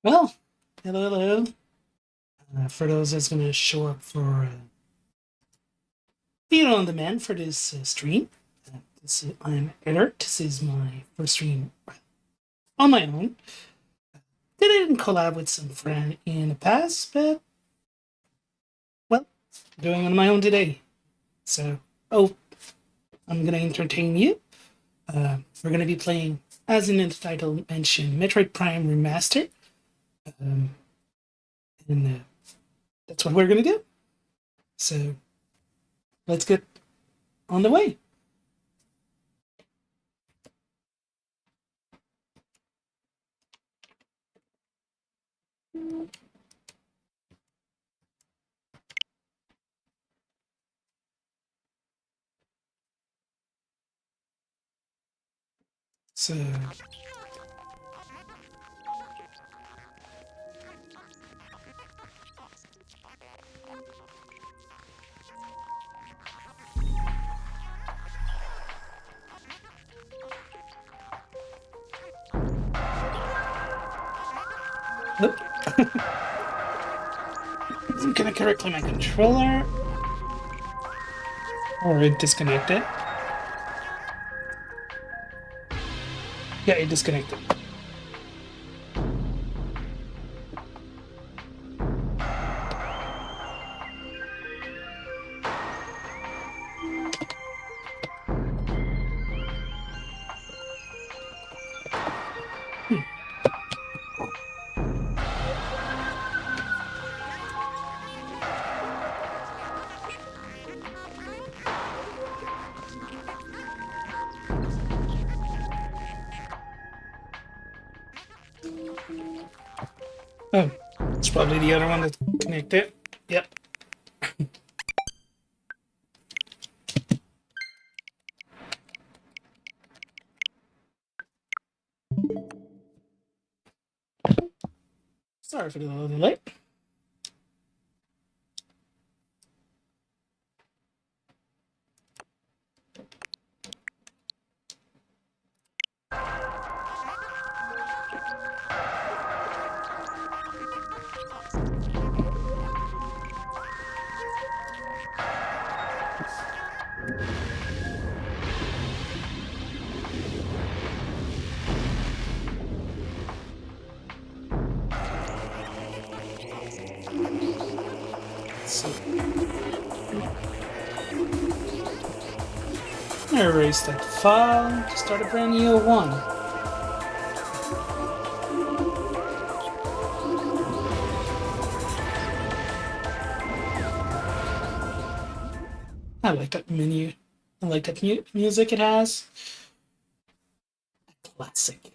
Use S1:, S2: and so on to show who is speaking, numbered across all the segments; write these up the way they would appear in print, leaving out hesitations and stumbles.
S1: Well, hello, hello. For those that's going to show up for video on demand for this stream, I'm Aether. This is my first stream on my own. Didn't collab with some friend in the past, but well, doing it on my own today. So, oh, I'm going to entertain you. We're going to be playing, as in the title mentioned, Metroid Prime Remastered. Um, and that's what we're going to do. So, let's get on the way. So, oh, I'm going to correctly my controller. Or it disconnected. Yeah, it disconnected. Oh, it's probably the other one that connected. Yep. Sorry for the little delay. So, erase that file to start a brand new one. I like that menu. I like that music it has. Classic.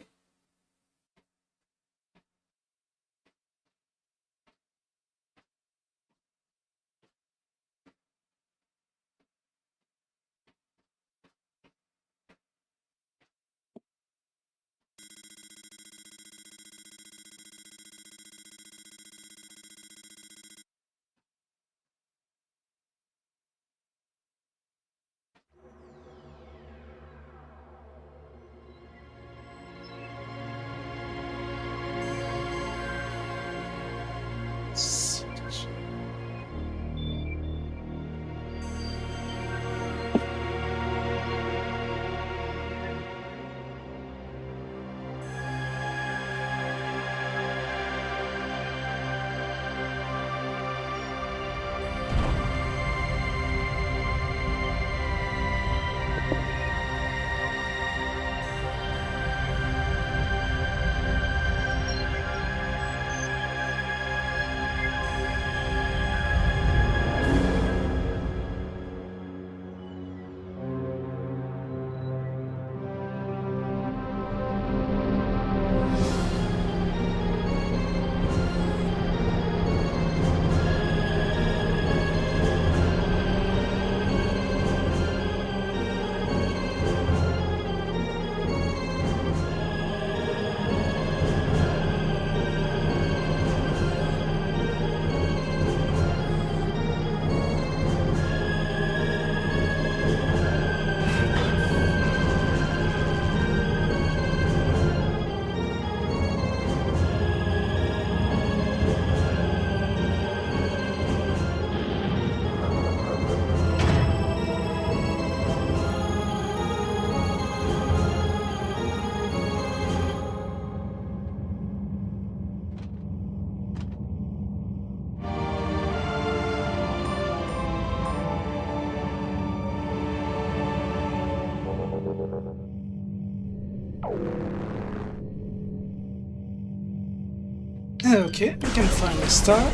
S1: Okay, we can finally start.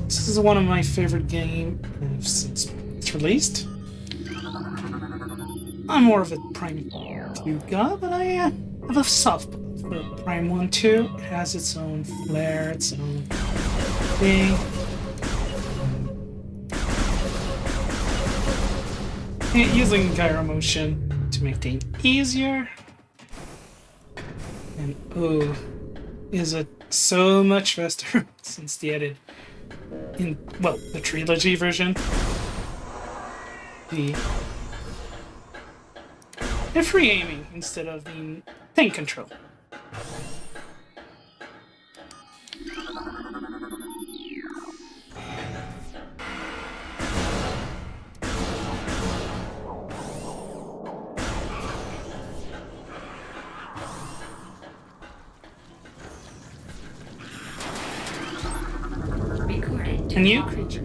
S1: This is one of my favorite games since it's released. I'm more of a Prime 2 guy, but I have a soft spot for Prime 1 too. It has its own flair, its own thing. Using gyro motion to make things easier. And oh, is it so much faster since the added in, well, the trilogy version. The free aiming instead of the tank control. A new creature.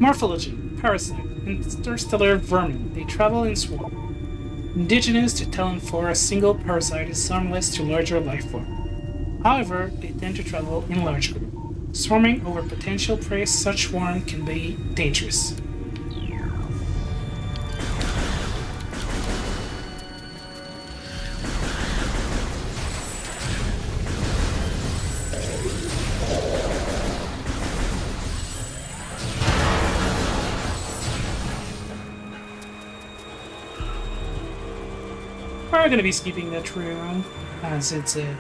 S1: Morphology, parasite, interstellar vermin. They travel in swarm. Indigenous to Talon 4, a single parasite is harmless to larger life form. However, they tend to travel in large groups. Swarming over potential prey, such swarm can be dangerous. We're going to be skipping that room, as it's a...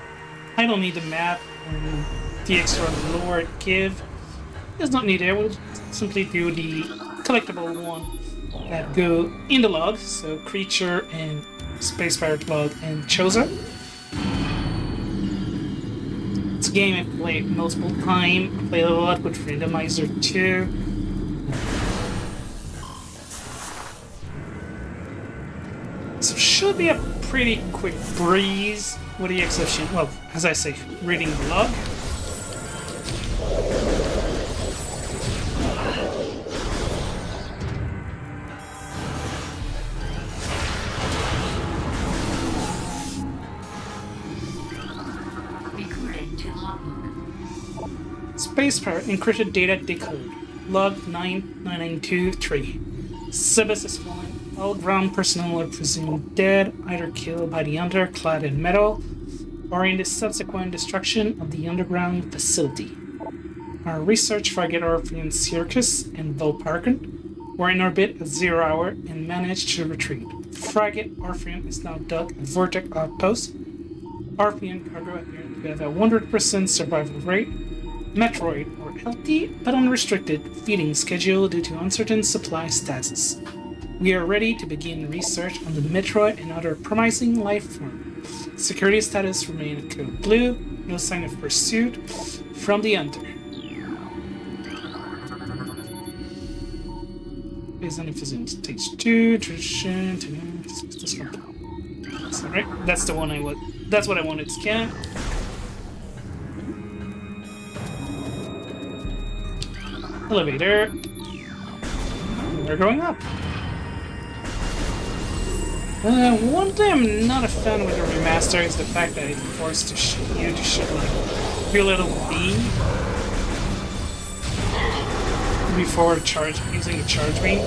S1: I don't need the map, and the extra lore it give is not needed. We'll simply do the collectible one that go in the log, so creature and space pirate log and chosen. It's a game I've played multiple times. I played a lot with Randomizer too. So should be a pretty quick breeze, with the exception, well, as I say, reading the log. Space Pirate encrypted data decode. Log 99923. Sibis is fallen. All ground personnel are presumed dead, either killed by the Hunter clad in metal, or in the subsequent destruction of the underground facility. Our research frigate Orphean Circus and Volparken were in orbit at 0 hour and managed to retreat. Frigate Orphean is now docked at Vortex Outpost. Orphean cargo appeared to have a 100% survival rate. Metroid or healthy but unrestricted feeding schedule due to uncertain supply status. We are ready to begin research on the Metroid and other promising life form. Security status remain code blue, no sign of pursuit from the Hunter. Based on if stage 2, tradition, this one. That's alright. That's the one that's what I wanted to scan. Elevator. We're going up. One thing I'm not a fan with the remaster is the fact that it forced you to shoot like your little beam before using the charge beam.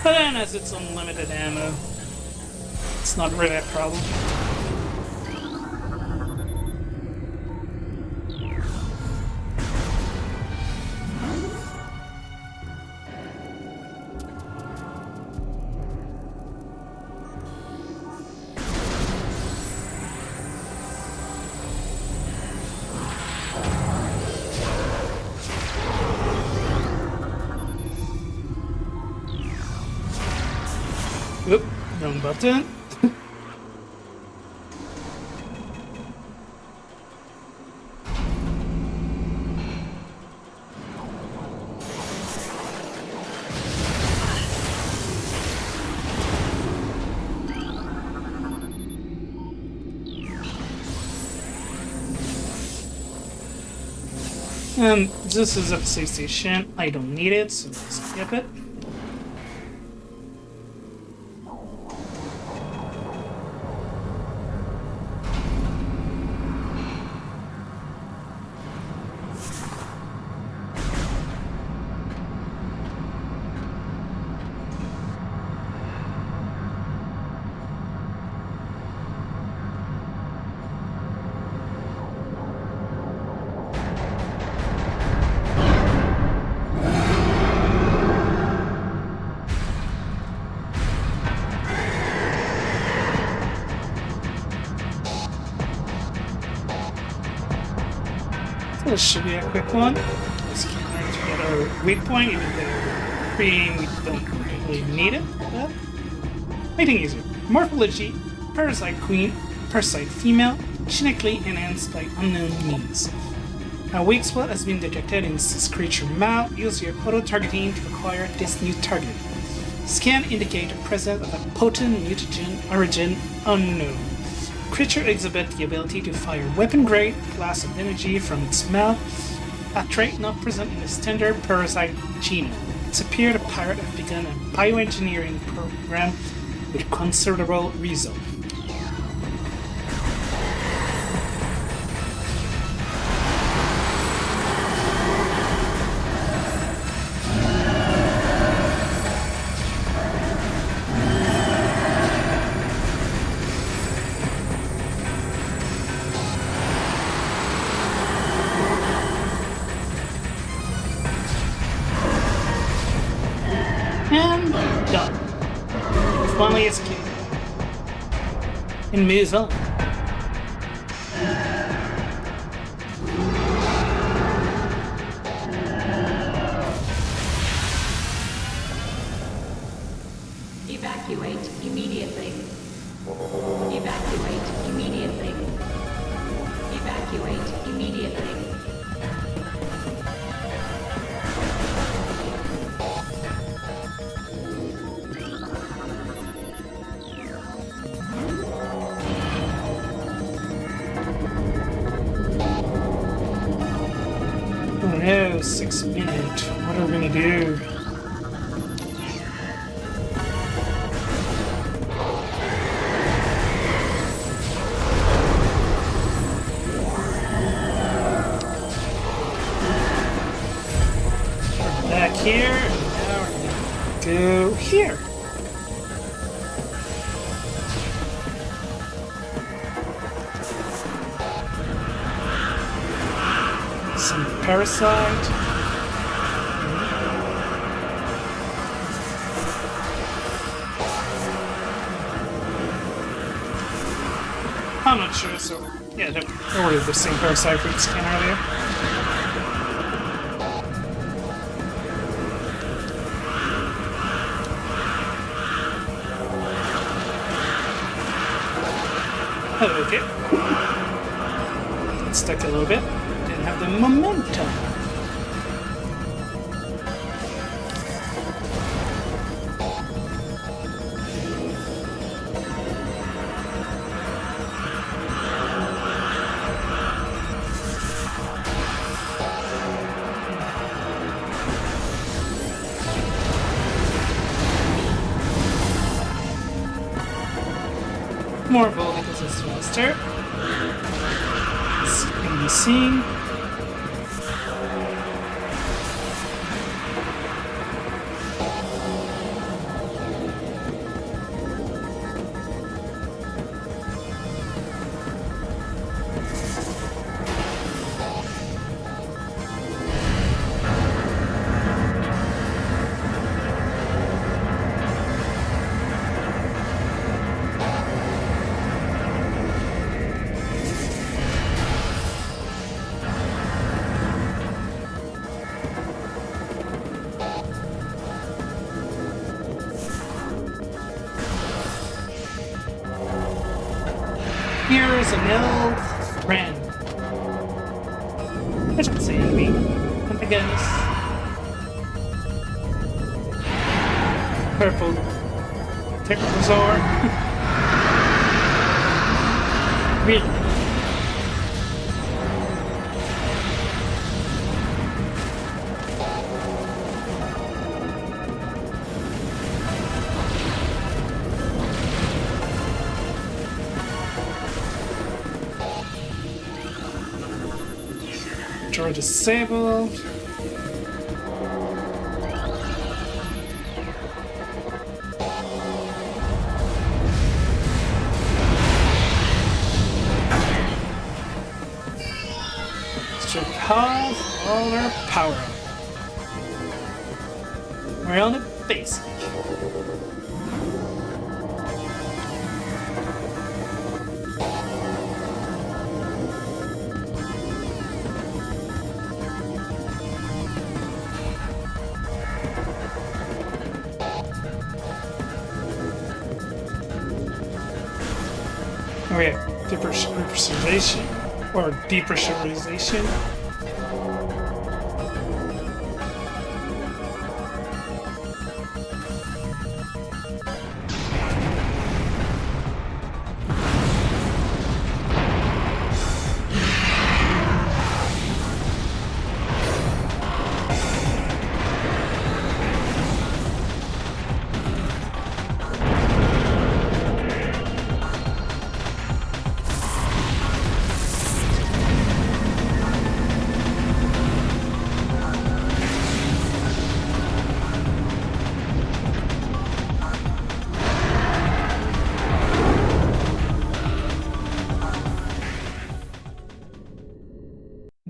S1: But then, as it's unlimited ammo, it's not really a problem. Oop, wrong button. And this is a save station. I don't need it, so let's skip it. This should be a quick one. Just keep trying to get our weak point, even though cream we don't really need it. But making easier. Morphology, parasite queen, parasite female, genetically enhanced by unknown means. A weak spot has been detected in this creature mouth. Use your auto-targeting to acquire this new target. Scan indicate the presence of a potent mutagen origin unknown. Creature exhibits the ability to fire weapon-grade blast of energy from its mouth, a trait not present in the standard parasite genome. It's appeared the pirate have begun a bioengineering program with considerable result. And done. Finally escaped. And moves on.
S2: Evacuate immediately. Evacuate immediately. Evacuate immediately.
S1: Oh no, 6 minutes. What are we gonna do? Back here, and now we're gonna go here. Some parasite. I'm not sure, so yeah, they're already the same parasite we scanned earlier. Okay. Got stuck a little bit. Didn't have the momentum. More bold because it's faster. This can be seen. Here is an old friend. I should say me. Antagonist. Purple Pterosaur. Really? Drawer disabled. Should have all our power. We're on the basic. Oh yeah, depressurization or depressurization.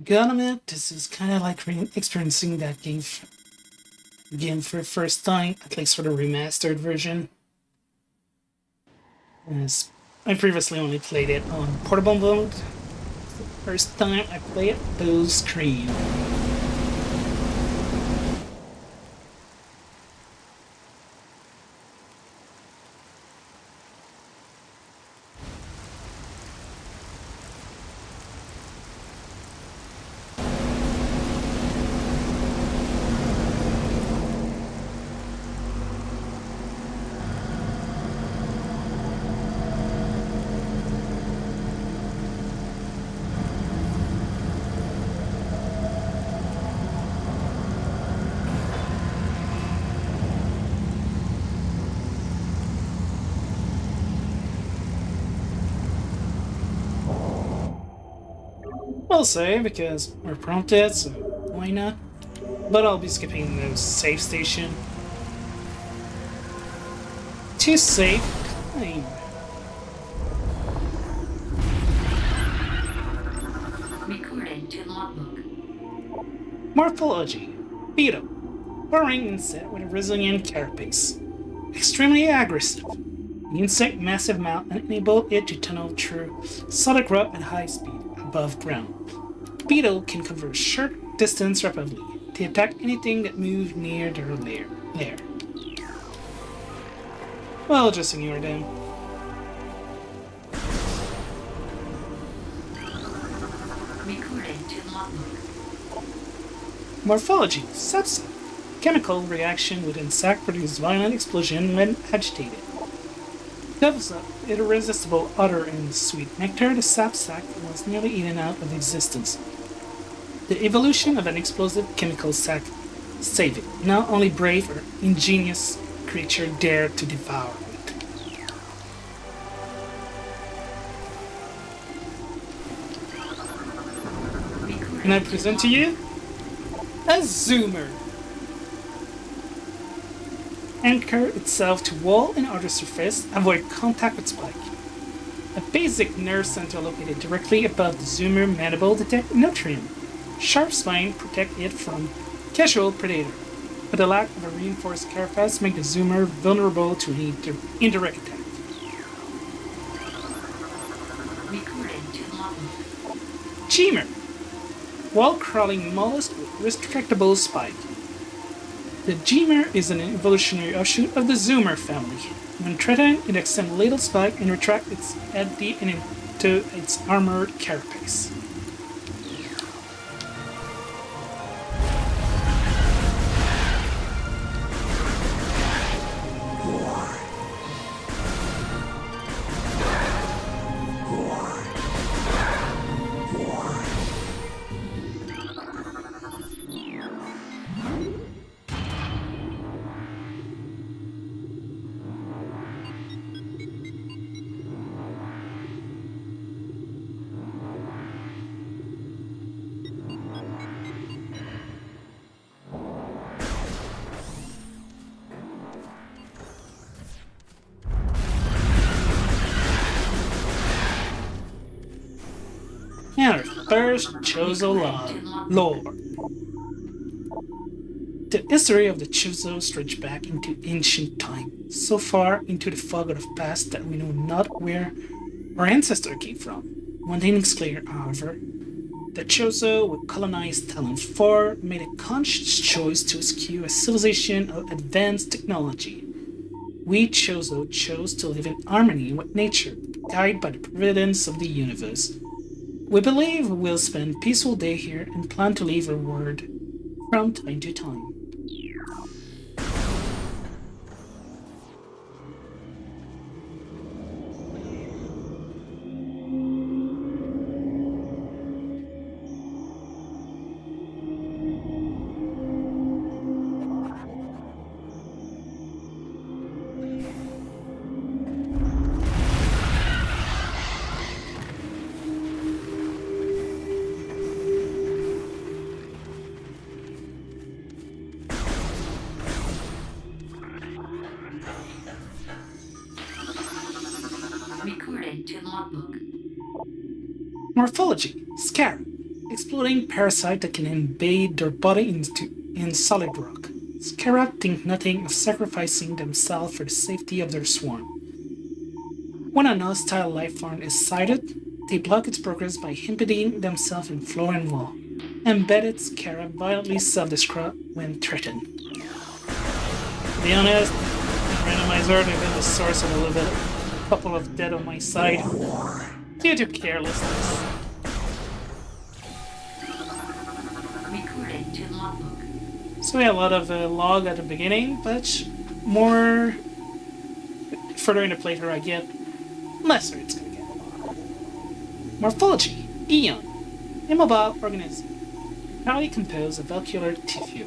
S1: Gotta admit, this is kind of like experiencing that game for the first time, at least for the remastered version. As I previously only played it on portable mode. First time I play it full screen. I'll say because we're prompted, so why not? But I'll be skipping the save station. To save time.
S2: Recording to logbook.
S1: Morphology. Beetle. Burrowing insect with a resilient carapace. Extremely aggressive. The insect massive mouth enable it to tunnel through solid rock at high speed above ground. Beetle can cover short distance rapidly to attack anything that moves near their lair. Well, just ignore them.
S2: Recording to logbook.
S1: Morphology. Subset. Chemical reaction with insect produces violent explosion when agitated. Develops an irresistible odor and sweet nectar, the sap sac was nearly eaten out of existence. The evolution of an explosive chemical sac saved it. Not only brave or ingenious creature dared to devour it. And I present to you a zoomer. Anchor itself to wall and outer surface, avoid contact with spike. A basic nerve center located directly above the zoomer mandible detect nutrient. Sharp spine protect it from casual predator, but the lack of a reinforced carapace make the zoomer vulnerable to any indirect attack.
S2: Recording to logbook.
S1: Cheemer, wall-crawling mollusk with retractable spike. The Gemer is an evolutionary offshoot of the Zoomer family. When threatened, it extends a little spike and retracts its head deep into its armored carapace. And our first Chozo lore. The history of the Chozo stretches back into ancient time, so far into the fog of the past that we know not where our ancestor came from. One thing is clear, however, the Chozo would colonize Talon 4 made a conscious choice to eschew a civilization of advanced technology. We Chozo chose to live in harmony with nature, guided by the providence of the universe. We believe we'll spend a peaceful day here and plan to leave a word from time to time.
S2: Recording to logbook.
S1: Morphology: Scarab. Exploding parasite that can embed their body in solid rock. Scarab think nothing of sacrificing themselves for the safety of their swarm. When a hostile life form is sighted, they block its progress by impeding themselves in floor and wall. Embedded scarab violently self-destruct when threatened. To be honest, randomizer have been the source of a little bit, a couple of dead on my side due to carelessness.
S2: Recording to logbook.
S1: So we had a lot of log at the beginning, but more further in the playthrough I get, lesser it's gonna get. Morphology: Eon. Immobile organism. Entirely composed of vascular tissue.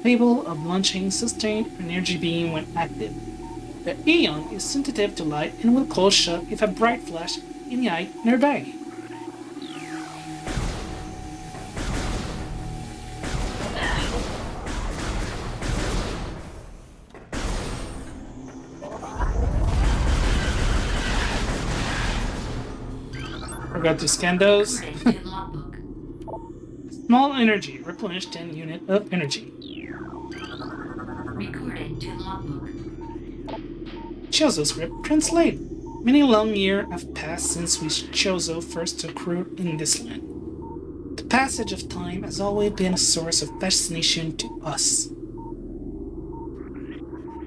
S1: Capable of launching sustained energy beam when active. The Eon is sensitive to light and will close shut if a bright flash in the eye nearby. Forgot to scan those.
S2: Recording to logbook.
S1: Small energy, replenish 10 unit of energy.
S2: Recording to logbook.
S1: Chozo script translate. Many long years have passed since we Chozo first took root in this land. The passage of time has always been a source of fascination to us.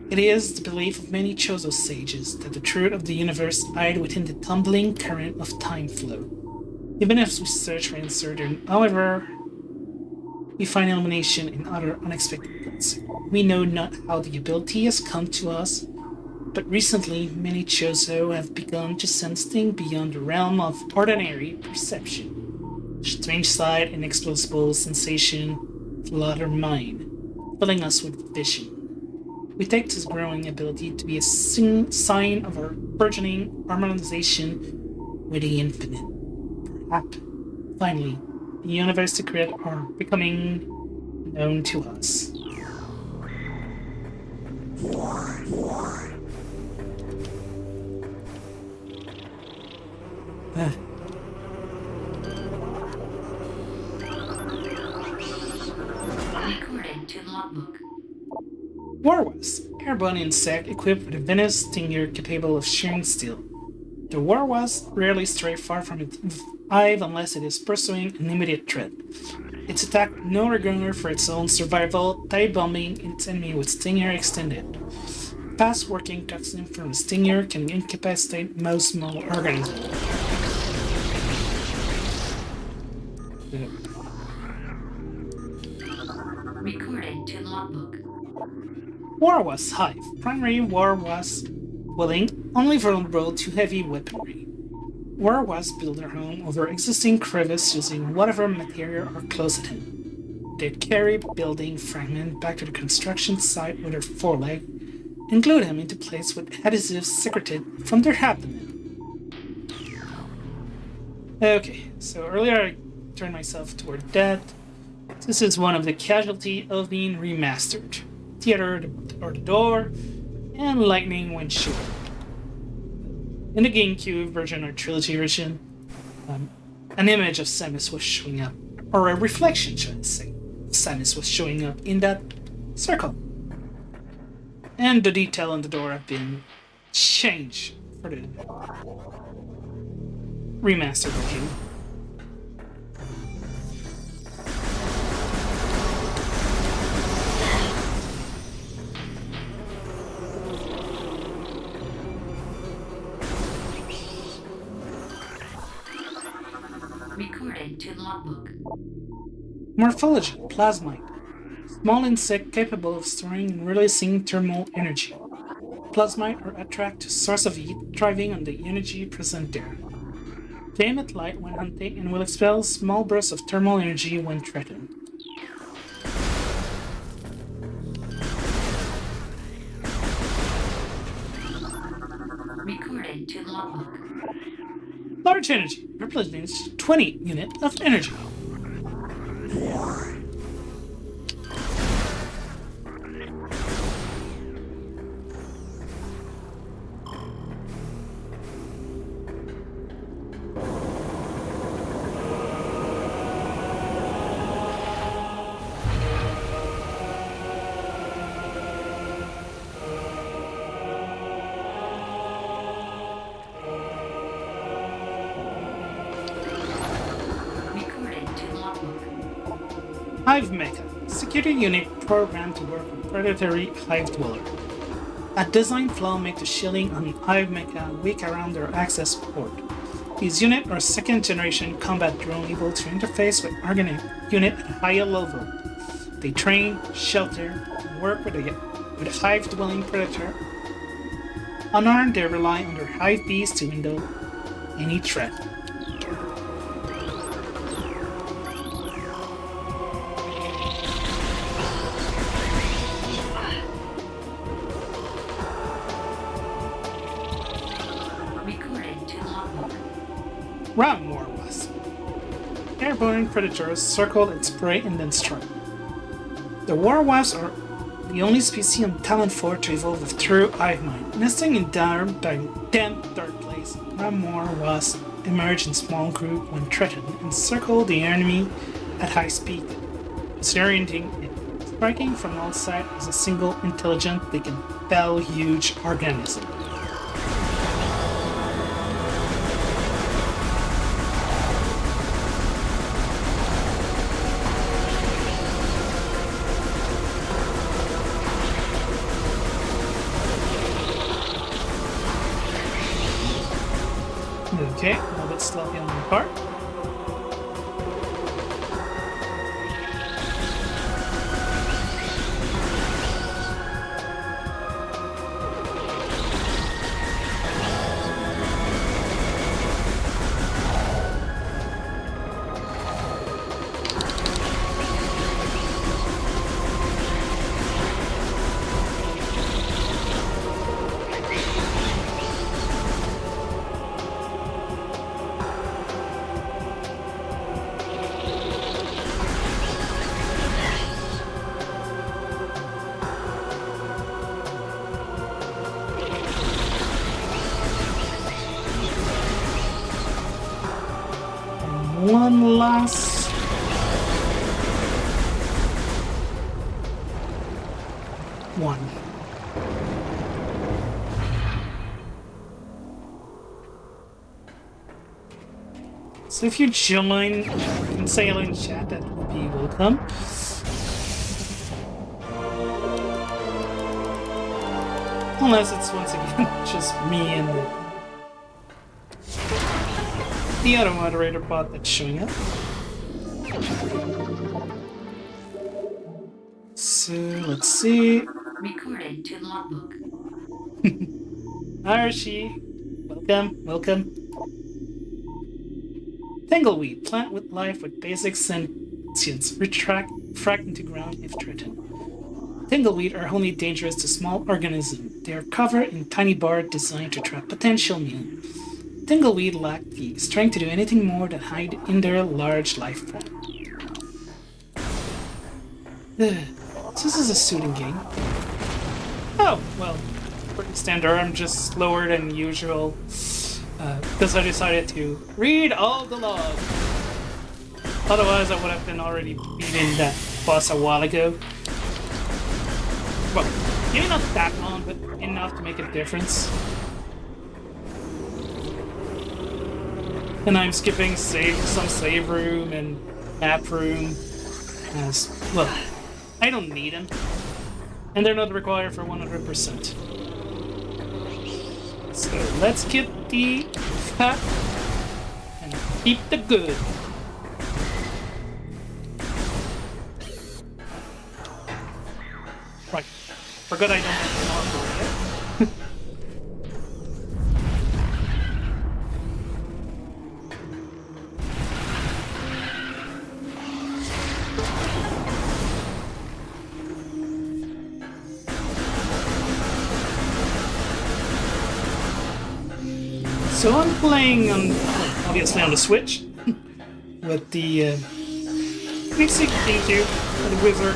S1: It is the belief of many Chozo sages that the truth of the universe lies within the tumbling current of time flow. Even as we search for answers, however, we find illumination in other unexpected places. We know not how the ability has come to us, but recently many Chozo have begun to sense things beyond the realm of ordinary perception. Strange sight and inexplicable sensation flood our mind, filling us with vision. We take this growing ability to be a sign of our burgeoning harmonization with the infinite. Perhaps, finally, the universe secrets are becoming known to us.
S2: Recording to logbook.
S1: Warwas, airborne insect equipped with a venomous stinger capable of shearing steel. The Warwas rarely stray far from its hive unless it is pursuing an immediate threat. Its attack no regard for its own survival, dive bombing its enemy with stinger extended. Fast working toxin from the stinger can incapacitate most small organisms.
S2: Recording to logbook.
S1: Warwas hive. Primary Warwas dwelling, only vulnerable to heavy weaponry. Warwas build their home over existing crevices using whatever material are close at hand. They carry building fragments back to the construction site with their foreleg and glue them into place with adhesives secreted from their abdomen. Okay, so earlier I turned myself toward that. This is one of the casualties of being remastered. Theater or the door, and lightning windshield. In the GameCube version or Trilogy version, an image of Samus was showing up, or a reflection, should I say. Samus was showing up in that circle. And the detail on the door have been changed for the remastered version.
S2: logbook.
S1: Morphology, plasmite. Small insect capable of storing and releasing thermal energy. Plasmite are attracted to source of heat, thriving on the energy present there. They emit light when hunting and will expel small bursts of thermal energy when threatened.
S2: Recording to logbook.
S1: Large energy represents 20 unit of energy.
S2: Recording to logbook.
S1: Hive Mecha, security unit programmed to work with predatory hive dweller. A design flaw makes the shielding on Hive Mecha weak around their access port. These units are second generation combat drone able to interface with organic unit at a higher level. They train, shelter, and work with a hive dwelling predator. Unarmed, they rely on their hive bees to handle any threat.
S2: Recording to logbook.
S1: Round War Wasp. Airborne predators circle its prey and then strike. The war wasps are the only species on Talon 4 to evolve with true hive mind. Nesting in damp, dark place, round war wasps emerge in small group when threatened and circle the enemy at high speed, disorienting it. Striking from all sides as a single intelligent, they can fell huge organism. Okay, a little bit sloppy on my part. One last one. So if you join and say hello in chat, that would be welcome. Unless it's once again just me and the other moderator bot that's showing up. So let's see.
S2: Recording to logbook.
S1: Hi Archie. Welcome. Tangleweed, plant with life with basic sentience, fract into ground if threatened. Tangleweed are only dangerous to small organisms. They are covered in tiny bars designed to trap potential meal. Tangleweed lack the strength to do anything more than hide in their large life form. So this is a shooting game. Oh, well, pretty standard. I'm just slower than usual because I decided to read all the log. Otherwise, I would have been already beating that boss a while ago. Well, maybe not that long, but enough to make a difference. And I'm skipping some save room and map room as well. I don't need them, and they're not required for 100%. So let's get the fat and keep the good. Right. Forgot I don't have the marker yet. So I'm playing on, obviously on the Switch, with the Mixing GameCube, the Wizard,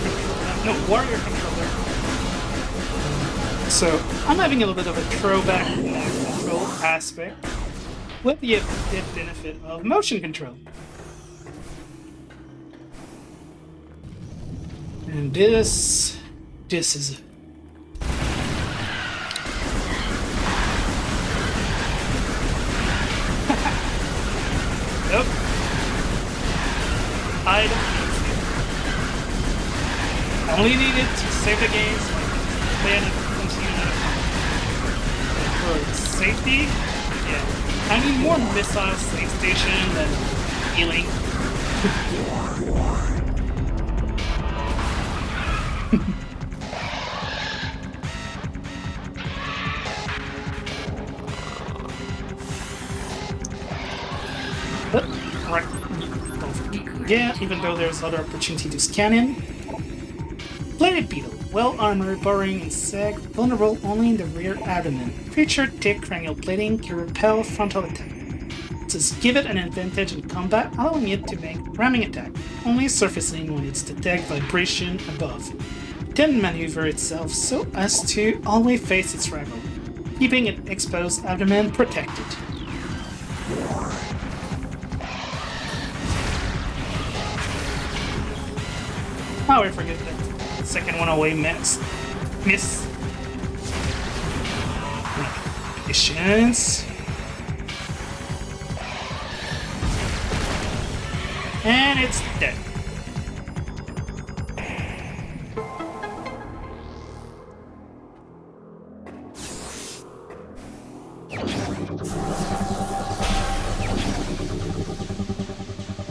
S1: Warrior controller. So I'm having a little bit of a throwback control aspect with the added benefit of motion control. And this is it. Nope. I only need it to save the game so I can play it and continue for safety. Yeah. I need more missile space station than healing. Right. Yeah, even though there's other opportunity to scan in. Plated beetle, well armored, burrowing insect, vulnerable only in the rear abdomen. Creature thick cranial plating can repel frontal attack. Just give it an advantage in combat, allowing it to make ramming attack, only surfacing when it's detect vibration above. Then maneuver itself so as to always face its rival, keeping its exposed abdomen protected. Oh, I forget that second one away miss. Patience. And it's dead.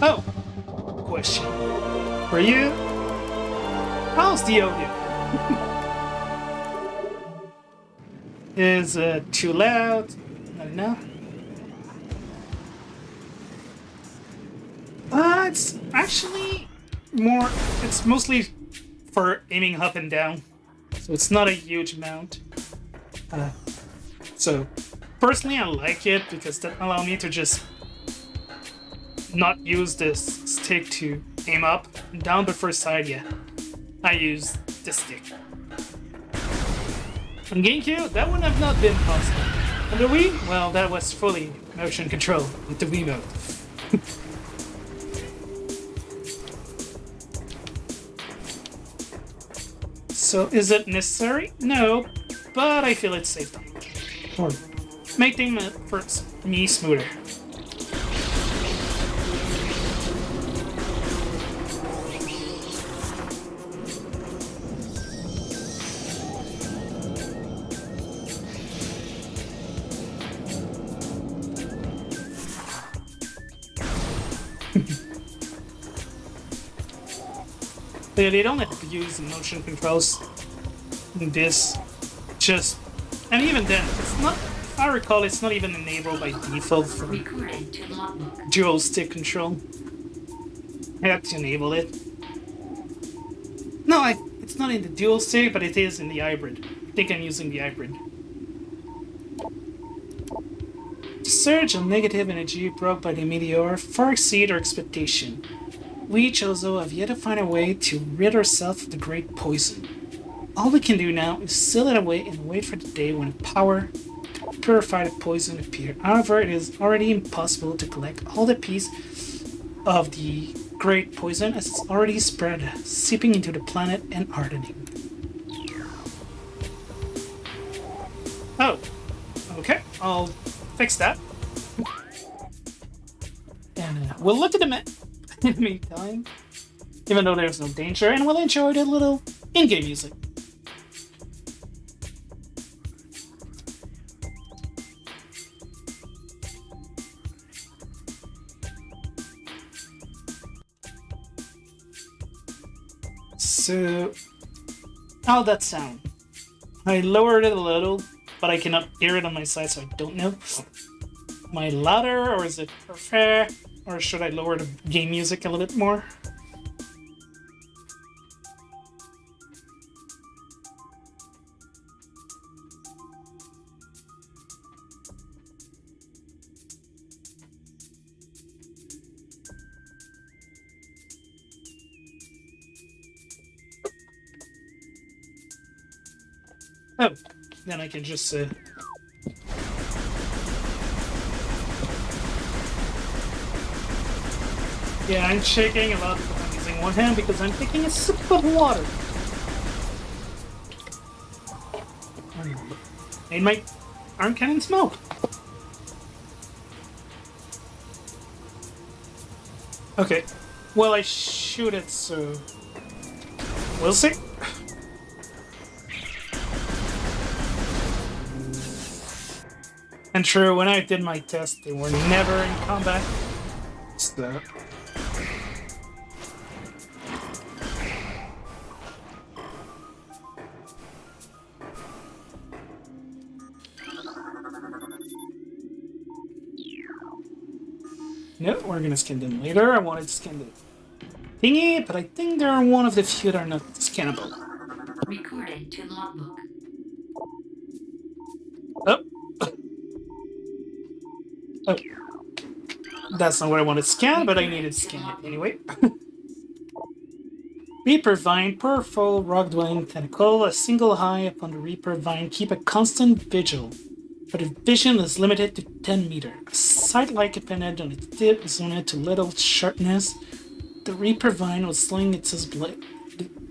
S1: Oh, question for you. How's the audio? Is it too loud? Not enough? It's actually more, it's mostly for aiming up and down. So it's not a huge amount. So personally I like it because that allows me to just not use this stick to aim up and down, but for side, yeah, I use the stick. On GameCube, that would have not been possible. On the Wii, well, that was fully motion control with the Wiimote. So is it necessary? No, but I feel it's safe time. Or make things for me smoother. They don't use motion controls in this. Just, and even then, it's not. If I recall, it's not even enabled by default for dual stick control. I have to enable it. No, it's not in the dual stick, but it is in the hybrid. I think I'm using the hybrid. The surge of negative energy brought by the meteor far exceed our expectation. We, Chozo, have yet to find a way to rid ourselves of the great poison. All we can do now is seal it away and wait for the day when power to purify the poison appear. However, it is already impossible to collect all the pieces of the great poison as it's already spread, seeping into the planet and hardening. Oh, okay, I'll fix that. And we'll look at the map in the meantime, even though there's no danger, and we'll enjoy the little in-game music. So How'd that sound? I lowered it a little, but I cannot hear it on my side, so I don't know. Am I louder, or is it perfect? Or should I lower the game music a little bit more? Oh, then I can just yeah, I'm shaking a lot because I'm using one hand because I'm taking a sip of water. Made my arm cannon smoke. Okay, well I shoot it, so we'll see. And true, when I did my test, they were never in combat. So. No, we're gonna scan them later. I wanted to scan the thingy, but I think they're one of the few that are not scannable.
S2: Recorded to logbook.
S1: Oh. Oh. That's not what I wanted to scan, but I needed to scan it anyway. Reaper Vine, powerful rock-dwelling tentacle. A single eye upon the Reaper Vine keep a constant vigil, but its vision is limited to 10 meters. A sight-like appendage on its tip is limited to little sharpness. The Reaper Vine will sling its blade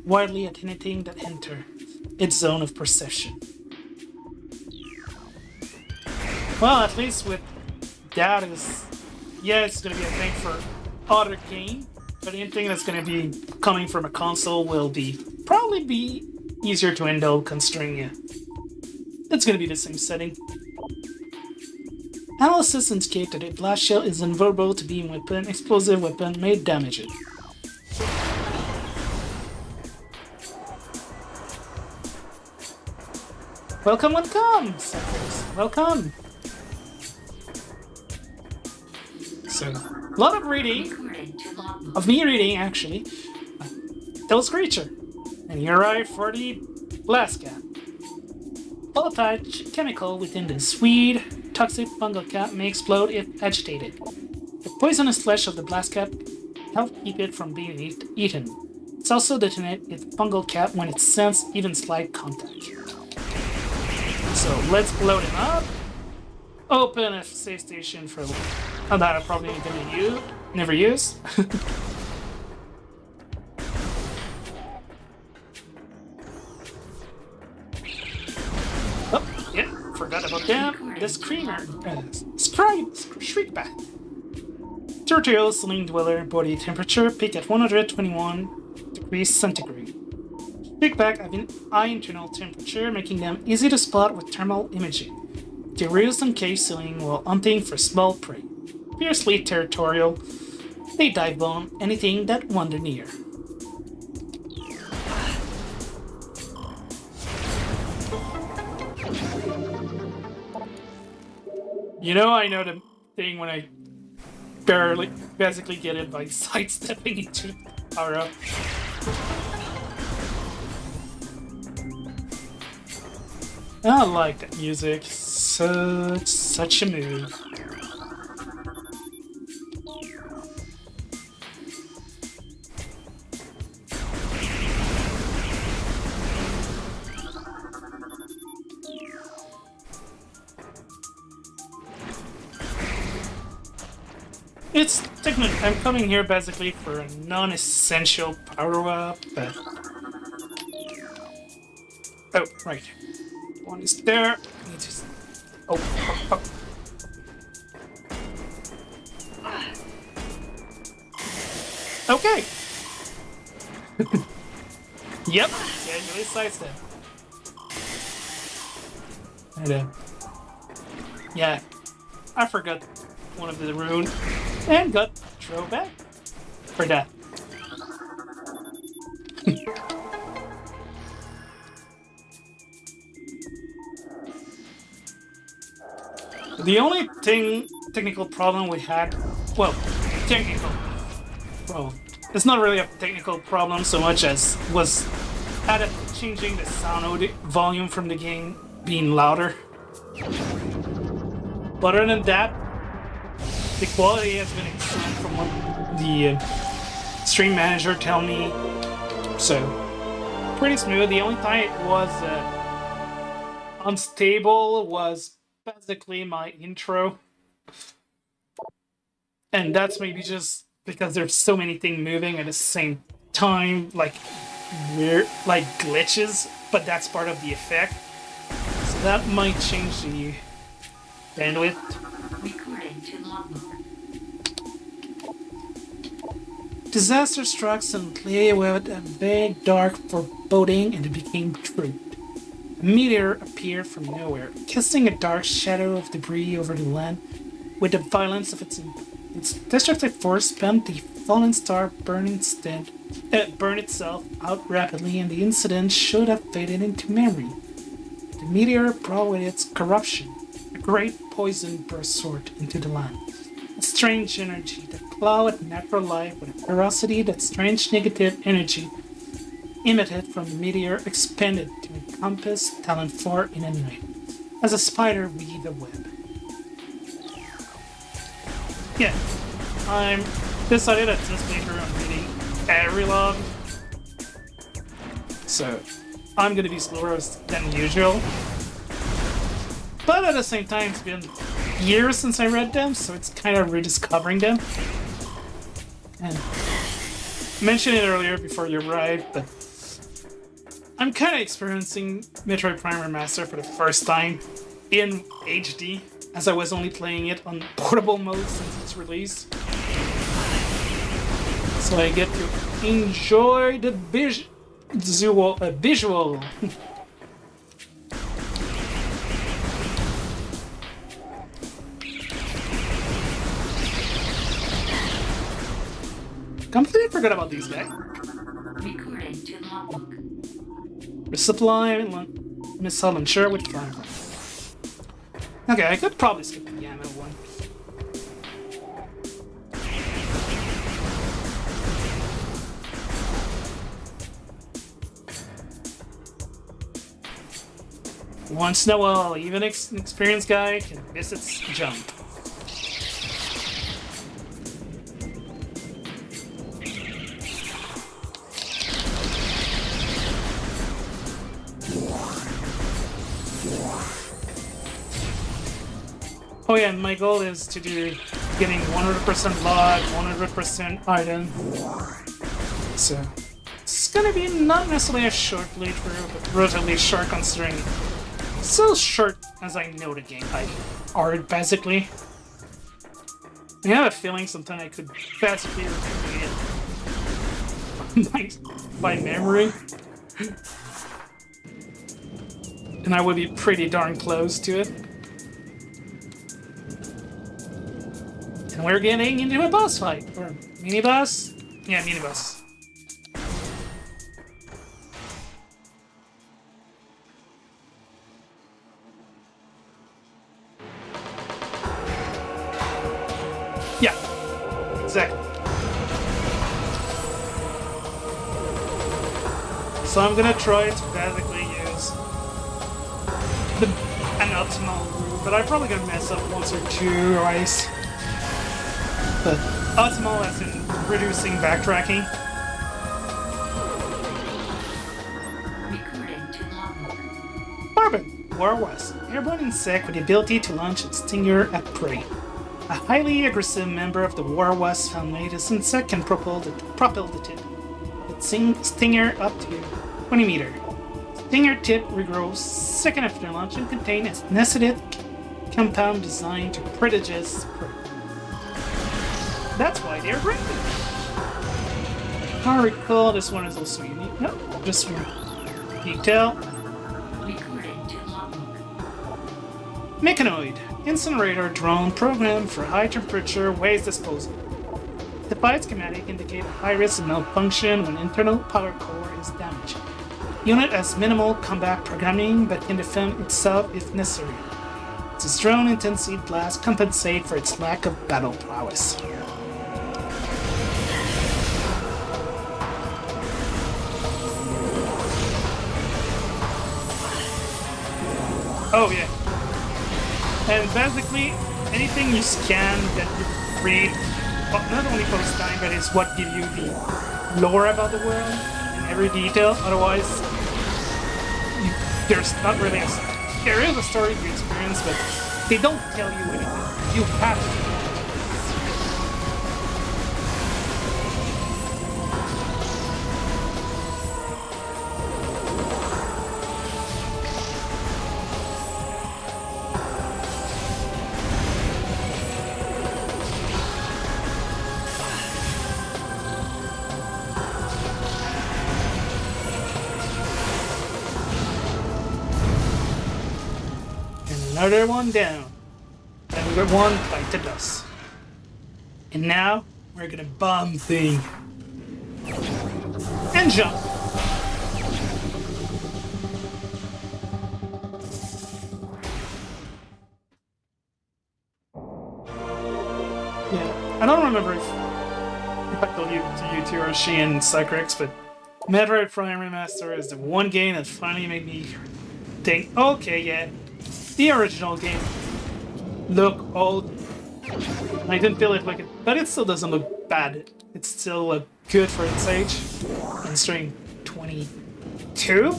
S1: wildly at anything that enters its zone of perception. Well, at least with that is, yeah, it's going to be a thing for other game, but anything that's going to be coming from a console will probably be easier to handle considering it's going to be the same setting. Analysis indicate that a blast shell is invulnerable to beam weapon. Explosive weapon may damage it. Welcome, welcome, suckers. Welcome. So, a lot of reading, of me reading actually, Those Creature. And you arrive for the blast cap. Volatile chemical within the sweet, toxic fungal cap may explode if agitated. The poisonous flesh of the blast cap helps keep it from being eaten. It's also detonates its fungal cap when it senses even slight contact. So let's blow them up. Open a save station for that I probably never use. Oh, yeah, forgot about them. The Screamer. Shriekback. Terrestrial ceiling dweller body temperature peak at 121 degrees centigrade. Shriekback have an high internal temperature, making them easy to spot with thermal imaging. They roost on cave ceiling while hunting for small prey. Fiercely territorial, they dive on anything that wander near. You know, I know the thing when I basically get it by sidestepping into the power up. I like that music. Such a move. It's technically, I'm coming here basically for a non-essential power-up, but... Oh, right. One is there. I need to... Oh. Okay. Yep. Yeah, really sidestep. And, yeah. I forgot one of the rune and got throwback for that. The only technical problem we had, well, technical problem. It's not really a technical problem so much as was added changing the volume from the game being louder. But other than that, the quality has been excellent from what the stream manager tell me. So pretty smooth. The only time it was unstable was basically my intro, and that's maybe just because there's so many things moving at the same time, like weird, like glitches. But that's part of the effect, so that might change the bandwidth.
S2: Recording to logbook.
S1: Disaster struck suddenly with a vague, dark foreboding, and it became true. A meteor appeared from nowhere, casting a dark shadow of debris over the land. With the violence of its destructive force, spent the fallen star burn itself out rapidly, and the incident should have faded into memory. The meteor brought with its corruption. A great poison burst forth into the land. A strange energy that clouded natural life with a ferocity that strange negative energy emitted from the meteor expanded to encompass Talon 4 in a night, as a spider weaved a web. Yeah, I'm decided at this playthrough I'm reading every log, so I'm gonna be slower than usual. But at the same time, it's been years since I read them, so it's kind of rediscovering them. And I mentioned it earlier before you arrived, but I'm kind of experiencing Metroid Prime Remastered for the first time in HD, as I was only playing it on portable mode since its release. So I get to enjoy the visual. Completely forgot about these guys.
S2: Recording to logbook.
S1: Resupply, missile, I'm sure with fire. Okay, I could probably skip the ammo one. Once in a while, even an experienced guy can miss its jump. Oh yeah, my goal is to do getting 100% log, 100% item. So it's gonna be not necessarily a short playthrough, but relatively short considering so short as I know the game by art basically. I have a feeling sometimes I could basically recreate it by memory. And I would be pretty darn close to it. And we're getting into a boss fight. Or mini boss? Yeah, mini boss. Yeah, exactly. So I'm gonna try to basically use an optimal route, but I'm probably gonna mess up once or two twice. But optimal as in reducing backtracking.
S2: Recording to logbook.
S1: Barbon, Warwas, airborne insect with the ability to launch its stinger at prey. A highly aggressive member of the Warwas family, this insect can propel the tip of its stinger up to 20 meters. Stinger tip regrows second after launch and contains a anesthetic compound designed to prodigious prey. That's why they're branded. I recall this one is also unique. No, just one. Detail.
S2: Recording to logbook.
S1: Mechanoid. Incinerator drone programmed for high temperature waste disposal. The flight schematic indicate a high risk of malfunction when internal power core is damaged. Unit has minimal combat programming but can defend itself if necessary. Its drone intensity blast compensate for its lack of battle prowess. Oh yeah. And basically, anything you scan that you read, not only post time, but is what give you the lore about the world and every detail. Otherwise, there's not really there is a story to experience, but they don't tell you anything. You have to. Another one down. And we got one bite to dust. And now we're gonna bomb thing. And jump. Yeah, I don't remember if I told you to you two or she and Cycrex, but Metroid Prime Remaster is the one game that finally made me think, okay, yeah, the original game look old. I didn't feel it like it, but it still doesn't look bad. It still look good for its age. Considering 22,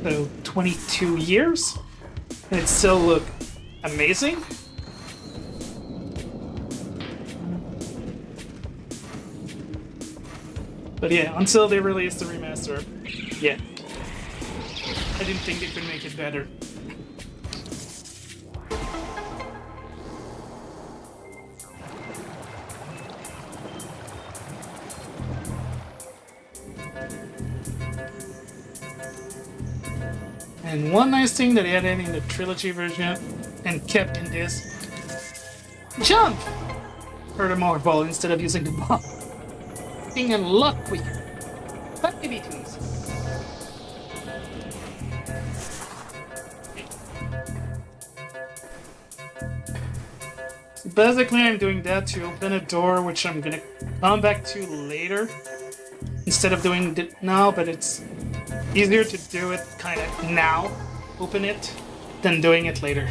S1: so 22 years, and it still look amazing. But yeah, until they released the remaster, yeah, I didn't think they could make it better. And one nice thing that they added in the trilogy version and kept in this: jump! Furthermore, ball instead of using the ball. Being a lot quicker. But maybe too easy. So basically, I'm doing that to open a door, which I'm gonna come back to later. Instead of doing it now, but it's easier to do it kind of now, open it, than doing it later.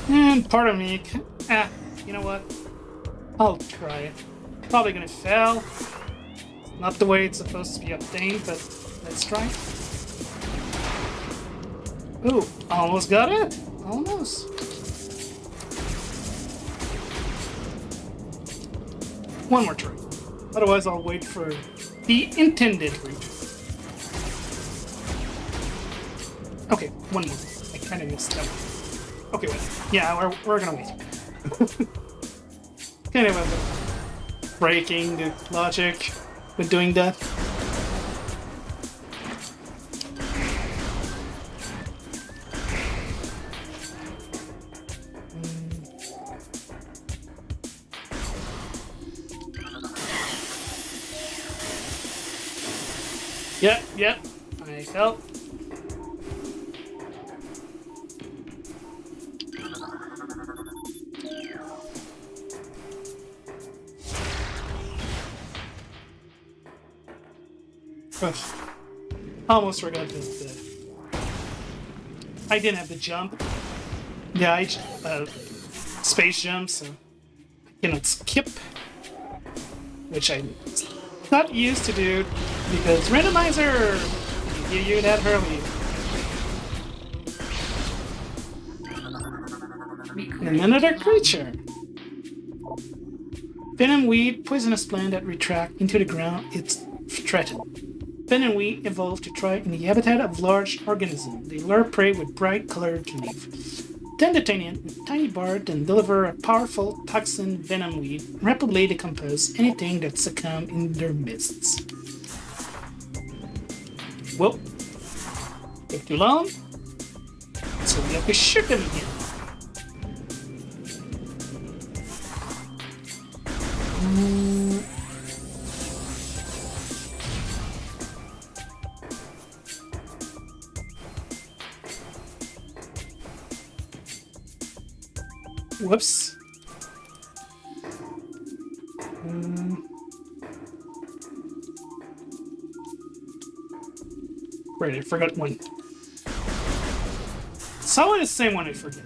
S1: And part of me, you know what? I'll try it. Probably gonna fail. Not the way it's supposed to be obtained, but let's try. Ooh, almost got it. Almost. One more try. Otherwise, I'll wait for the intended route. Okay, one more. I kind of missed that one. Okay, wait. Yeah, we're gonna wait. Kind of breaking the logic with doing that. Yep. I felt. Almost forgot that I didn't have the jump. Yeah, space jump, so I cannot skip, which I'm not used to do because randomizer give you that early. And another creature. Venom weed, poisonous plant that retract into the ground. It's threatened. Venomweed evolved to thrive in the habitat of large organisms. They lure prey with bright colored leaf. Then detonate with tiny barb and deliver a powerful toxin venomweed, rapidly decompose anything that succumb in their midst. Well, took too long, so we have to shoot them again. Whoops. Right, I forgot one. It's always the same one I forget.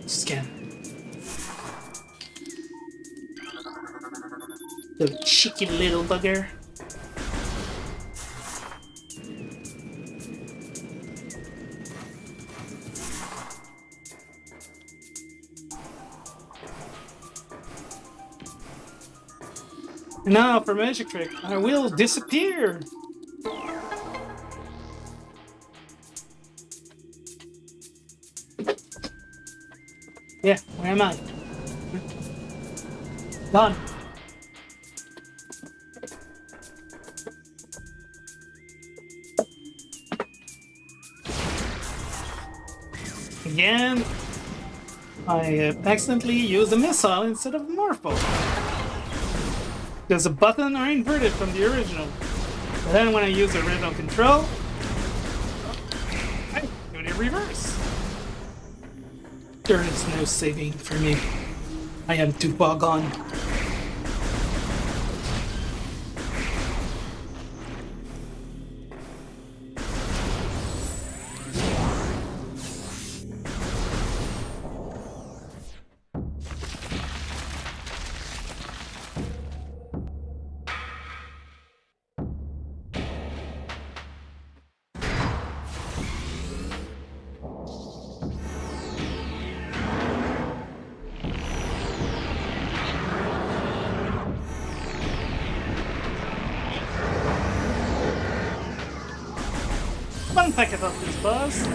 S1: Scan. The cheeky little bugger. Now for magic trick, I will disappear. Yeah, where am I? Gone. Again, I accidentally used a missile instead of a morph ball. Because the buttons are inverted from the original. But then when I use the original control, I do the reverse. There is no saving for me. I am too far gone. Fun fact about this boss,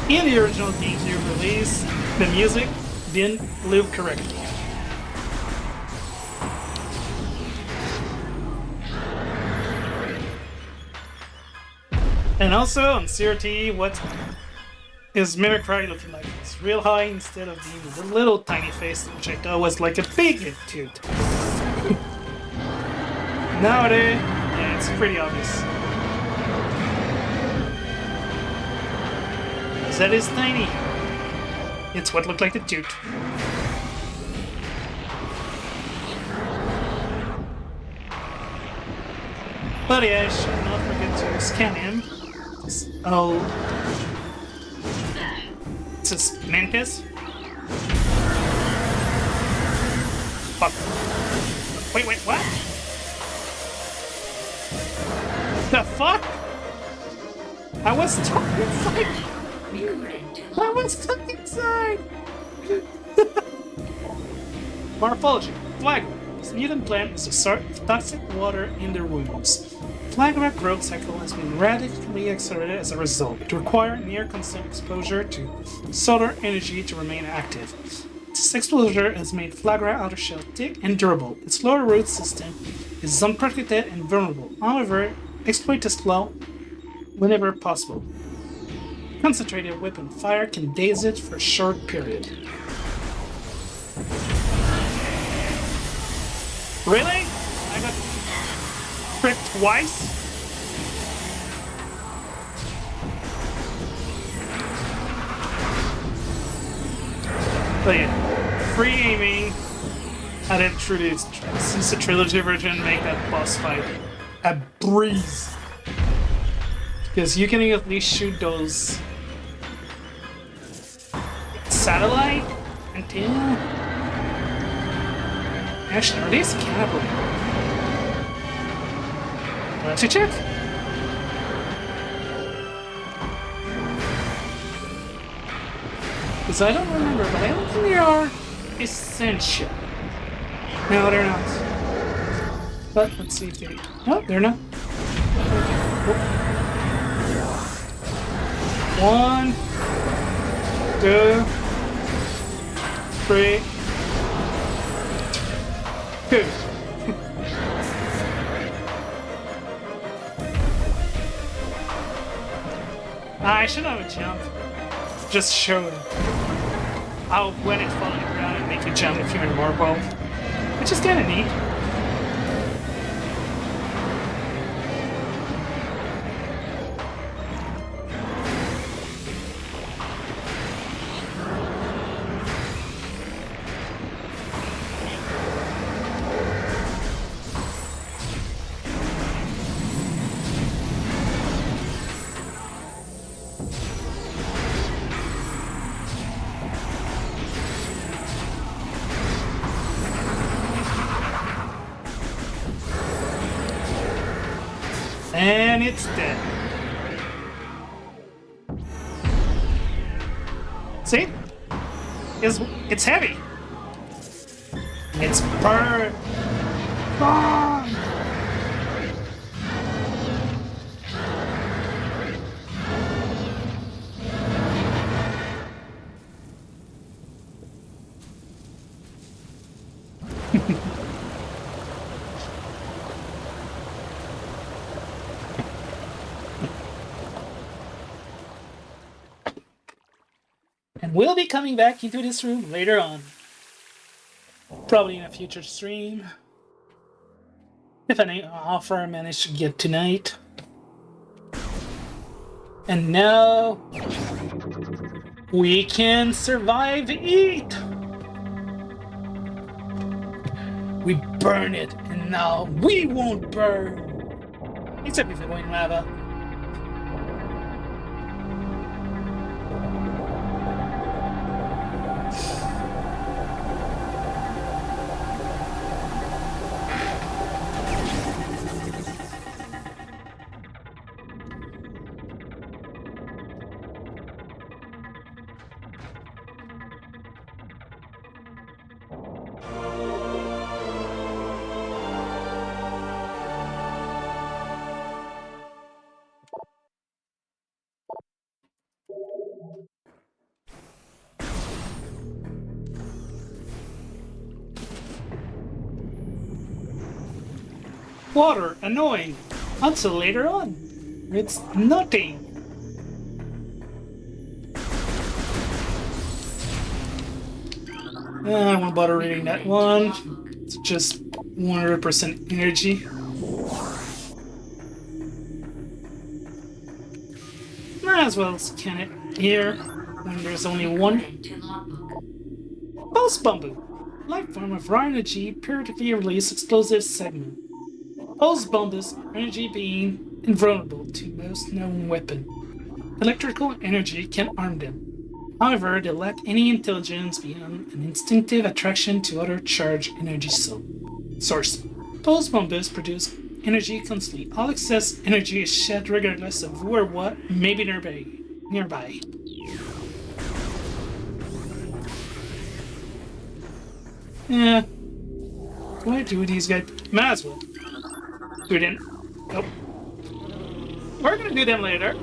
S1: in the original GameCube release, the music didn't loop correctly. And also on CRT, what is Metroid looking like? It's real high instead of being a little tiny face, which I thought was like a big toot. Nowadays, yeah, it's pretty obvious. That is tiny. It's what looked like a toot. But yeah, I should not forget to scan him. Oh. It's a mantis. Fuck. Wait, what? The fuck? I was stuck inside. I was stuck inside! Morphology. Flagra. This mutant plant is a sort of toxic water in their wounds. Flagra growth cycle has been radically accelerated as a result. It requires near-constant exposure to solar energy to remain active. This exposure has made Flagra outer shell thick and durable. Its lower root system is unprotected and vulnerable. However, exploit this flaw whenever possible. Concentrated weapon fire can daze it for a short period. Really? I got tricked twice? But yeah, free aiming at it truly since the trilogy version make that boss fight a breeze. Because you can at least shoot those satellite until actually are these cannibal? Let's check. Because I don't remember, but I don't think they are essential. No, they're not. But let's see if they. No, they're not. 1, 2, 3, 2. I should have a jump. Just show it. How when it's falling around and make you jump if you're in Marble. Which is kinda neat. And it's dead. See? It's heavy. It's burn. Burn. And we'll be coming back into this room later on. Probably in a future stream. If any offer I manage to get tonight. And now we can survive eat. We burn it, and now we won't burn. Except if we're going lava. Water, annoying. Until later on. It's nothing. I won't bother reading that one. It's just 100% energy. Might as well scan it here when there's only one.
S2: Recording to logbook.
S1: Pulse Bamboo. Life form of raw energy periodically release explosive segment. Pulse Bamboo's energy being invulnerable to most known weapon. Electrical energy can harm them. However, they lack any intelligence beyond an instinctive attraction to other charged energy source. Pulse Bamboos produce energy constantly. All excess energy is shed regardless of who or what may be nearby. Yeah. What do I do with these guys? Might as well. Do them. Nope. We're gonna do them later.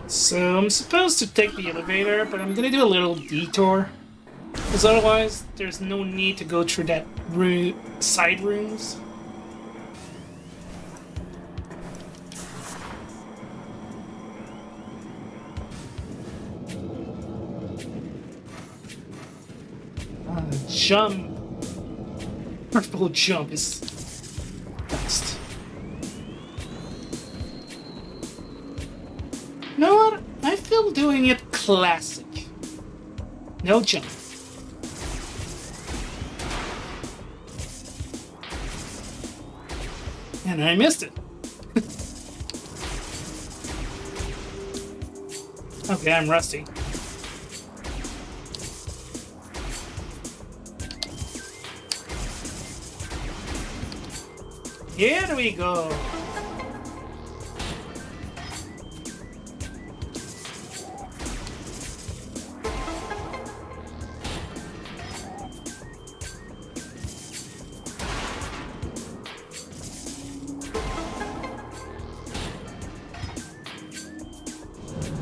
S1: So I'm supposed to take the elevator, but I'm gonna do a little detour. Because otherwise, there's no need to go through that side rooms. Jump. Purple jump is best. You know what? I feel doing it classic. No jump. And I missed it. Okay, I'm rusty. Here we go.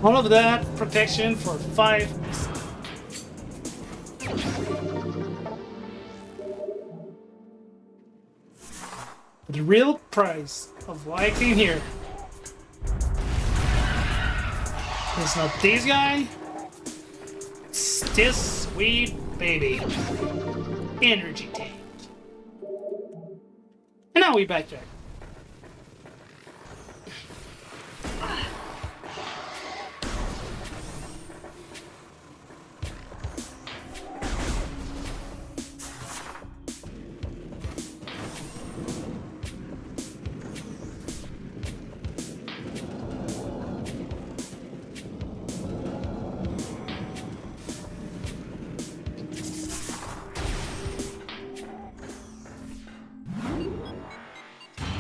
S1: All of that protection for 5 missiles. The real price of why I came here is not this guy, it's this sweet baby. Energy tank. And now we backtrack.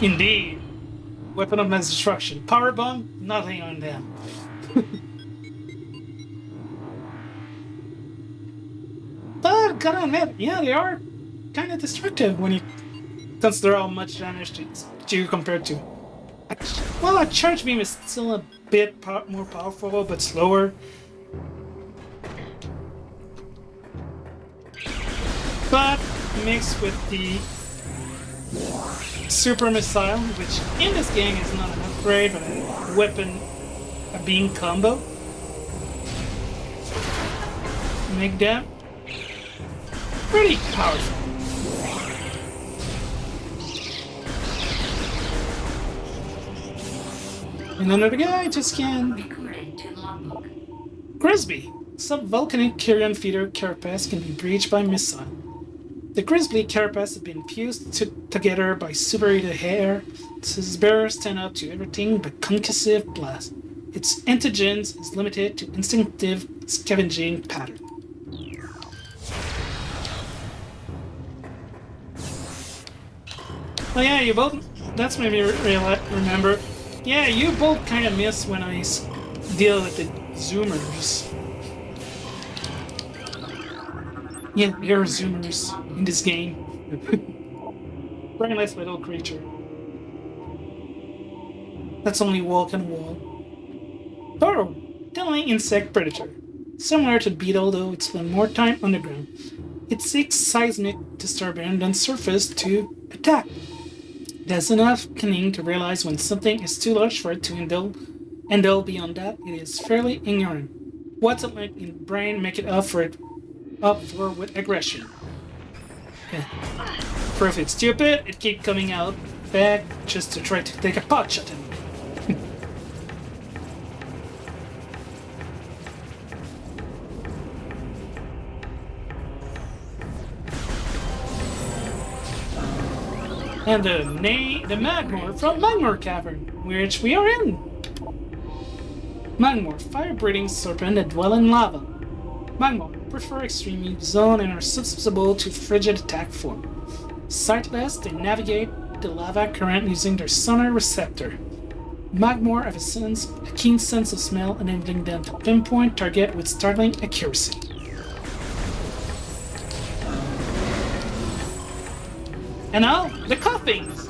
S1: Indeed. Weapon of mass destruction. Power bomb, nothing on them. But gotta admit, yeah, they are kind of destructive when you consider how much damage to compared to. Well, a charge beam is still a bit more powerful, but slower. But mixed with the super missile, which in this game is not an upgrade, but a weapon, a beam combo, make them pretty powerful. And another guy just can.
S2: Recording to logbook.
S1: Grisby. Sub-volcanic carrion feeder carapace can be breached by missile. The Grizzly carapace has been fused together by superheated air, so its bearers stand up to everything but concussive blast. Its intelligence is limited to instinctive scavenging pattern. Oh yeah, you both. That's made me remember. Yeah, you both kind of miss when I deal with the Zoomers. Yeah, there are Zoomers in this game. Very nice little creature. That's only walk and wall. Burrow, deadly insect predator. Similar to beetle, though it spends more time underground. It seeks seismic disturbance than surface to attack. It has enough cunning to realize when something is too large for it to handle. Beyond that, it is fairly ignorant. What's it like in brain make it up for with aggression. Yeah. Proof it's stupid, it keep coming out back just to try to take a pot shot at me. And the Magmor from Magmor Cavern, which we are in. Magmor, fire-breathing serpent that dwell in lava. Magmor prefer extreme heat zone and are susceptible to frigid attack form. Sightless, they navigate the lava current using their sonar receptor. Magmor have a keen sense of smell, enabling them to pinpoint target with startling accuracy. And now, the Coughings!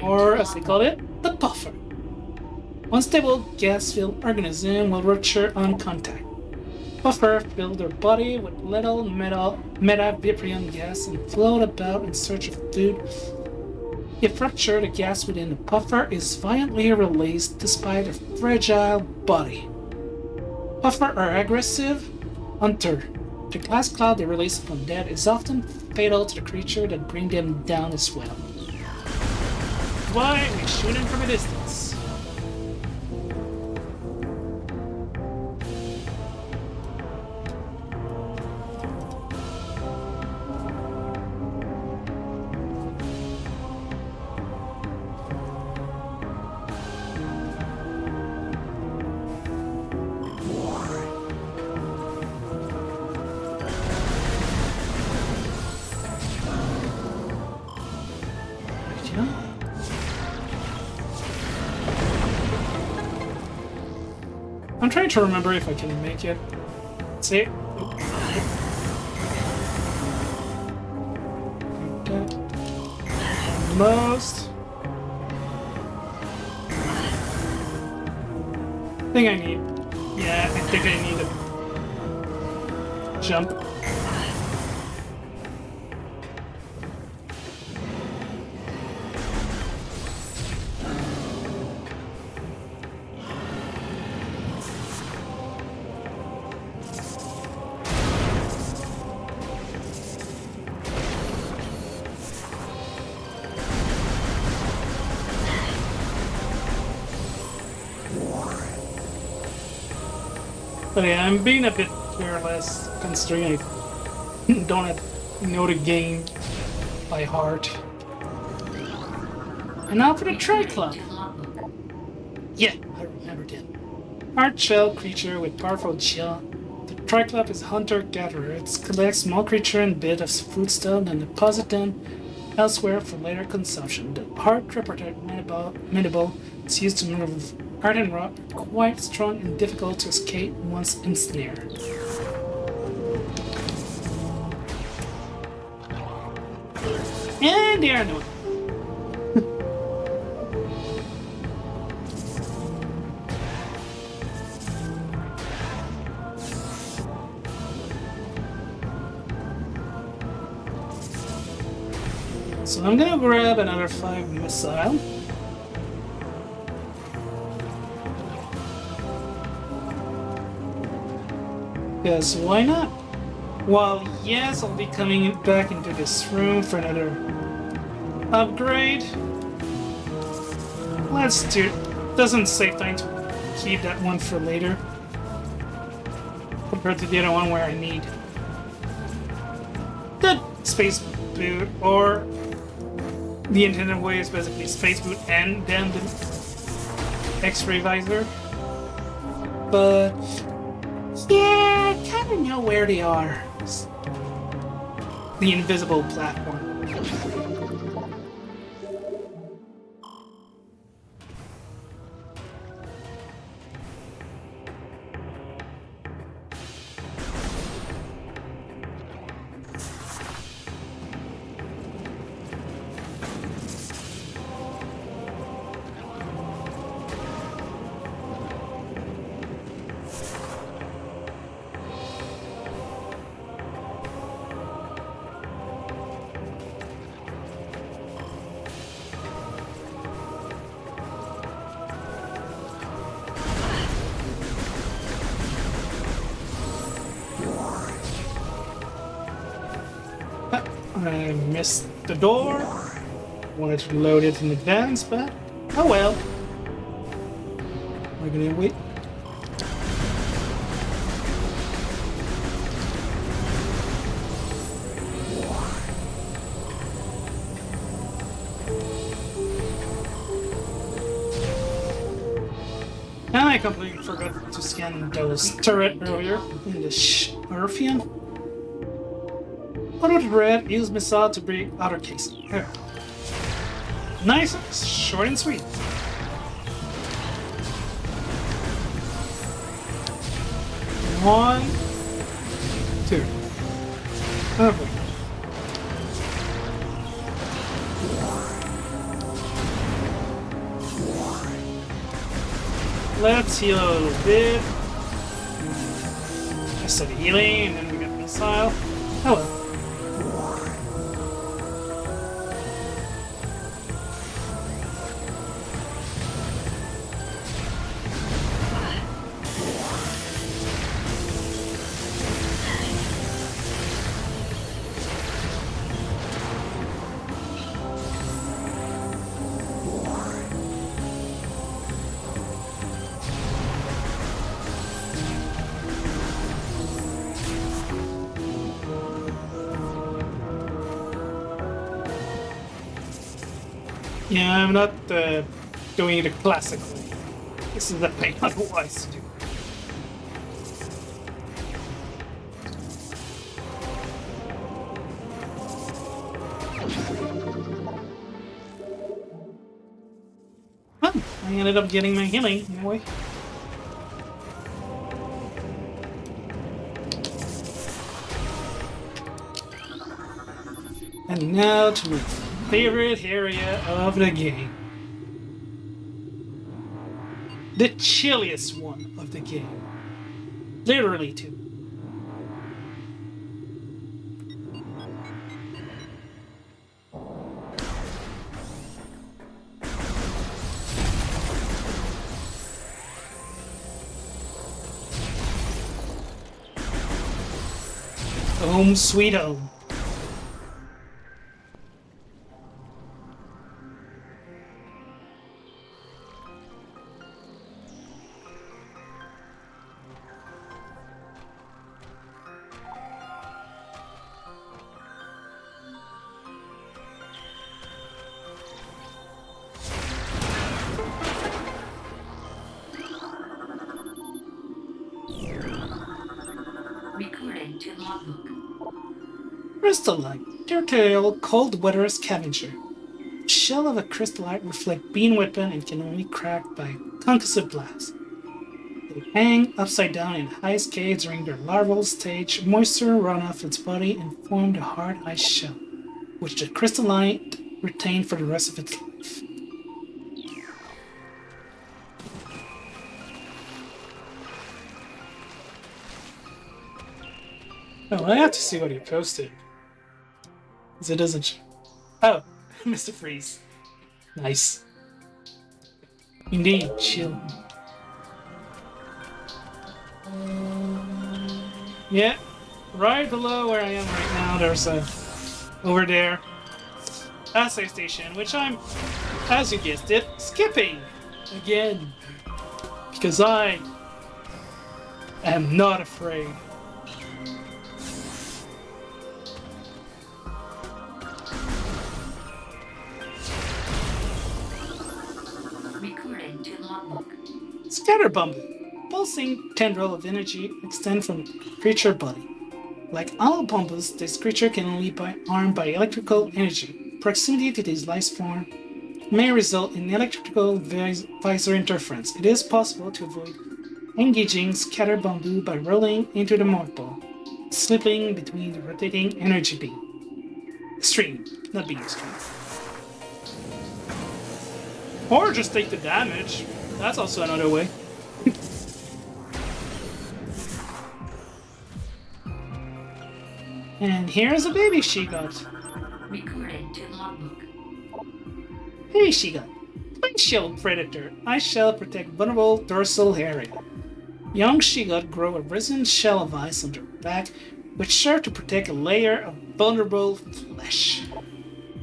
S1: Or, as they call it, the Puffer. Unstable gas-filled organism will rupture on contact. Puffer fill their body with little metavibrium gas and float about in search of food. If ruptured, the gas within the puffer is violently released despite a fragile body. Puffer are aggressive hunter. The glass cloud they release upon death is often fatal to the creature that bring them down as well. Why we shoot him from a distance. I'm trying to remember if I can make it. See? Most. Thing I need. Yeah, I think I need to jump. But yeah, I'm being a bit careless considering I don't know the game by heart. And now for the Tri Club.
S2: According to logbook.
S1: Yeah, I remembered it. Hard shell creature with powerful chill. The Triclop is hunter-gatherer. It collects small creature and bit of foodstuff and deposit them elsewhere for later consumption. The hard tripartite mandible is used to move hard and rock, quite strong and difficult to escape once ensnared. And they are no. So I'm gonna grab another 5 missile. Because why not? Well, yes, I'll be coming back into this room for another upgrade. Let's do it. Doesn't save time to keep that one for later. Compared to the other one where I need the space boot, or the intended way is basically space boot and then the X-ray visor. But yeah, I kind of know where they are. The invisible platform. I missed the door. Wanted to load it in advance, but oh well. We're gonna wait. And I completely forgot to scan those turret earlier in the Earthian. Auto red, use missile to break outer casing. Here. Nice, short and sweet. One, two. Okay. Let's heal a little bit. I started healing, and then we got missile. Oh well. Yeah, I'm not doing it classically. This is the thing otherwise to do. Well, I ended up getting my healing anyway. And now to my favorite area of the game. The chilliest one of the game. Literally two. Home sweet home.
S2: Recording to logbook.
S1: Crystallite, territorial cold weather scavenger. The shell of a crystallite reflects beam weapon and can only crack by concussive blast. They hang upside down in ice caves during their larval stage. Moisture run off its body and form the hard ice shell, which the crystallite retained for the rest of its life. Oh, I have to see what he posted. Because it doesn't. Oh, Mr. Freeze. Nice. Indeed, chill. Yeah, right below where I am right now, there's a. Over there. Assay station, which I'm, as you guessed it, skipping again. Because I am not afraid.
S2: Recording to logbook.
S1: Scatter bamboo. Pulsing tendril of energy extend from creature body. Like all bamboos, this creature can only be armed by electrical energy. Proximity to this life form may result in electrical visor interference. It is possible to avoid engaging scatter bamboo by rolling into the mothball, slipping between the rotating energy beam. Extreme, not being extreme. Or just take the damage. That's also another way. And here's a baby she got.
S2: Recording to logbook.
S1: Hey, she got. Twin shell predator. I shall protect vulnerable dorsal area. Young Shigot grow a resin shell of ice on their back, which serve to protect a layer of vulnerable flesh.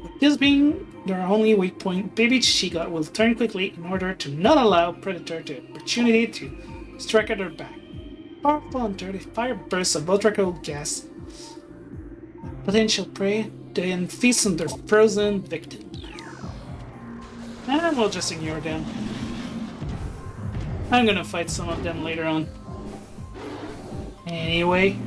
S1: With this being their only weak point, baby Shigot will turn quickly in order to not allow predator the opportunity to strike at their back. Powerful and dirty fire bursts of ultra-cold gas. Potential prey then feast on their frozen victim. And we'll just ignore them. I'm gonna fight some of them later on. Anyway.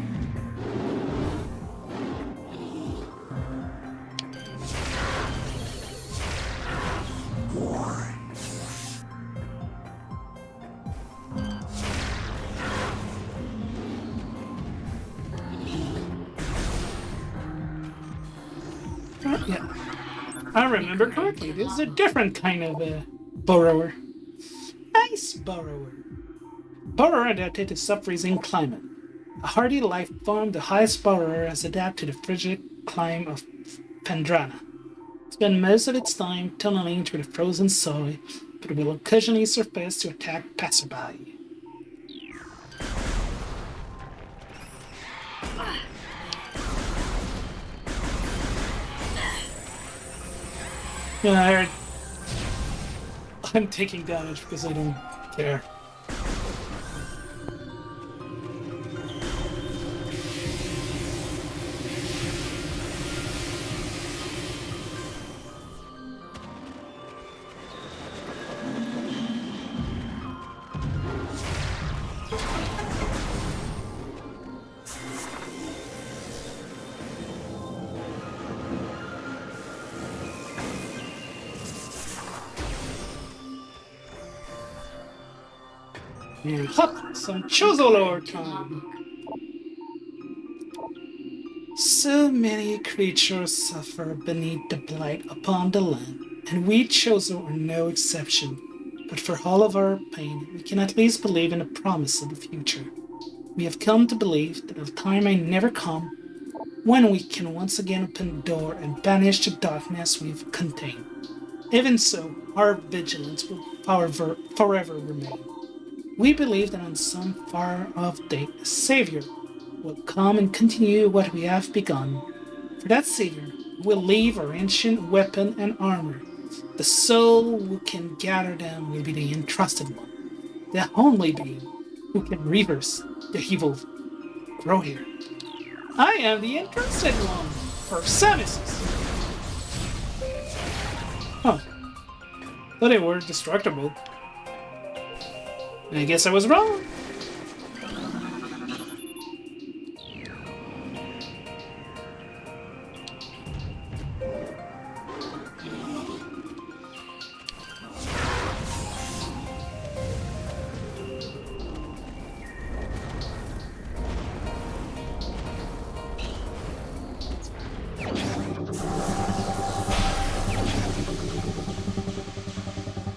S1: Yeah. I remember correctly, this is a different kind of burrower. Ice burrower. Burrower adapted to sub-freezing climate. A hardy life form, the highest burrower has adapted to the frigid climate of Pendrana. It spends most of its time tunneling through the frozen soil, but will occasionally surface to attack passerby. Yeah, I heard. I'm taking damage because I don't care. And hop, some Chozolor time. So many creatures suffer beneath the blight upon the land, and we Chozo are no exception. But for all of our pain, we can at least believe in the promise of the future. We have come to believe that a time may never come when we can once again open the door and banish the darkness we've contained. Even so, our vigilance will forever remain. We believe that on some far off date, a Savior will come and continue what we have begun. For that Savior, will leave our ancient weapon and armor. The soul who can gather them will be the entrusted one, the only being who can reverse the evil grow here. I am the entrusted one for Samus. Huh. Thought they were destructible. I guess I was wrong.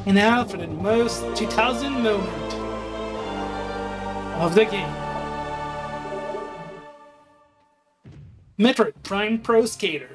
S1: And now for the most 2000 moment of the game. Metroid Prime Pro Skater.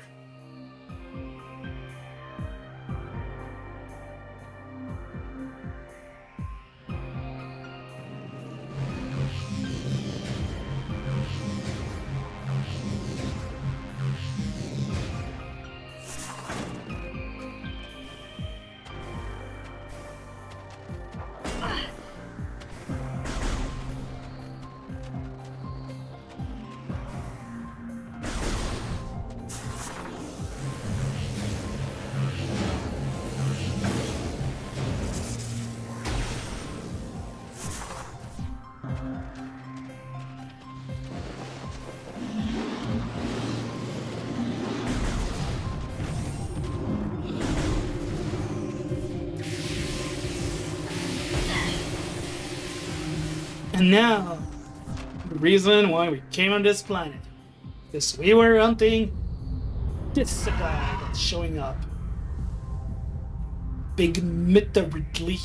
S1: And now, the reason why we came on this planet is we were hunting this guy that's showing up. Big Mr. Ridley.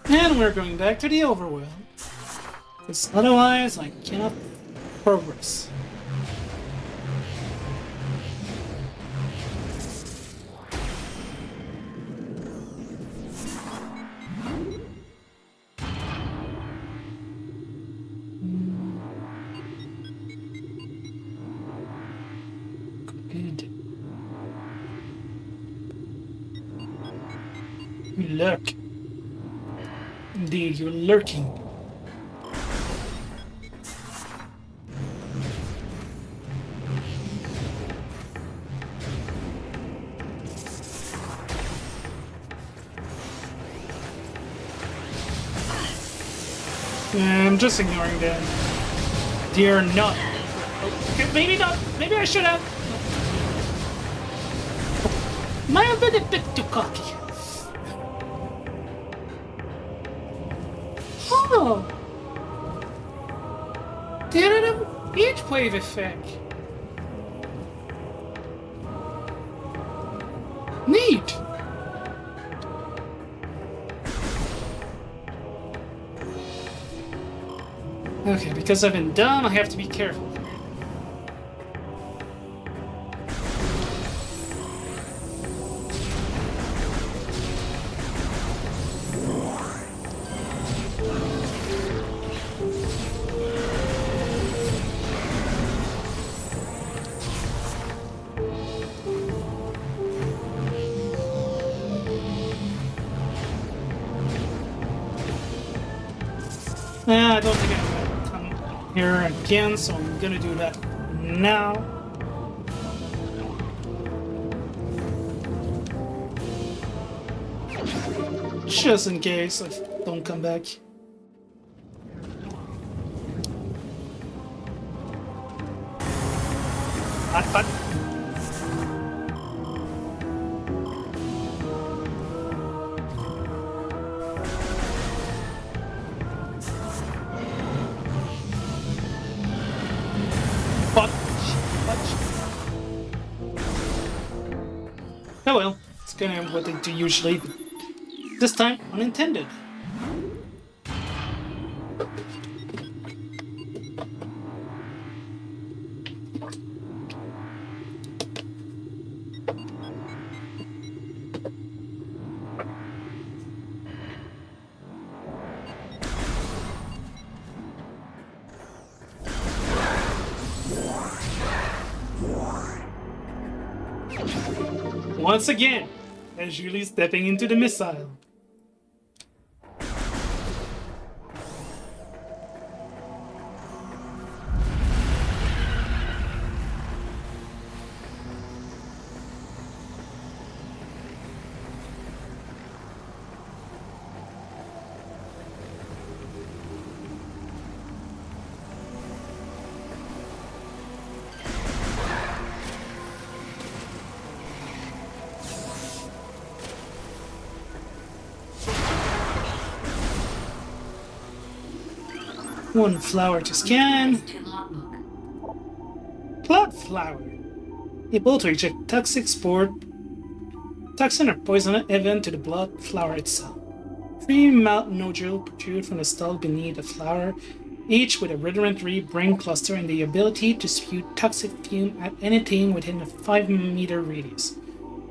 S1: And we're going back to the overworld. Because otherwise I cannot progress. Good. You lurk. Indeed, you're lurking. I'm just ignoring them. They're not. Oh, maybe not. Maybe I should have. Am I a bit too cocky? Oh! Did it have heat wave effect? Neat! Okay, because I've been dumb, I have to be careful. I don't think I'm gonna come here again, so I'm gonna do that now. Just in case I don't come back. But Oh well, it's kind of what they do usually, but this time unintended. Once again, as Julie stepping into the missile. One flower to scan.
S2: To logbook.
S1: Blood flower. Able to eject toxic spore, toxin or poison event to the blood flower itself. 3 mouth nodules protrude from the stalk beneath the flower, each with a redolent brain cluster and the ability to spew toxic fume at anything within a 5-meter radius.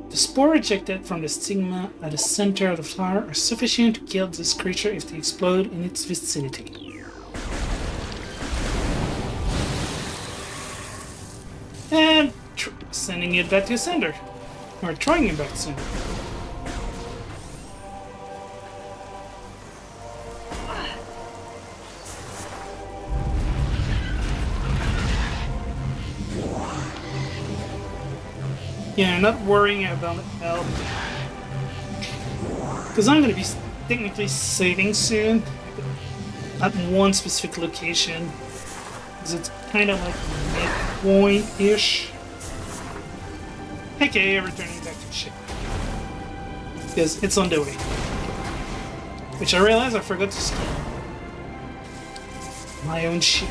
S1: The spore ejected from the stigma at the center of the flower are sufficient to kill this creature if they explode in its vicinity. And sending it back to sender. Or trying it back to sender. Yeah, not worrying about health. Because I'm going to be technically saving soon. At one specific location. Because it's kind of like midpoint-ish. Okay, returning back to the ship. Because it's on the way. Which I realized I forgot to scan my own ship.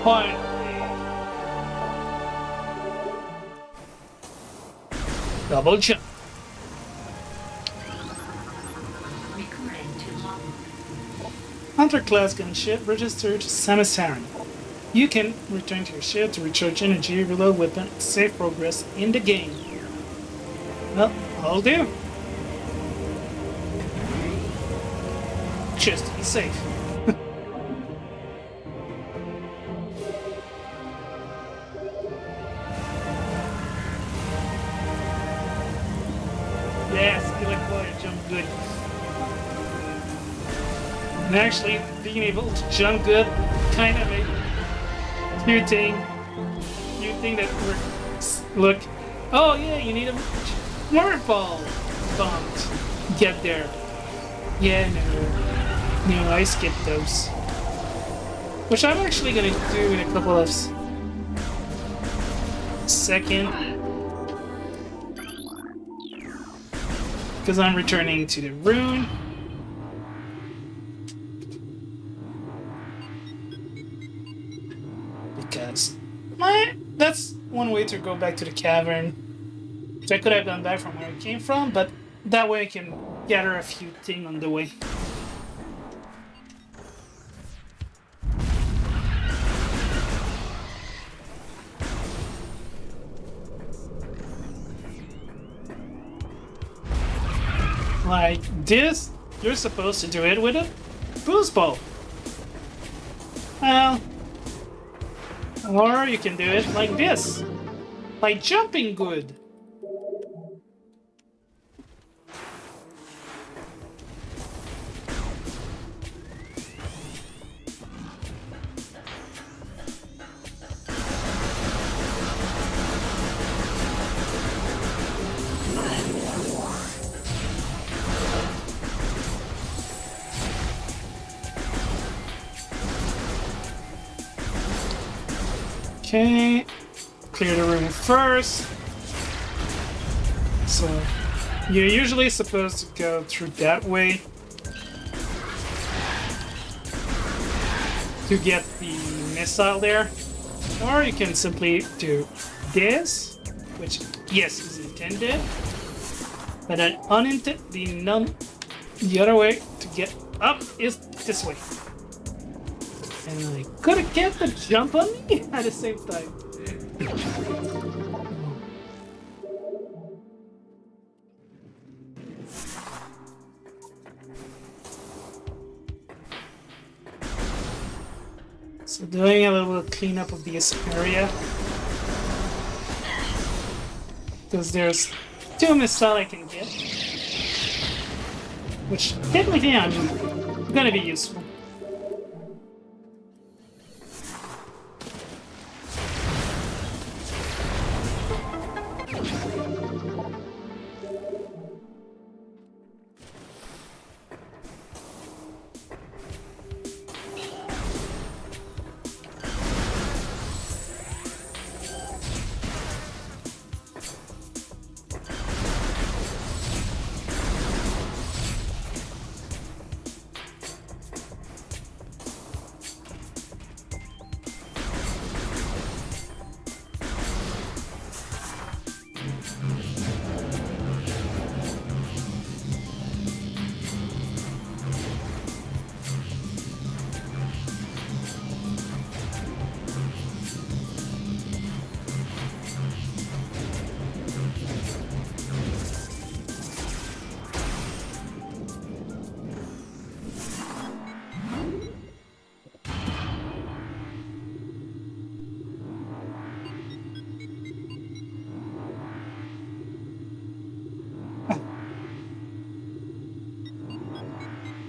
S1: Finally. Double jump.
S2: Recording to logbook.
S1: Hunter class gunship registered Samasaran. You can return to your ship to recharge energy, reload weapon, and save progress in the game. Well, I'll do. Just to be safe. Yes, you like water jump good. And actually, being able to jump good kind of a cute thing that works. Look, oh yeah, you need a waterfall bomb to get there. Yeah, no, I skipped those. Which I'm actually gonna do in a couple of seconds. Because I'm returning to the rune. Because that's one way to go back to the cavern. So I could have gone back from where I came from, but that way I can gather a few things on the way. Like this, you're supposed to do it with a boost ball. Well, or you can do it like this, by jumping good. Okay. Clear the room first. So you're usually supposed to go through that way to get the missile there. Or you can simply do this, which, yes, is intended. But then the other way to get up is this way. And I couldn't get the jump on me at the same time. So doing a little cleanup of this area. Because there's 2 missiles I can get. Which technically I'm gonna be useful.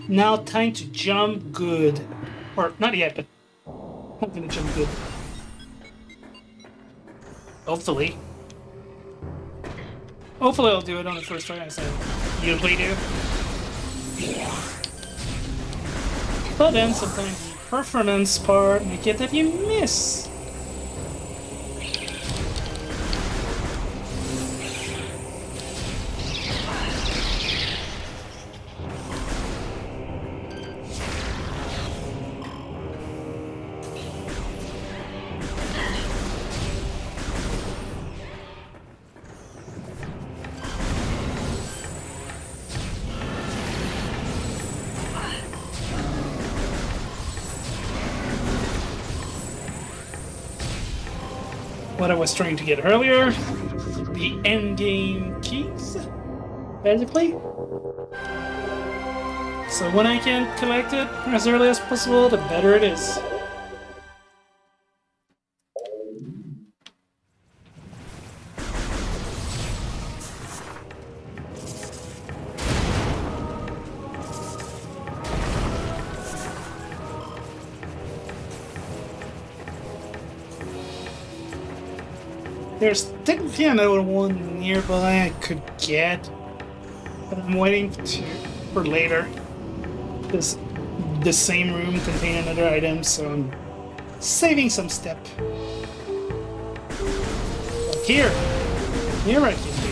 S1: Now time to jump good. Or not yet, but I'm gonna jump good. Hopefully. Hopefully I'll do it on the first try as I usually do. But then sometimes the performance part make it that you miss. What I was trying to get earlier, the endgame keys, basically. So when I can collect it as early as possible, the better it is. There's technically another one nearby I could get, but I'm waiting for later. Because the same room contains another item, so I'm saving some step. But here I can do.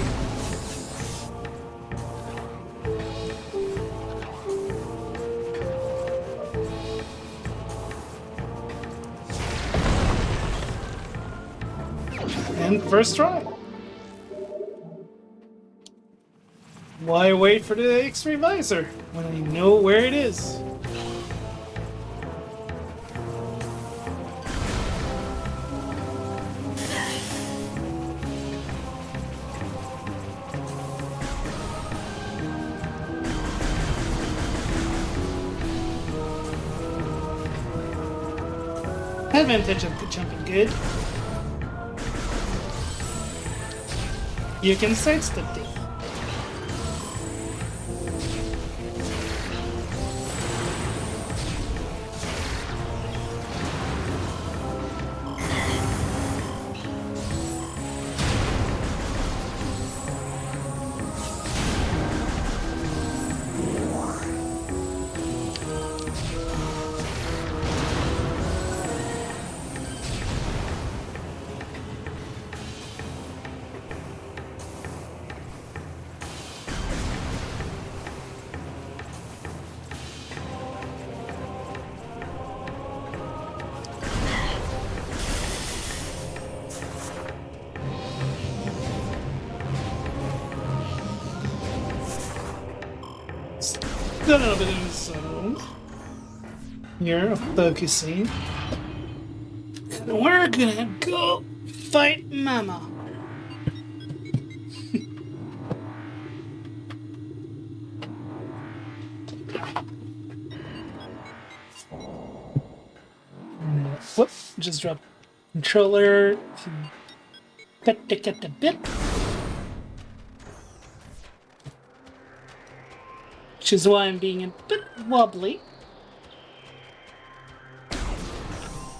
S1: And first try. Why wait for the X-ray visor when I know where it is? Advantage of jumping good. You can sidestep it. got a little bit of a zone here of focusing. And we're gonna go fight Mama. Whoop, just drop controller to cut the bit. Which is why I'm being a bit wobbly.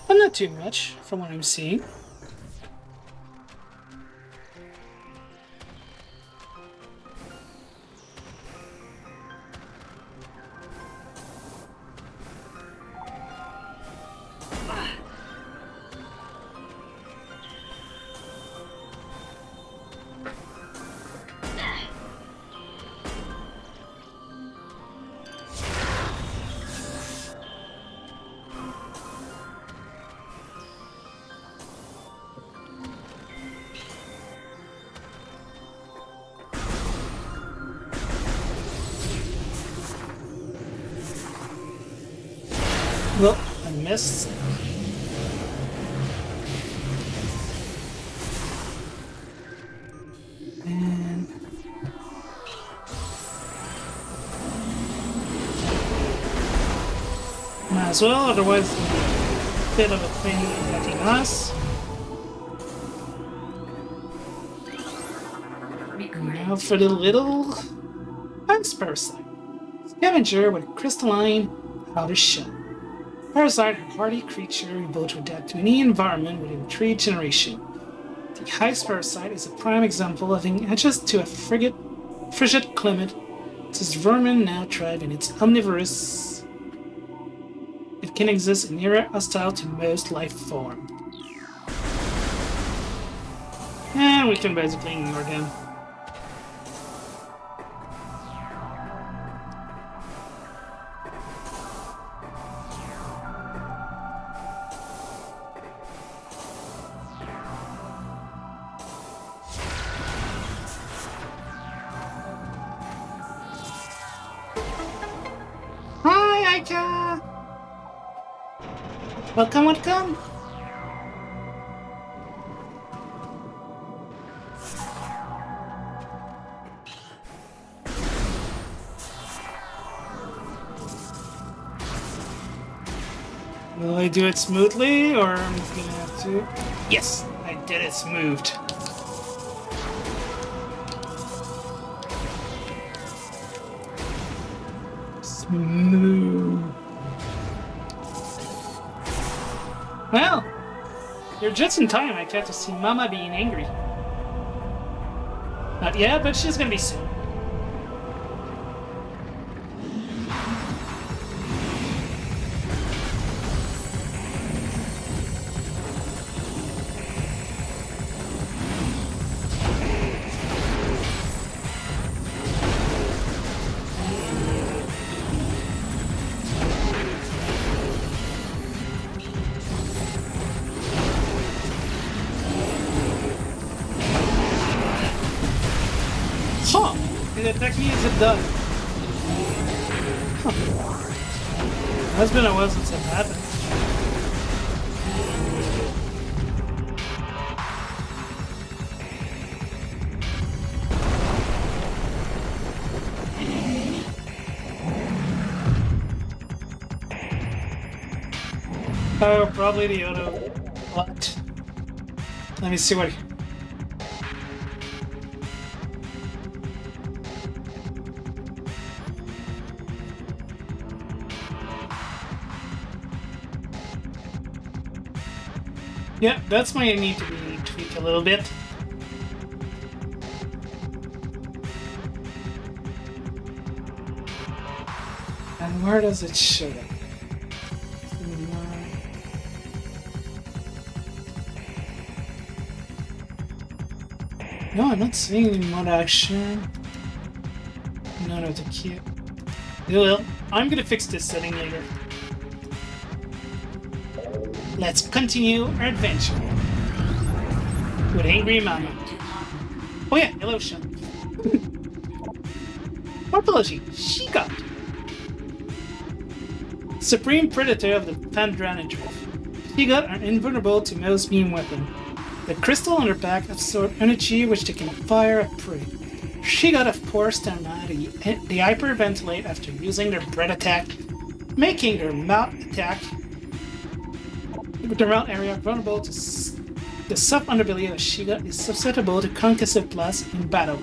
S1: But not too much from what I'm seeing. Well, I missed. And might as well, otherwise a bit of a pain attacking us. Now for the little ice parasite. Scavenger with crystalline outer shell. Parasite, a hardy creature able to adapt to any environment within 3 generations. The ice parasite is a prime example of having adjusted to a frigid climate. This vermin now thrive in its omnivorous. It can exist in an area hostile to most life form. And we can basically ignore them. Hi, Aika! Welcome, welcome! Will I do it smoothly, or I'm gonna have to... Yes, I did it smooth. Smooth. Well, you're just in time. I get to see Mama being angry. Not yet, but she's gonna be soon. Huh! It attacked me as it does. Huh. It's been a while since it happened. Oh, probably the auto. What? Let me see what. Yeah, that's why I need to be tweaked a little bit. And where does it show it? No, I'm not seeing any mod action. None of the cute. Well, I'm gonna fix this setting later. Let's continue our adventure with Angry Mama. Oh yeah, hello, Sean. Morphology, she got. Supreme Predator of the Pandranid Drift. Shigot are invulnerable to most beam weapon. The crystal on their back absorb energy which they can fire at prey. Shigot have poor stamina. They hyperventilate after using their breath attack, making their mouth attack with their mouth area vulnerable to the sub-underbelly of a Shigot is susceptible to concussive blast in battle.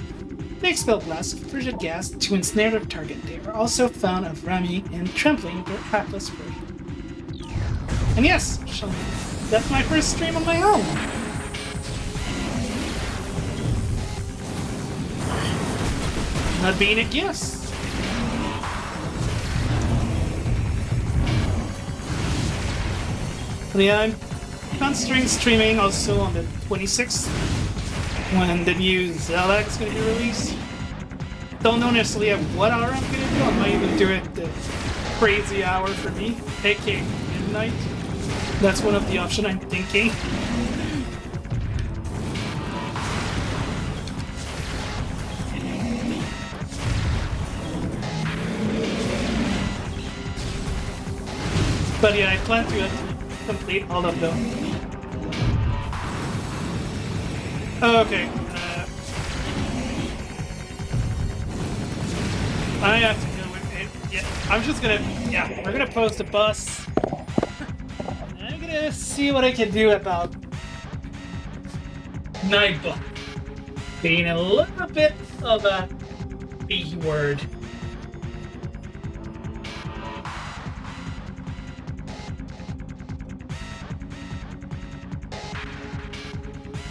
S1: They expel blasts of frigid gas to ensnare their target. They are also found of ramming and trampling their hapless prey. And yes, that's my first stream on my own. Not being a guest. But yeah, I'm considering streaming also on the 26th when the new Zelda is going to be released. Don't know necessarily at what hour I'm going to do. I might even do it the crazy hour for me, aka midnight. That's one of the options I'm thinking. But yeah, I plan to complete all of them. Okay. I have to go with it. Yeah, I'm just gonna. Yeah, we're gonna post a bus. I'm gonna see what I can do about Nightbot being a little bit of a B word.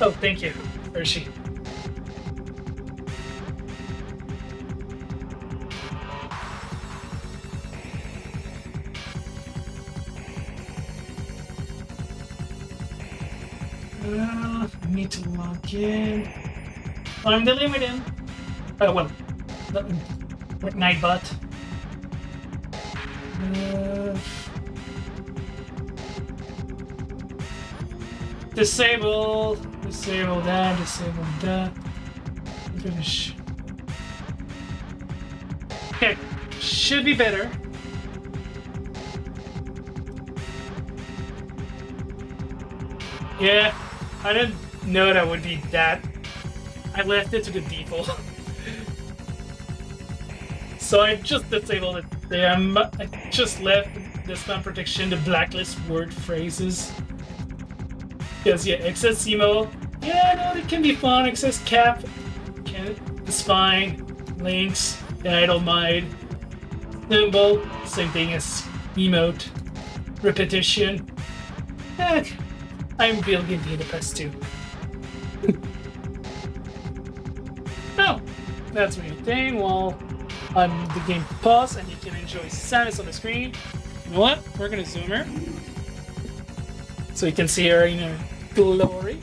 S1: Oh, thank you. Where is she? I need to log in. I'm dealing with him. Oh, well. With Nightbot. Disable that. Finish. Okay, should be better. Yeah, I didn't know that would be that. I left it to the default. So I just disabled it. I just left the spam protection, the blacklist word phrases. Because yeah, excess emo, yeah, no, it can be fun. Excess cap, it's fine. Links, yeah, I don't mind. Symbol, same thing as emote. Repetition, I'm building the past too. Oh, that's my thing. While I'm the game pause and you can enjoy Samus on the screen. You know what? We're gonna zoom her so you can see her in her glory.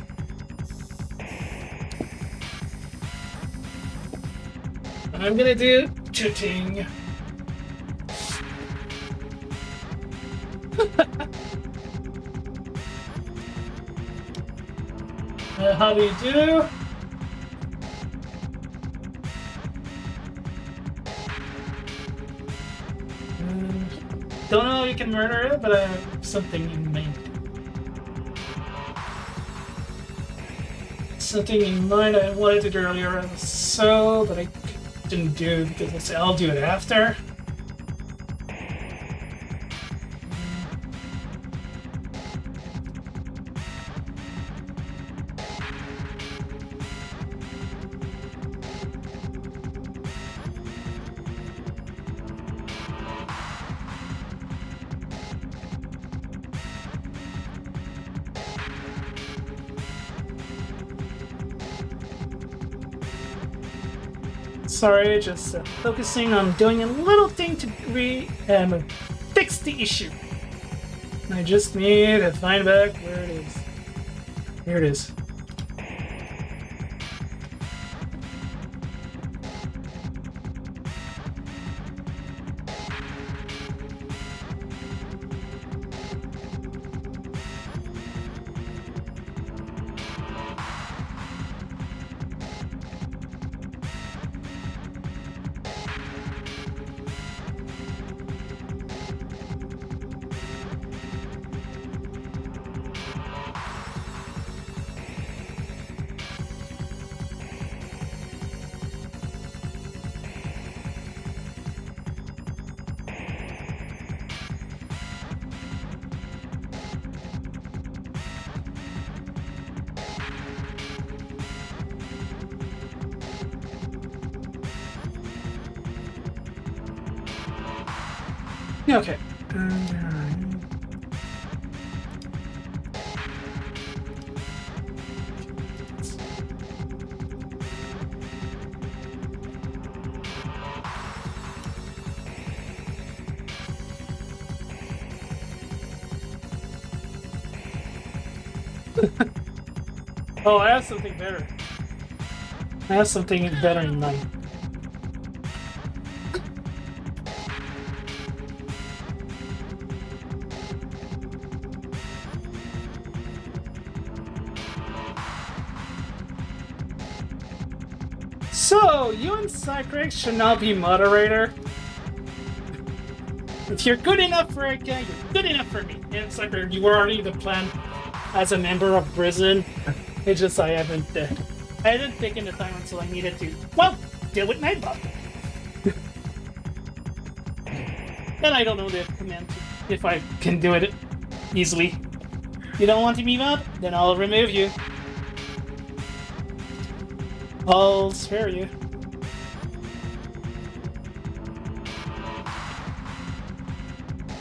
S1: I'm gonna do shooting. How do you do? Don't know how you can murder it, but I have something in mind. Something in mind I wanted to do earlier, so but I didn't do because I said I'll do it after. Sorry, just focusing on doing a little thing to fix the issue. I just need to find back where it is. Here it is. Okay. Oh, I have something better. I have something better in mind. So, you and Cycrix should now be moderator. If you're good enough for Ika, you're good enough for me. And Cycrix, you were already the plan as a member of prison. It's just I hadn't taken the time until I needed to, well, deal with Nightbot. And I don't know the command if I can do it easily. You don't want to be mod? Then I'll remove you. I'll spare you.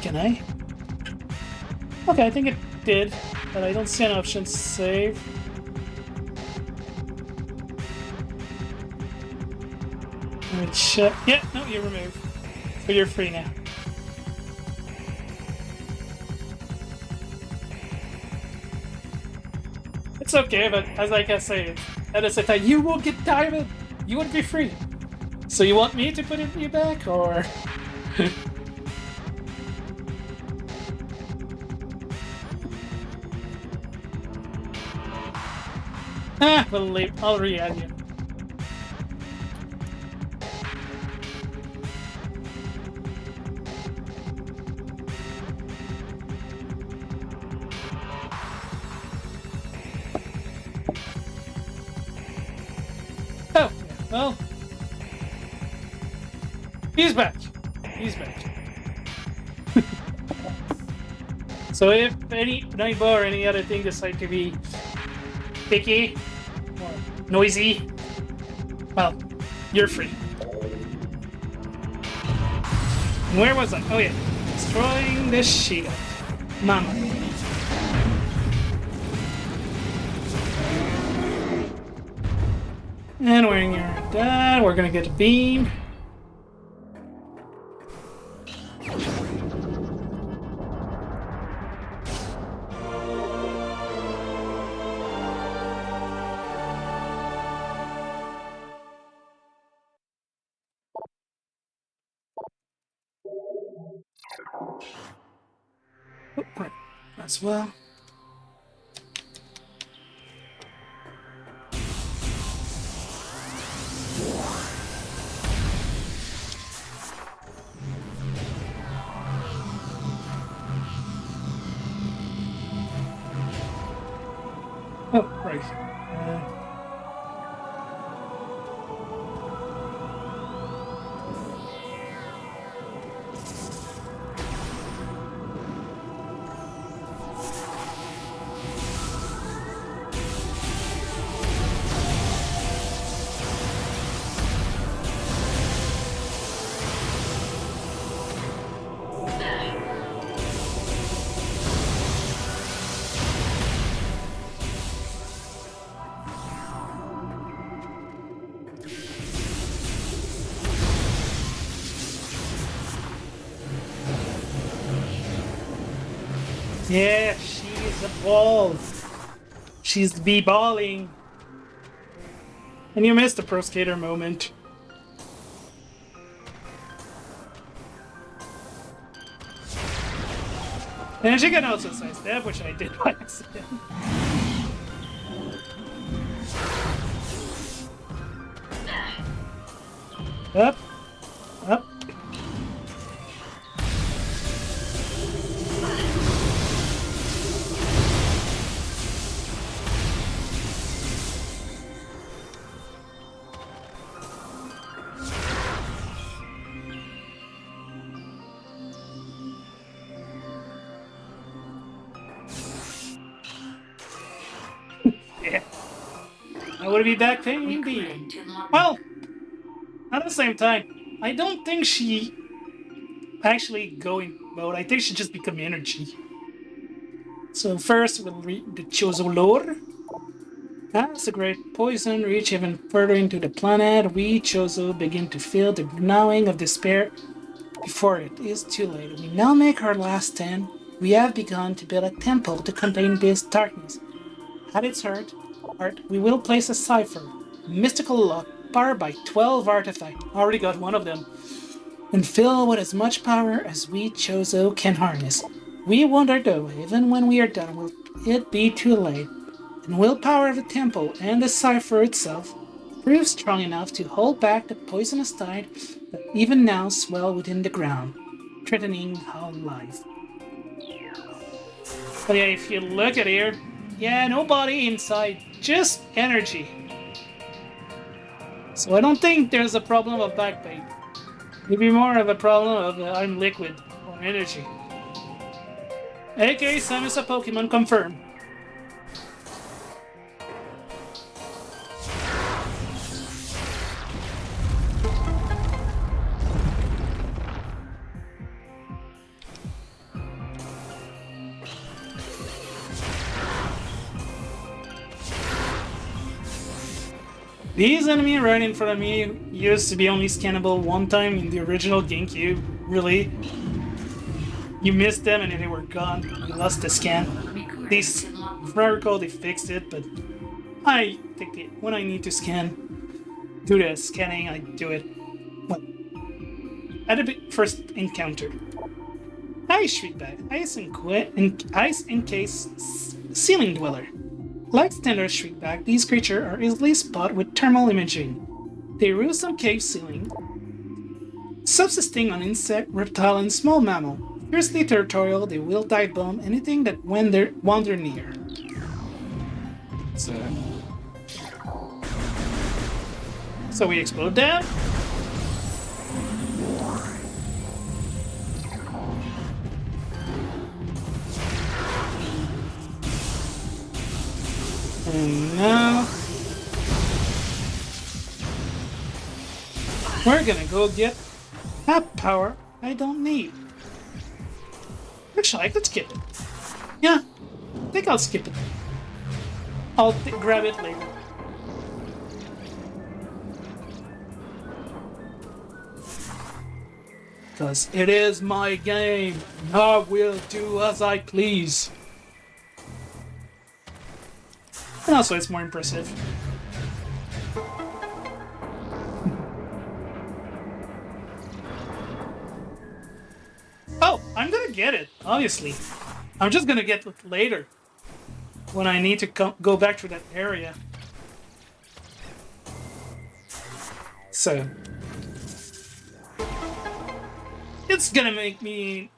S1: Can I? Okay, I think it did, but I don't see an option to save. Let me check. Yeah, no, you're removed. So you're free now. It's okay, but as I can say, at the same time, you will get diamond. You would be free. So you want me to put you back, or? We'll leave. I'll re-add you. Oh, well. He's back. He's back. So if any Nightbot or any other thing decide to be picky or noisy, well, you're free. Where was I? Oh yeah, destroying this shield. Mama. And when you're done, we're gonna get a beam. Oh, right. As well. Oh, right. Yeah, she's a ball. She's b-balling. And you missed the pro skater moment. And she can also sidestep, which I did by accident. Up. Up. Yeah. I would be back paying indeed.
S2: Recurring to log.
S1: Well, at the same time, I don't think she actually go in mode. I think it should just become energy. So first we'll read the Chosolor. As the great poison reach even further into the planet, we Chozo begin to feel the gnawing of despair before it is too late. We now make our last stand. We have begun to build a temple to contain this darkness. At its heart, we will place a cipher, a mystical lock powered by 12 artifacts. Already got one of them. And fill with as much power as we Chozo can harness. We wonder though, even when we are done, will it be too late? And will power of the temple and the cipher itself prove strong enough to hold back the poisonous tide that even now swell within the ground, threatening our life? But yeah, if you look at here, yeah, no body inside, just energy. So I don't think there's a problem of back pain. Maybe more of a problem of I'm liquid or energy. AK Samus a Pokemon confirmed. These enemies right in front of me used to be only scannable one time in the original GameCube. Really? You missed them and then they were gone. You lost the scan. These, if I recall, they fixed it, but I think when I need to do the scanning, I do it. Well, at the first encounter. Ice Shriekback, Ice Encase Ceiling Dweller. Like standard Shriekback, these creatures are easily spotted with thermal imaging. They roost on cave ceiling, subsisting on insect, reptile, and small mammal. Fiercely territorial, they will dive bomb anything that wander near. So we explode them. And now we're gonna go get that power I don't need. Actually, I could skip it. Yeah, I think I'll skip it. I'll grab it later. Because it is my game. I will do as I please. And also, it's more impressive. Oh, I'm gonna get it, obviously. I'm just gonna get it later. When I need to go back to that area. So. It's gonna make me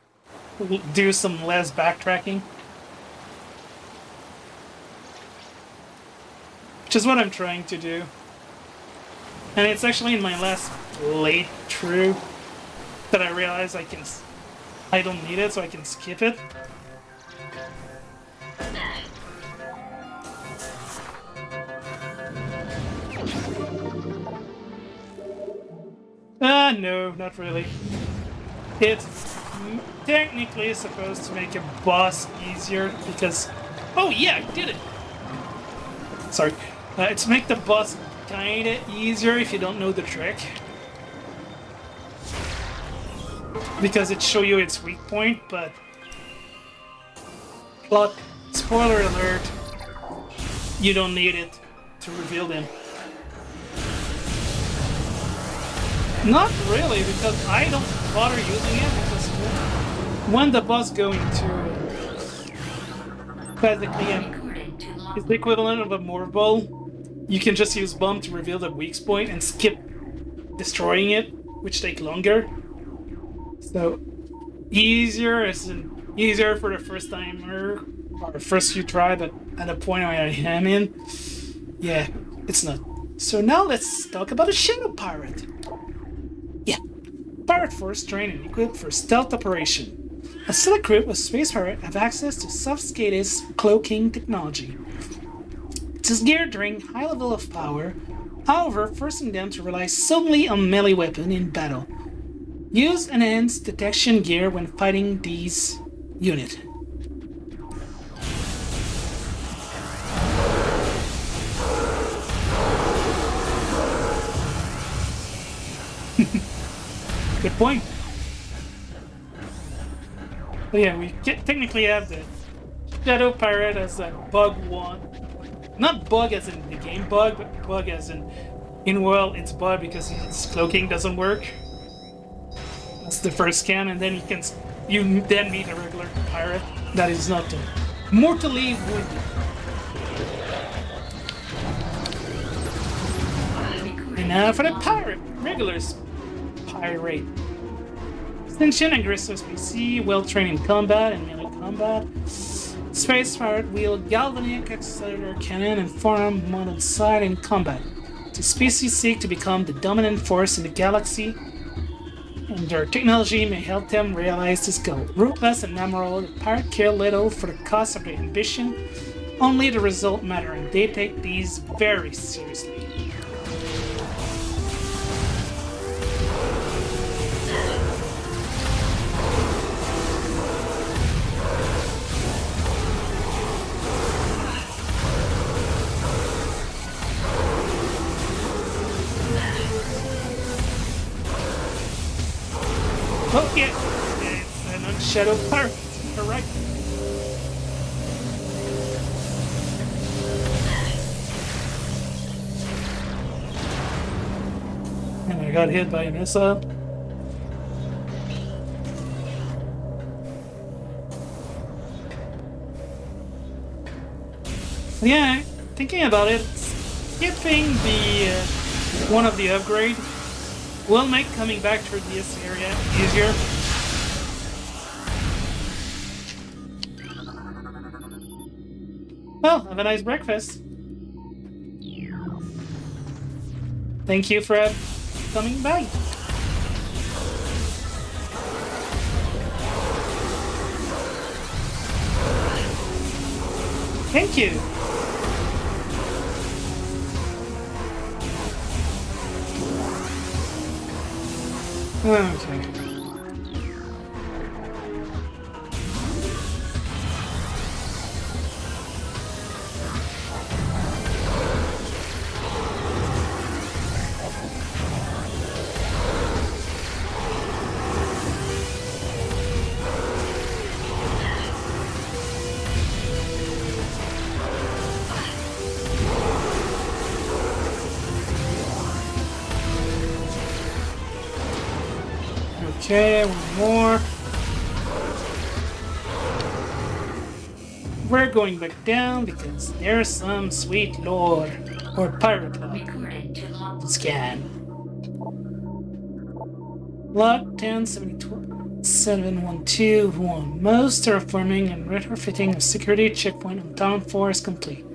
S1: do some less backtracking. Which is what I'm trying to do. And it's actually in my last playthrough that I realized I don't need it, so I can skip it. No, not really. It's technically supposed to make a boss easier because... Oh yeah, I did it! Sorry. It's make the boss kinda easier if you don't know the trick. Because it shows you its weak point, but... Plot, spoiler alert, you don't need it to reveal them. Not really, because I don't bother using it, because when the boss going to basically is the equivalent of a morph ball, you can just use bomb to reveal the weak point and skip destroying it, which take longer. So easier for the first timer or first few try, but at the point where I am in, yeah, it's not. So now let's talk about a Shadow Pirate. Yeah, Pirate Force trained and equipped for stealth operation. A select group of space pirates have access to sophisticated cloaking technology. It is geared during high level of power, however, forcing them to rely solely on melee weapon in battle. Use enhanced detection gear when fighting these unit. Good point. But yeah, we technically have the Shadow Pirate as a bug one. Not bug as in the game bug, but bug as in world it's bug because his cloaking doesn't work. That's the first scan, and then you then meet a regular pirate that is not mortally wounded. And now for the pirate, regular pirate. Extinction, aggressive species, well trained in combat and melee combat. Space pirate wield galvanic accelerator cannon and forearm mounted sight in combat. The species seek to become the dominant force in the galaxy, and their technology may help them realize this goal. Ruthless and amoral, the pirate care little for the cost of their ambition. Only the result matter, and they take these very seriously. Oh yeah, it's an unshadowed pirate. Correct. And I got hit by a missile. Yeah, thinking about it, skipping the one of the upgrade will make coming back through this area easier. Well, have a nice breakfast. Thank you for coming by. Thank you. Okay. Okay, one more. We're going back down because there's some sweet lore or pirate lore to scan. Log 1072-712-1. Most terraforming and retrofitting of security checkpoint on Town 4 is complete,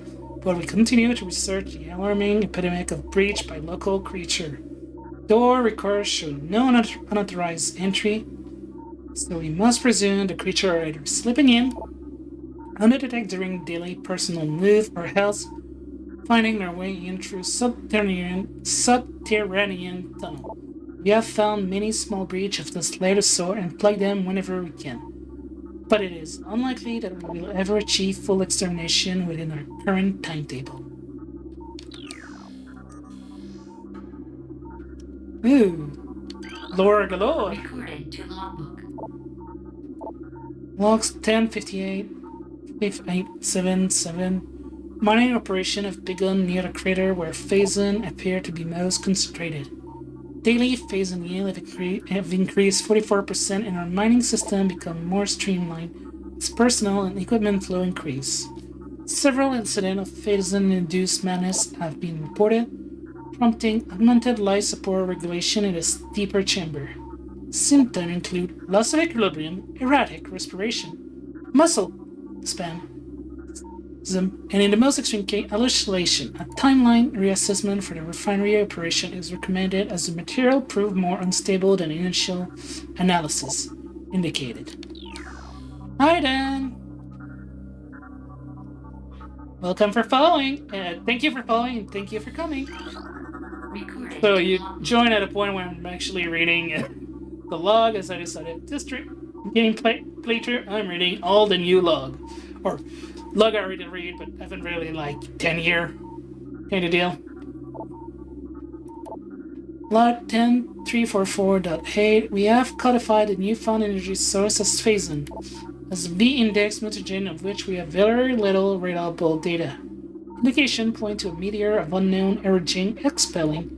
S1: but we continue to research the alarming epidemic of breach by local creature. Door records show no unauthorized entry, so we must presume the creature are either slipping in, undetected during daily personal move, or else finding their way in through subterranean tunnel. We have found many small breaches of this latest sort and plug them whenever we can, but it is unlikely that we will ever achieve full extermination within our current timetable. Ooh, lore galore.
S2: Recorded to logbook.
S1: Logs 1058, 5877. Mining operation have begun near the crater where Phazon appear to be most concentrated. Daily Phazon yield have increased 44% and our mining system become more streamlined as personnel and equipment flow increase. Several incidents of Phazon-induced madness have been reported, prompting augmented life support regulation in a deeper chamber. Symptoms include loss of equilibrium, erratic respiration, muscle spasm, and in the most extreme case, hallucination. A timeline reassessment for the refinery operation is recommended as the material proved more unstable than initial analysis indicated. Hi, Dan. Welcome for following. Thank you for following and thank you for coming. So you join at a point where I'm actually reading the log as I decided this gameplay playthrough. I'm reading all the new log. Or log I already read, but haven't really like 10-year kind of deal. Log 10344.8, we have codified a newfound energy source as Phazon, as a B-index mutagen of which we have very little reliable data. Indication point to a meteor of unknown origin expelling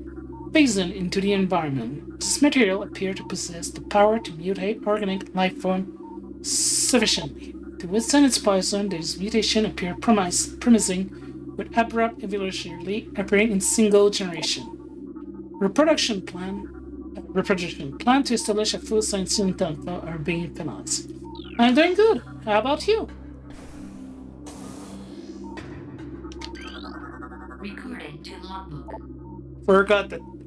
S1: Phazon into the environment. This material appears to possess the power to mutate organic life form sufficiently. To withstand its poison, this mutation appears promising, with abrupt evolutionarily appearing in single generation. Reproduction plan to establish a full scientific tempo are being finalized. I'm doing good. How about you?
S2: Recording to logbook.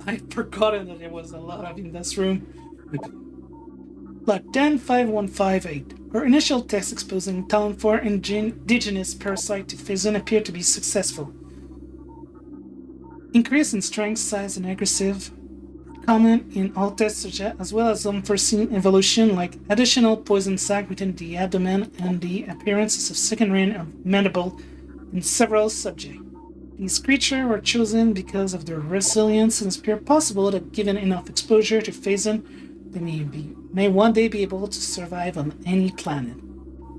S1: I'd forgotten that there was a lot of in this room. Log 105158. Our initial test exposing talent for indigenous parasite to Phazon appeared to be successful. Increase in strength, size, and aggressive common in all tests, as well as unforeseen evolution like additional poison sac within the abdomen and the appearances of secondary of mandible in several subjects. These creatures were chosen because of their resilience, and it's possible that given enough exposure to Phazon, they may one day be able to survive on any planet.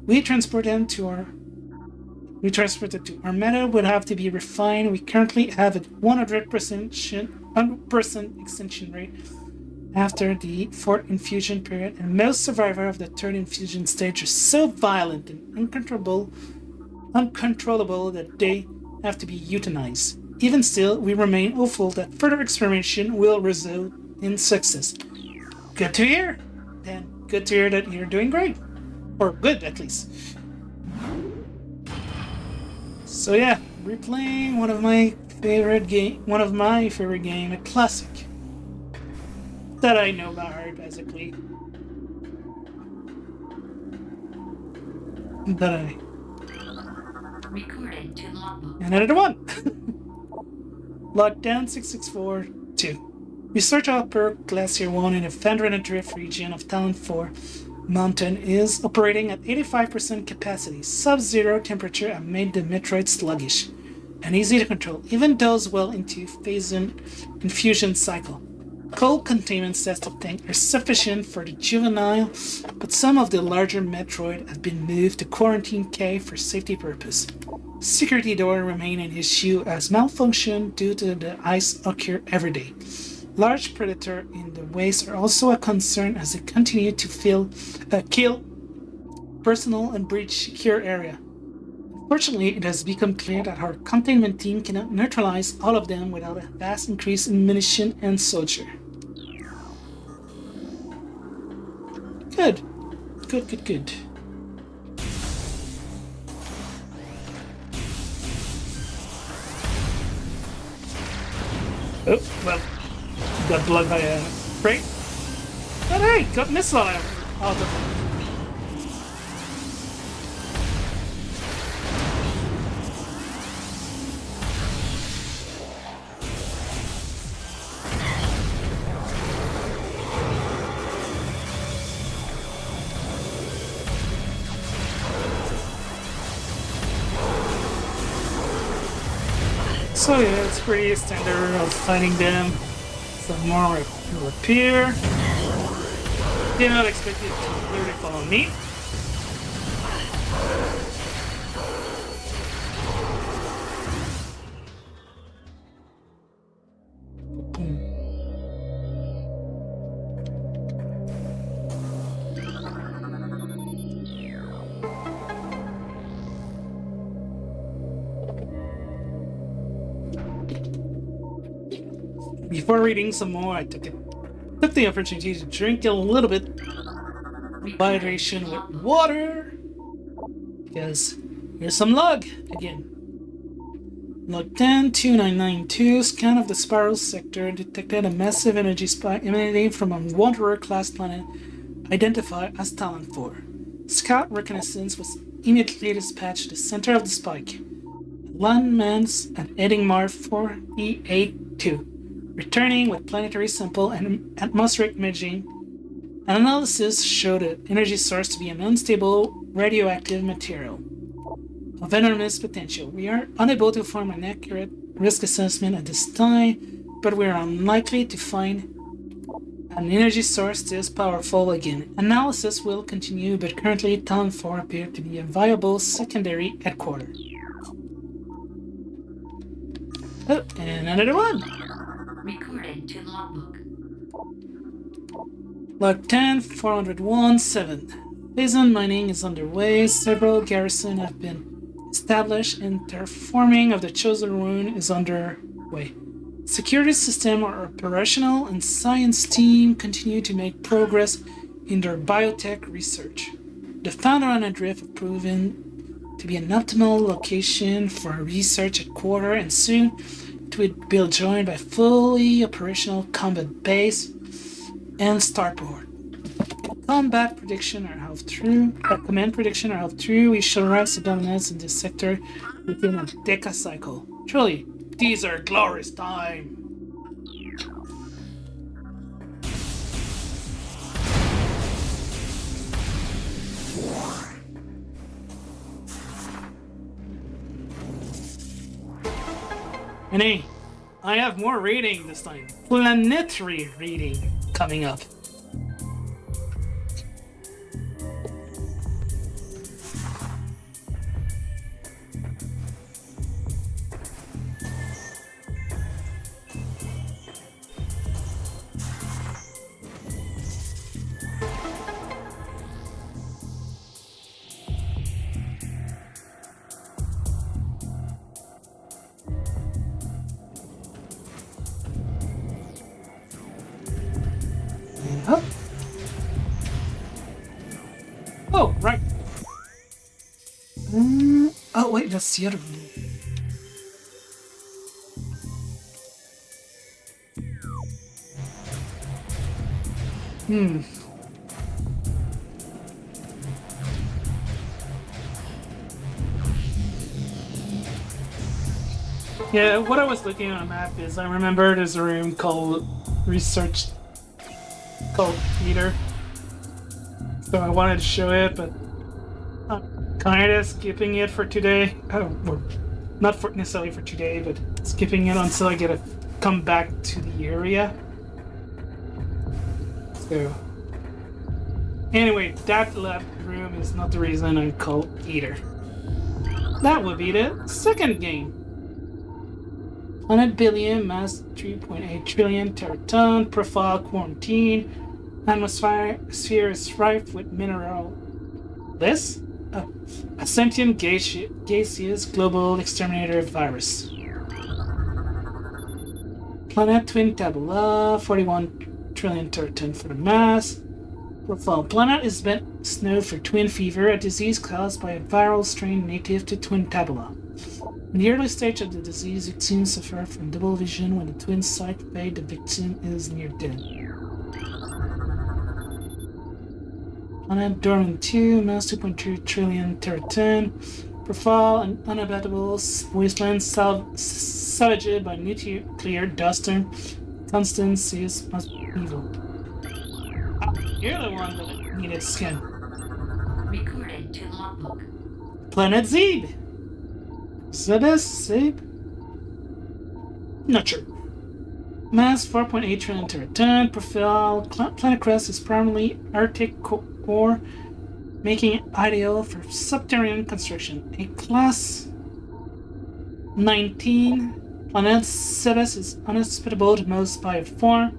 S1: We transported to our meta would have to be refined. We currently have a 100% extinction rate after the fourth infusion period, and most survivors of the third infusion stage are so violent and uncontrollable that they have to be euthanized. Even still, we remain hopeful that further experimentation will result in success. Good to hear. Then good to hear that you're doing great. Or good, at least. So yeah, replaying one of my favorite game, a classic that I know by heart, basically.
S2: Recording to logbook.
S1: Another one. Lockdown 6642. Research outpost Glacier 1 in the Fendron Drift region of Talent 4 Mountain is operating at 85% capacity. Sub-zero temperature have made the Metroid sluggish and easy to control, even those well into Phazon infusion cycle. Cold containment septic tanks are sufficient for the juvenile, but some of the larger Metroid have been moved to quarantine cave for safety purpose. Security door remain an issue as malfunction due to the ice occur every day. Large predators in the waste are also a concern as they continue to kill personal and breach secure area. Unfortunately, it has become clear that our containment team cannot neutralize all of them without a vast increase in munition and soldier. Good. Oh, well. Got blood by a crate. But hey, got missile out of it. So yeah, it's pretty standard of fighting them. Some more will appear. Did not expect it to clearly follow me. Before reading some more, I took the opportunity to drink a little bit of hydration with water. Because here's some log again. Log 10-2992, scan of the spiral sector detected a massive energy spike emanating from a Wanderer class planet identified as Talent 4. Scout reconnaissance was immediately dispatched to the center of the spike. Landmans at Eddingmar 4E82. Returning with planetary sample and atmospheric imaging An analysis showed the energy source to be an unstable radioactive material of enormous potential. We are unable to form an accurate risk assessment at this time, but we are unlikely to find an energy source this powerful again. Analysis will continue, but currently Talon 4 appears to be a viable secondary headquarters. Oh, and another one!
S2: Recorded to logbook.
S1: Log 10, 401, 7. Phase-on mining is underway. Several garrisons have been established, and terraforming of the chosen rune is underway. Security systems are operational, and science team continue to make progress in their biotech research. The founder on Adrift have proven to be an optimal location for a research headquarters, and soon it will be joined by fully operational combat base and starport. Combat prediction are held true. Command prediction are held true. We shall rise to dominance in this sector within a decacycle. Truly, these are glorious times. And hey, I have more reading this time. Planetary reading coming up. Huh? Oh, right. Oh, wait, that's the other one. Yeah, what I was looking on a map is I remember there's a room called Research called Aether. So I wanted to show it, but I'm kind of skipping it for today. Or not for necessarily for today, but skipping it until I get to come back to the area. So anyway, that lab room is not the reason I call Aether. That would be the second game. 100 billion, mass 3.8 trillion, teraton, profile quarantine, atmosphere is rife with mineral. This? A sentient gaseous global exterminator virus. Planet twin tabula, 41 trillion teraton for the mass. Profile. Planet is bent snow for twin fever, a disease caused by a viral strain native to twin tabula. In the early stage of the disease, victims suffer from double vision. When the twin sight fade, the victim is near dead. Planet Dorman 2, mass 2.2 trillion teraton. Profile, an uninhabitable wasteland savaged by nuclear dust storm. Constance is must be evil. You're the one that needed skin.
S2: Recorded to logbook.
S1: Planet Zeeb. Is that this? Zeeb? Not sure. Mass 4.8 trillion teraton. Profile. Planet crust is primarily Arctic core, making it ideal for subterranean construction. A class 19. Planet Sebes is unhospitable to most bioform.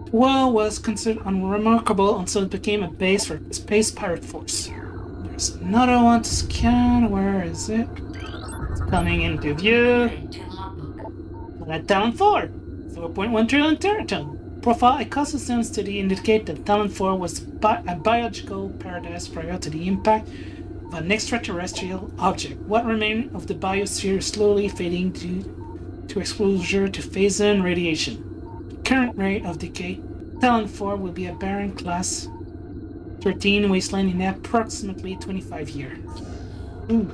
S1: The world was considered unremarkable until it became a base for space pirate force. There's another one to scan. Where is it? It's coming into view.
S2: Recorded to logbook.
S1: Planet Talon 4, 4.1 trillion teraton. Profile ecosystem study indicate that Talon 4 was a biological paradise prior to the impact of an extraterrestrial object. What remained of the biosphere is slowly fading due to exposure to phase-in radiation. Current rate of decay, Talon 4 will be a barren class 13 wasteland in approximately 25 years. Ooh.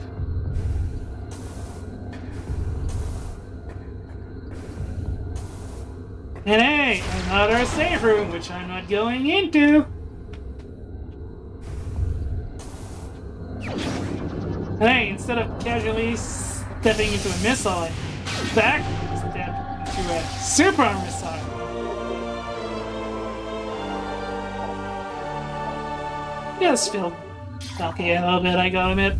S1: And hey, another safe room, which I'm not going into. And hey, instead of casually stepping into a missile, I back step into a super missile. Yes, feel cocky a little bit, I gotta admit.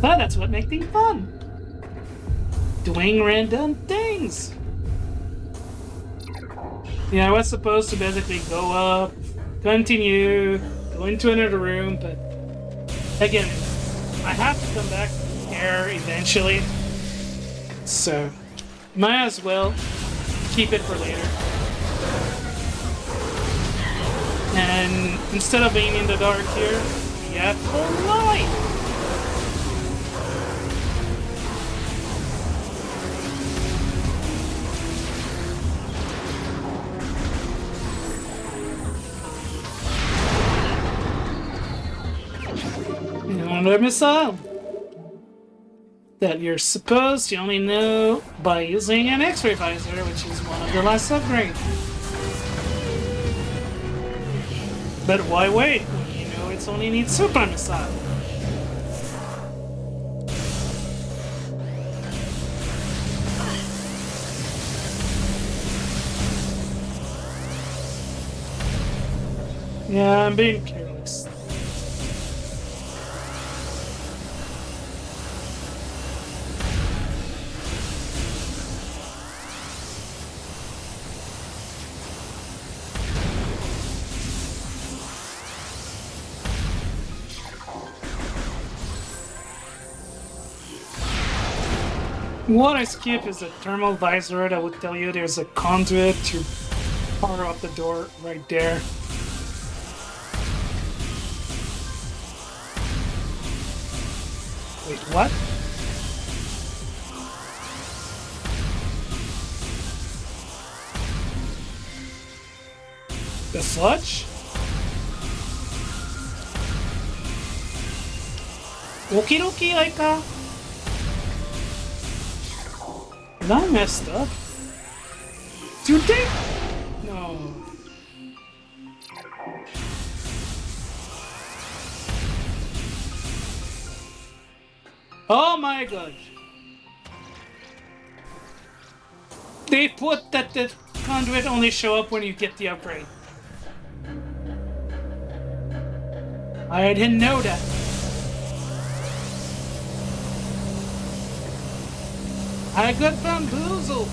S1: But that's what makes things fun. Doing random things. Yeah, I was supposed to basically go up, continue, go into another room, but again, I have to come back here eventually. So, might as well keep it for later. And instead of being in the dark here, we have full light. Another missile that you're supposed to only know by using an X-ray visor, which is one of the last upgrades. But why wait when you know it's only needs super missile? Yeah, I'm being careless. What I skip is a thermal visor that would tell you there's a conduit to power up the door right there. Wait, what? The sludge? Okie dokie, Aika. Am I messed up? Dude, they... No. Oh my god. They put that the conduit only show up when you get the upgrade. I didn't know that. I got bamboozled.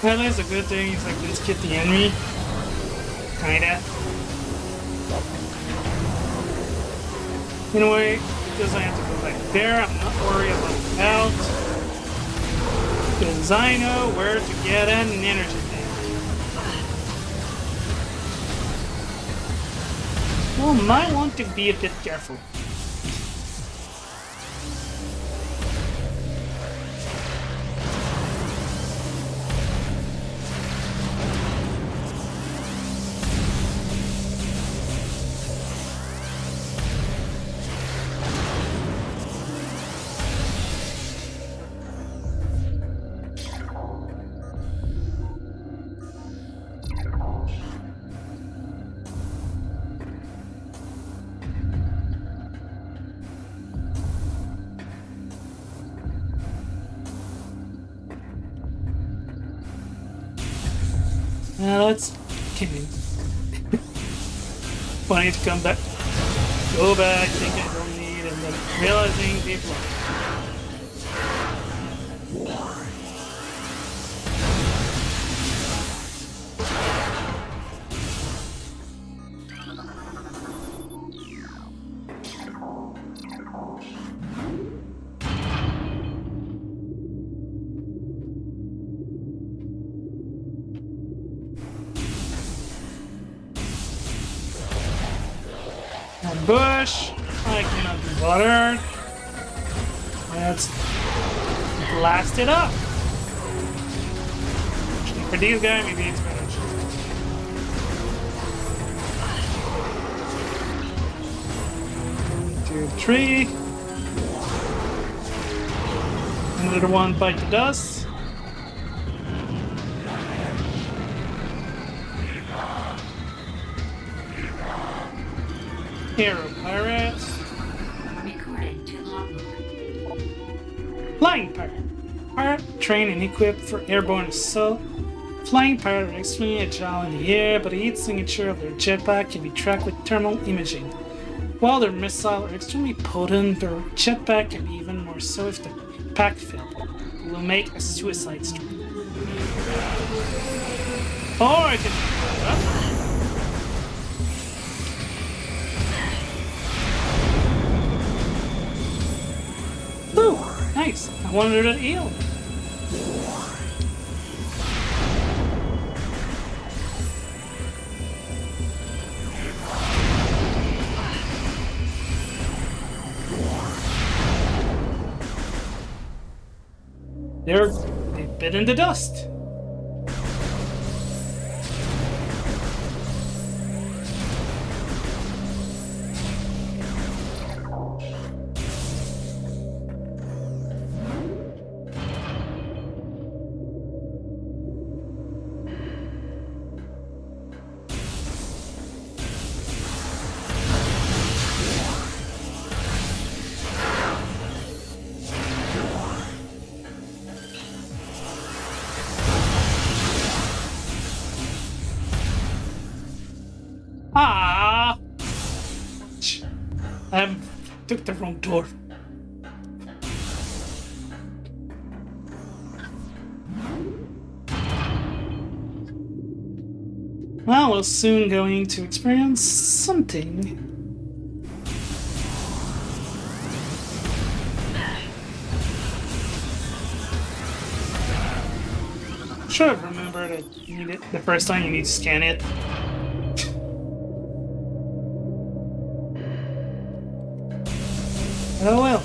S1: That is a good thing, it's like just get the enemy. Kinda. Anyway, because I have to go back there, I'm not worried about the out. Because I know where to get an energy tank. Well, might want to be a bit careful. Now let's continue. Funny to come back, go back, think I don't need, and then realizing people. Ambush. I cannot be bothered. Let's blast it up. Actually, for these guys, maybe it's better. 1, 2, 3. Another one bite the dust. Hero pirates.
S2: Recorded to logbook.
S1: Flying pirate. Pirate trained and equipped for airborne assault. Flying pirate are extremely agile in the air, but the heat signature of their jetpack can be tracked with thermal imaging. While their missiles are extremely potent, their jetpack can be even more so if the pack failed. It will make a suicide strike. Or I can. Ooh, nice. I wanted to heal. They've bit in the dust. Ah! I took the wrong door. Well, we're soon going to experience something. Should have remembered that you need it the first time you need to scan it. Oh well.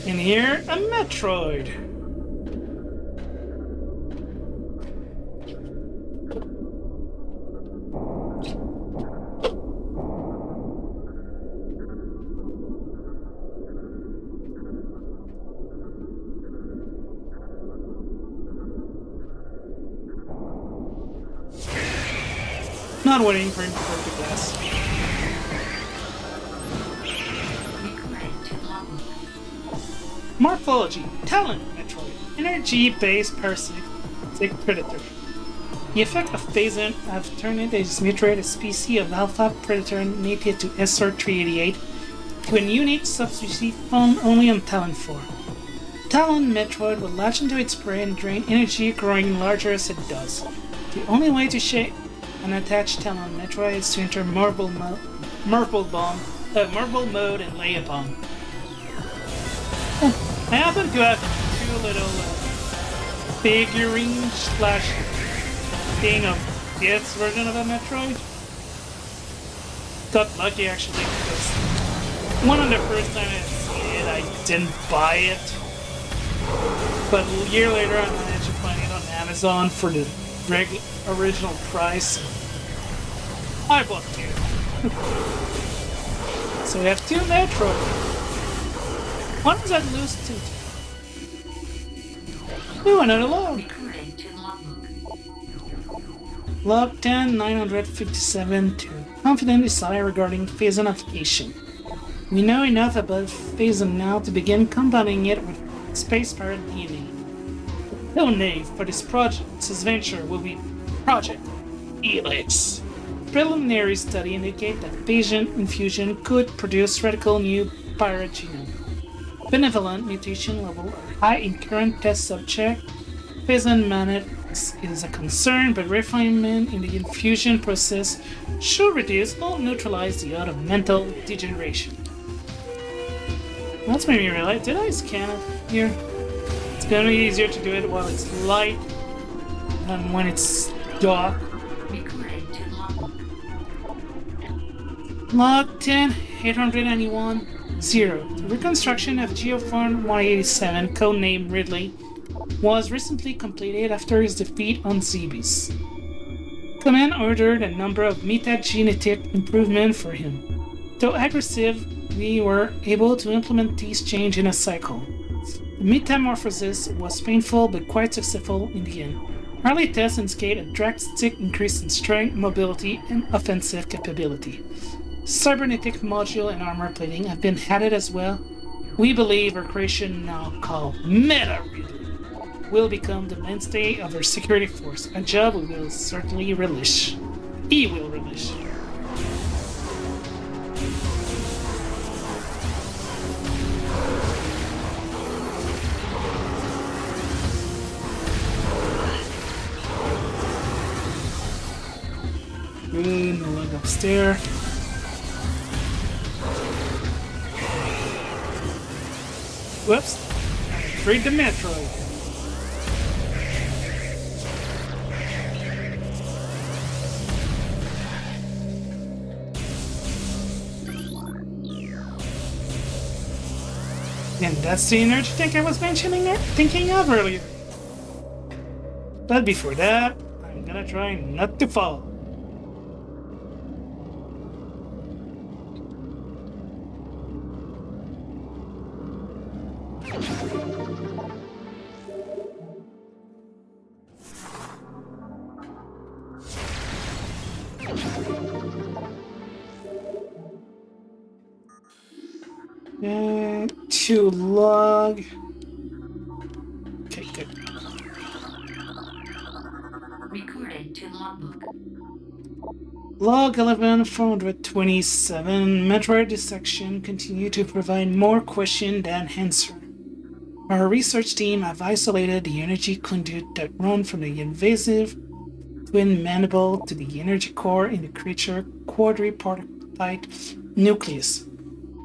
S1: And here, a Metroid. Not waiting for him to break the glass.
S2: Recorded to logbook.
S1: Morphology. Talent Metroid. Energy-based parasitic predator. The effect of phasing have turned this Metroid, a species of alpha predator native to SR388, to a unique subspecies found only on Talon 4. Talon Metroid will latch into its prey and drain energy, growing larger as it does. The only way to shape an attached Talon Metroid is to enter Marble mode and lay a bomb. I happen to have two little figurines slash thing of this version of a Metroid. Got lucky actually because one of the first time I see it, I didn't buy it. But a year later, I managed to find it on Amazon for the original price. I bought two. So we have two Metroid. One is at loose tooth. Ooh, another log.
S2: Recorded to logbook.
S1: Log 10-957 to confident desire regarding phasing application. We know enough about phasing now to begin combining it with Space Pirate DNA. No name for this venture will be Project Helix. Preliminary study indicate that phasing infusion could produce radical new pirate genome. Benevolent mutation level are high in current test subject. Phasing management is a concern, but refinement in the infusion process should reduce or neutralize the odds of mental degeneration. That's made me realize, did I scan it here? It's gonna be easier to do it while it's light and when it's dark.
S2: Recording to logbook.
S1: Log 10 891 0. The reconstruction of Geoform 187, codenamed Ridley, was recently completed after his defeat on Zebes. Command ordered a number of metagenetic improvements for him. Though aggressive, we were able to implement these changes in a cycle. The metamorphosis was painful but quite successful in the end. Early tests indicate a drastic increase in strength, mobility, and offensive capability. Cybernetic module and armor plating have been added as well. We believe our creation, now called Metroid, will become the mainstay of our security force, a job we will certainly relish. He will relish. Good, no leg upstairs. Whoops. Freed the Metroid. And that's the energy tank I was thinking of earlier. But before that, I'm gonna try not to fall. To log. Okay, good.
S2: Recording to logbook.
S1: Log 11 427. Metroid dissection continue to provide more question than answer. Our research team have isolated the energy conduit that run from the invasive twin mandible to the energy core in the creature quadripartite nucleus.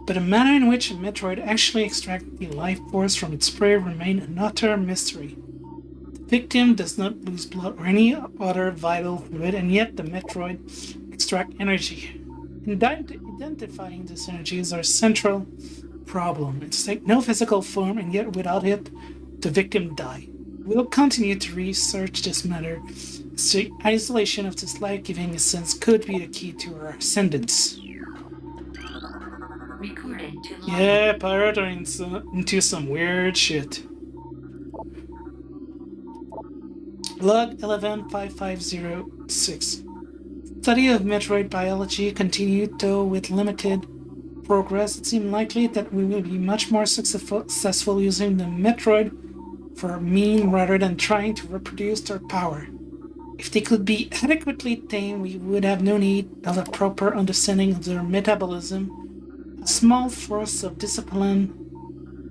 S1: But the manner in which a Metroid actually extracts the life force from its prey remains an utter mystery. The victim does not lose blood or any other vital fluid, and yet the Metroid extracts energy. Identifying this energy is our central problem. It's like no physical form, and yet without it, the victim dies. We'll continue to research this matter. The isolation of this life-giving essence could be the key to our ascendance.
S2: Recording to logbook.
S1: Yeah, pirates are into some weird shit. Log 115506. Study of Metroid biology continued, though with limited progress. It seems likely that we will be much more successful using the Metroid for a mean rather than trying to reproduce their power. If they could be adequately tamed, we would have no need of a proper understanding of their metabolism. A small force of disciplined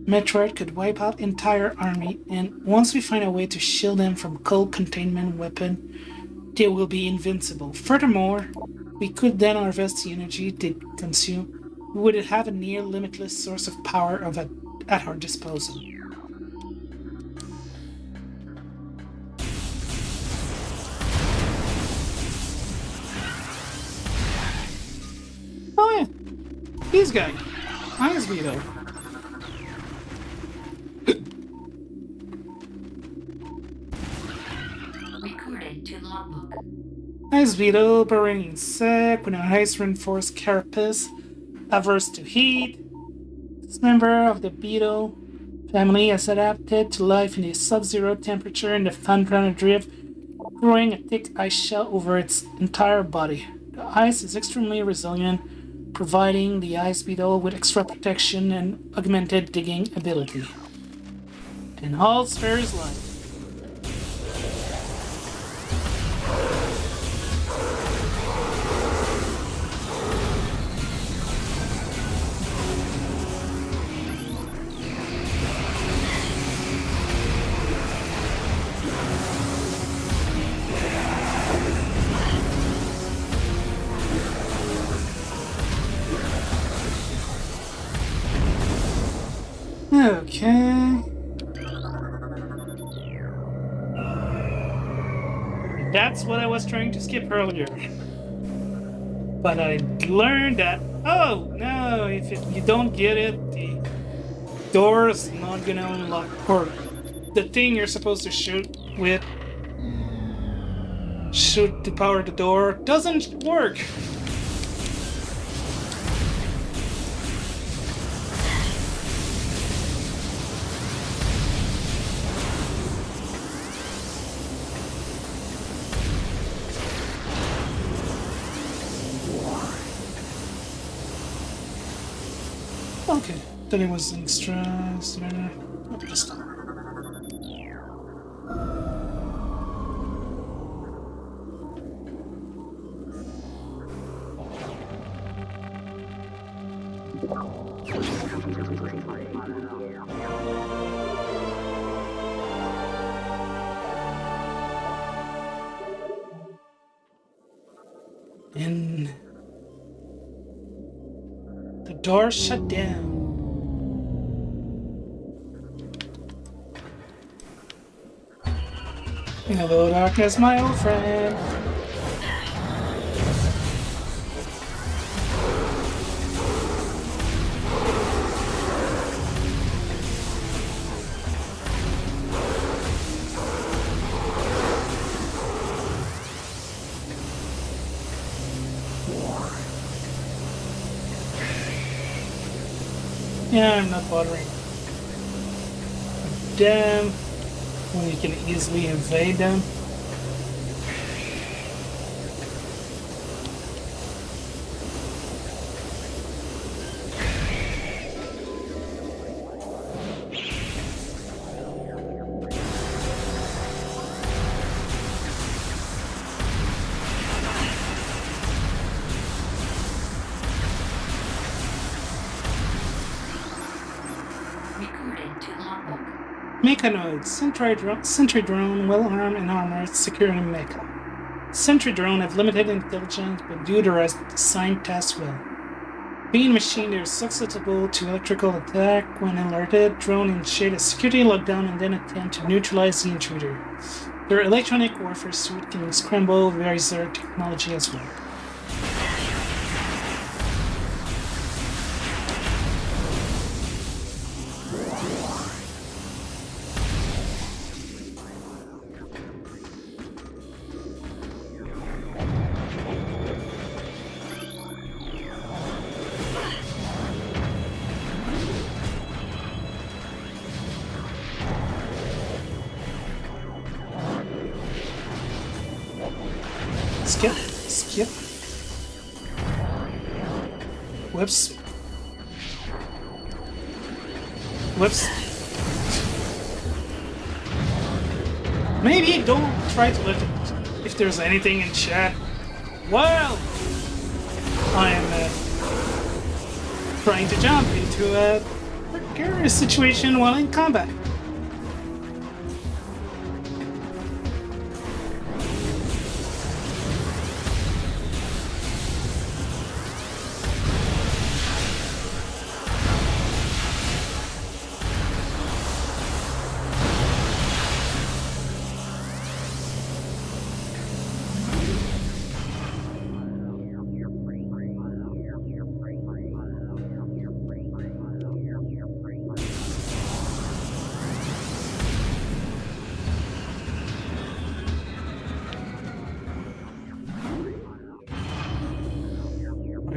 S1: Metroid could wipe out entire army, and once we find a way to shield them from cold containment weapon, they will be invincible. Furthermore, we could then harvest the energy they consume. We would have a near limitless source of power at our disposal. Oh yeah, these guys. Ice Beetle.
S2: Recording to logbook.
S1: Ice Beetle, burrowing insect with an ice-reinforced carapace, averse to heat. This member of the beetle family has adapted to life in a sub-zero temperature in the tundra drift, growing a thick ice shell over its entire body. The ice is extremely resilient, providing the ice beetle with extra protection and augmented digging ability. And all spares life. Okay. That's what I was trying to skip earlier. But I learned that, oh no, if you don't get it, the door's not gonna unlock. Or the thing you're supposed to shoot to power the door, doesn't work. Okay, then it was an extra. Oh, just stop. And the door shut down. Hello, darkness, my old friend. Yeah, I'm not bothering them when you can easily evade them.
S2: Recorded to logbook.
S1: Mechanoids. Sentry drone, well armed and armored, security mecha. Sentry drone have limited intelligence but do the rest assigned tasks well. Being a machine, they are susceptible to electrical attack. When alerted, drone initiate a security lockdown and then attempt to neutralize the intruder. Their electronic warfare suit can scramble Visor technology as well. Skip. Whoops. Maybe don't try to look at if there's anything in chat while I'm trying to jump into a precarious situation while in combat.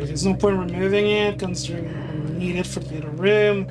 S1: There's no point removing it, considering I need it for the other room.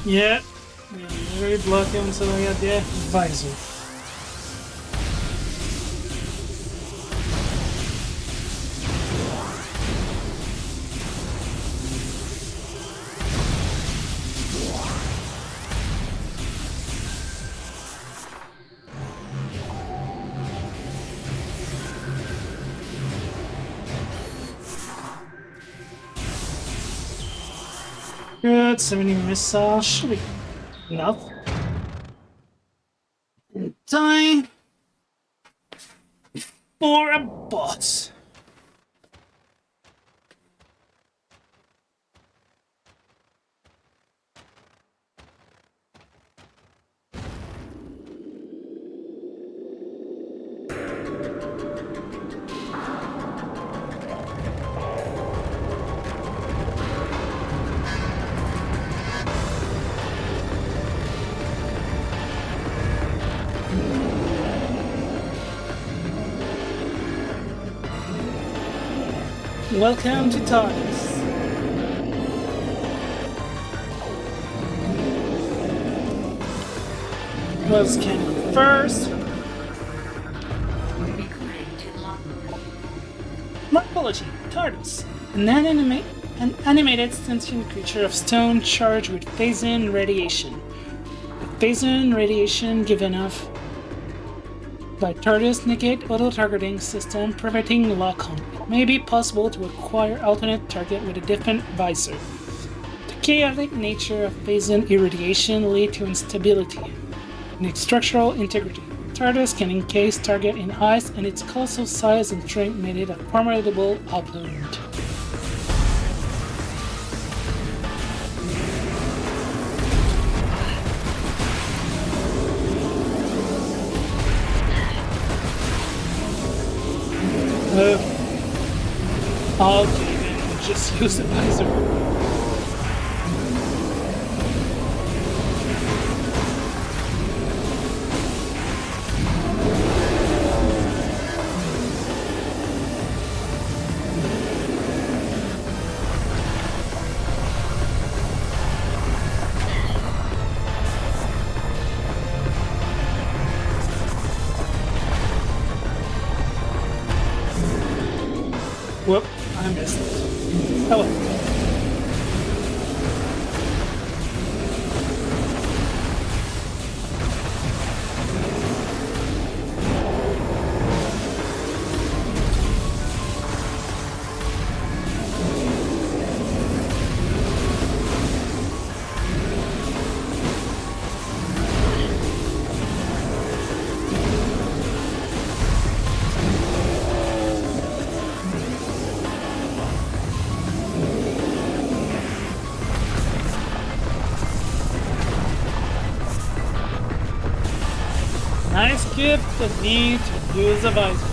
S1: Yeah. Yeah, very blocky until I got the visor. Good, 70 missiles should be enough. And time for a boss. Welcome to TARDIS. Well, scanning first.
S2: Recording to logbook.
S1: Morphology, TARDIS. An animated sentient creature of stone charged with phazon radiation. With phazon radiation given off by TARDIS negate auto-targeting system, preventing lock-on. It may be possible to acquire alternate target with a different visor. The chaotic nature of phazon irradiation lead to instability in its structural integrity. TARDIS can encase target in ice, and its colossal size and strength made it a formidable opponent. I'll give in and just use the visor. Whoop, I missed it. Oh well. I skipped the need to use the visors.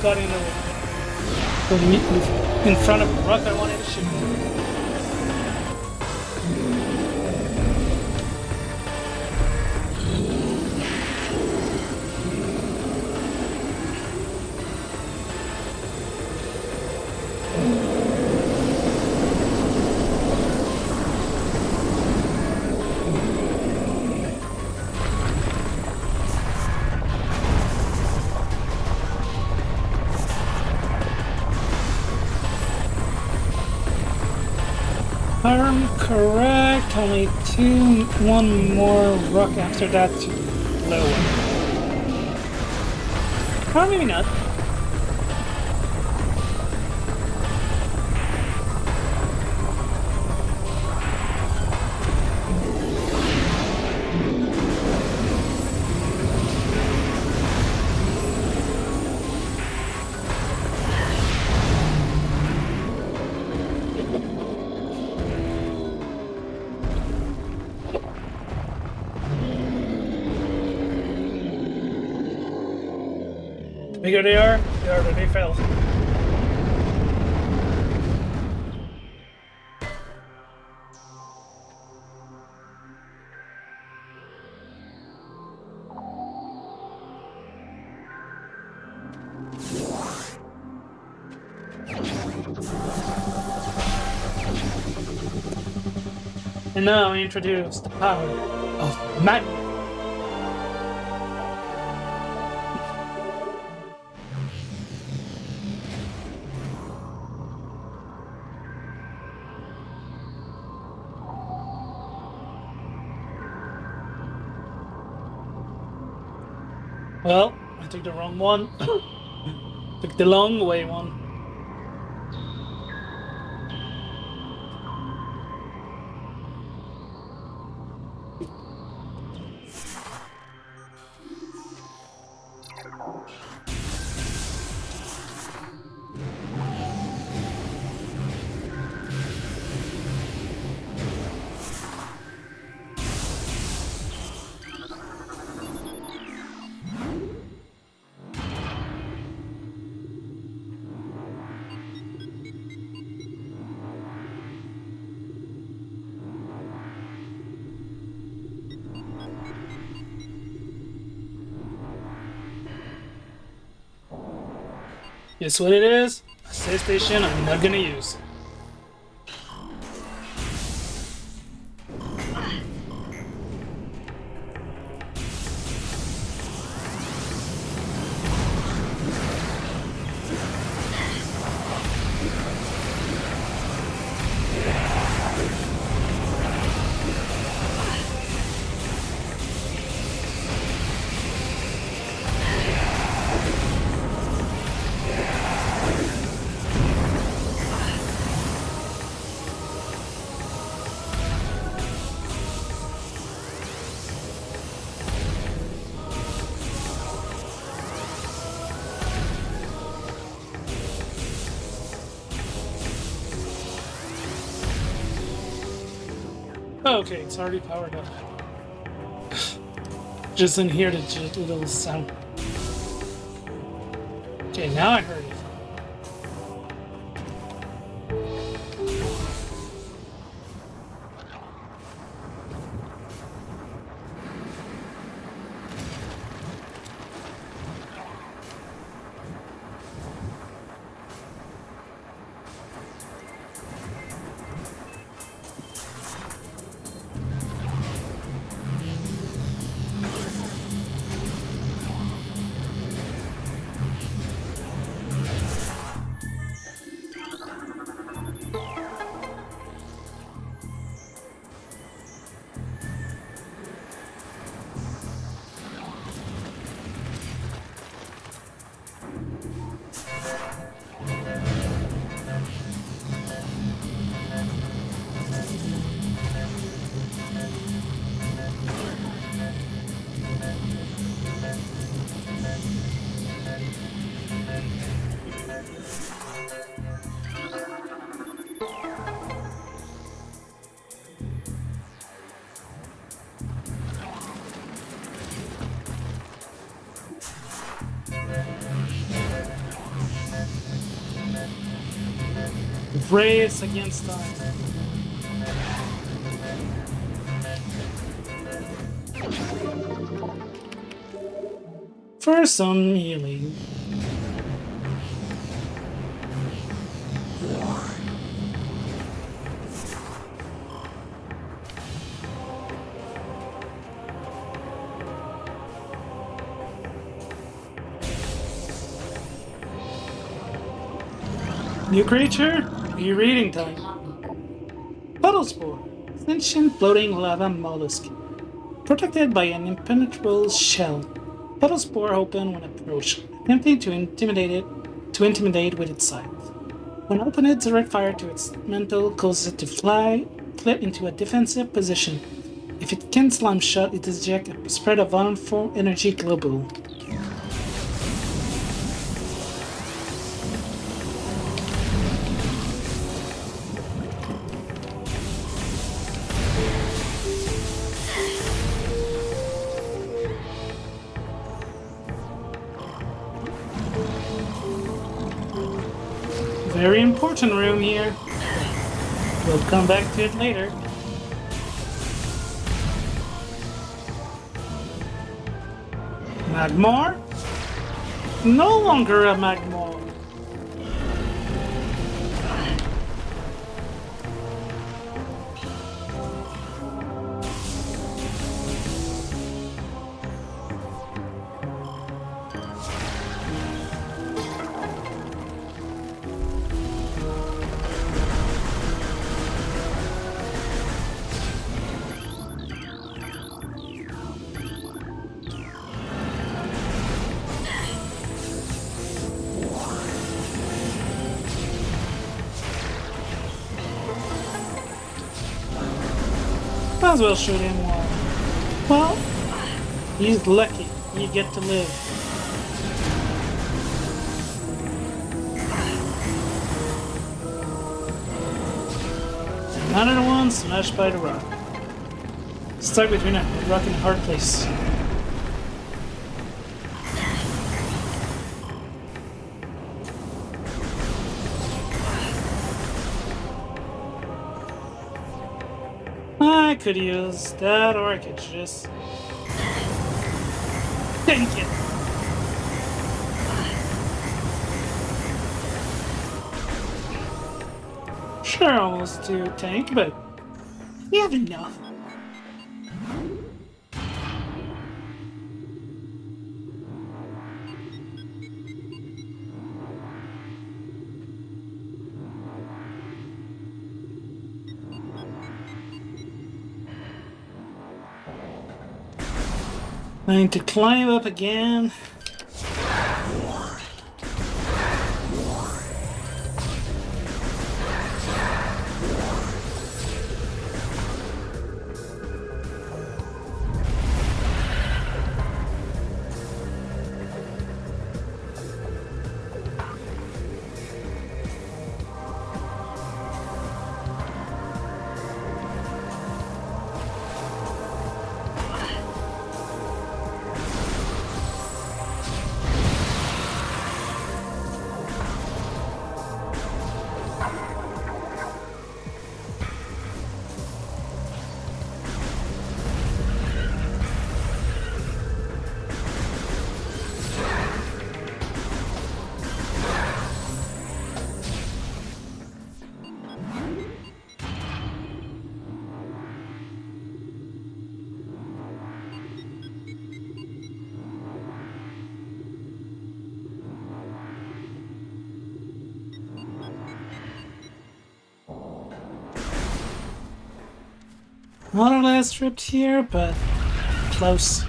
S1: got in the way. Put me in front of a rock I wanted to shoot. I'm correct, only one more rock after that to blow up. Or maybe not. The bigger they are, the harder they fell. And now I introduce the power of magnet. Well, I took the wrong one. Took the long way one. Guess what it is? A save station I'm not gonna use. Okay, it's already powered up. Just in here, the little sound. Okay, now I heard it. Race against time. For some healing. New creature? Rereading time.
S2: Logbook.
S1: Puddle Spore. Sentient floating lava mollusk. Protected by an impenetrable shell. Puddle Spore open when approached, attempting to intimidate with its size. When opened, direct fire to its mantle causes it to fly into a defensive position. If it can slam shot, it ejects a spread of harmful energy global. Very important room here. We'll come back to it later. Magmar? No longer a Magmar. Might as well shoot him while. Well, he's lucky. You get to live. Another one smashed by the rock. Stuck between a rock and a hard place. I could use that, or I could just take it. Sure, almost to tank, but you have enough. Going to climb up again. Not our last trip here, but close.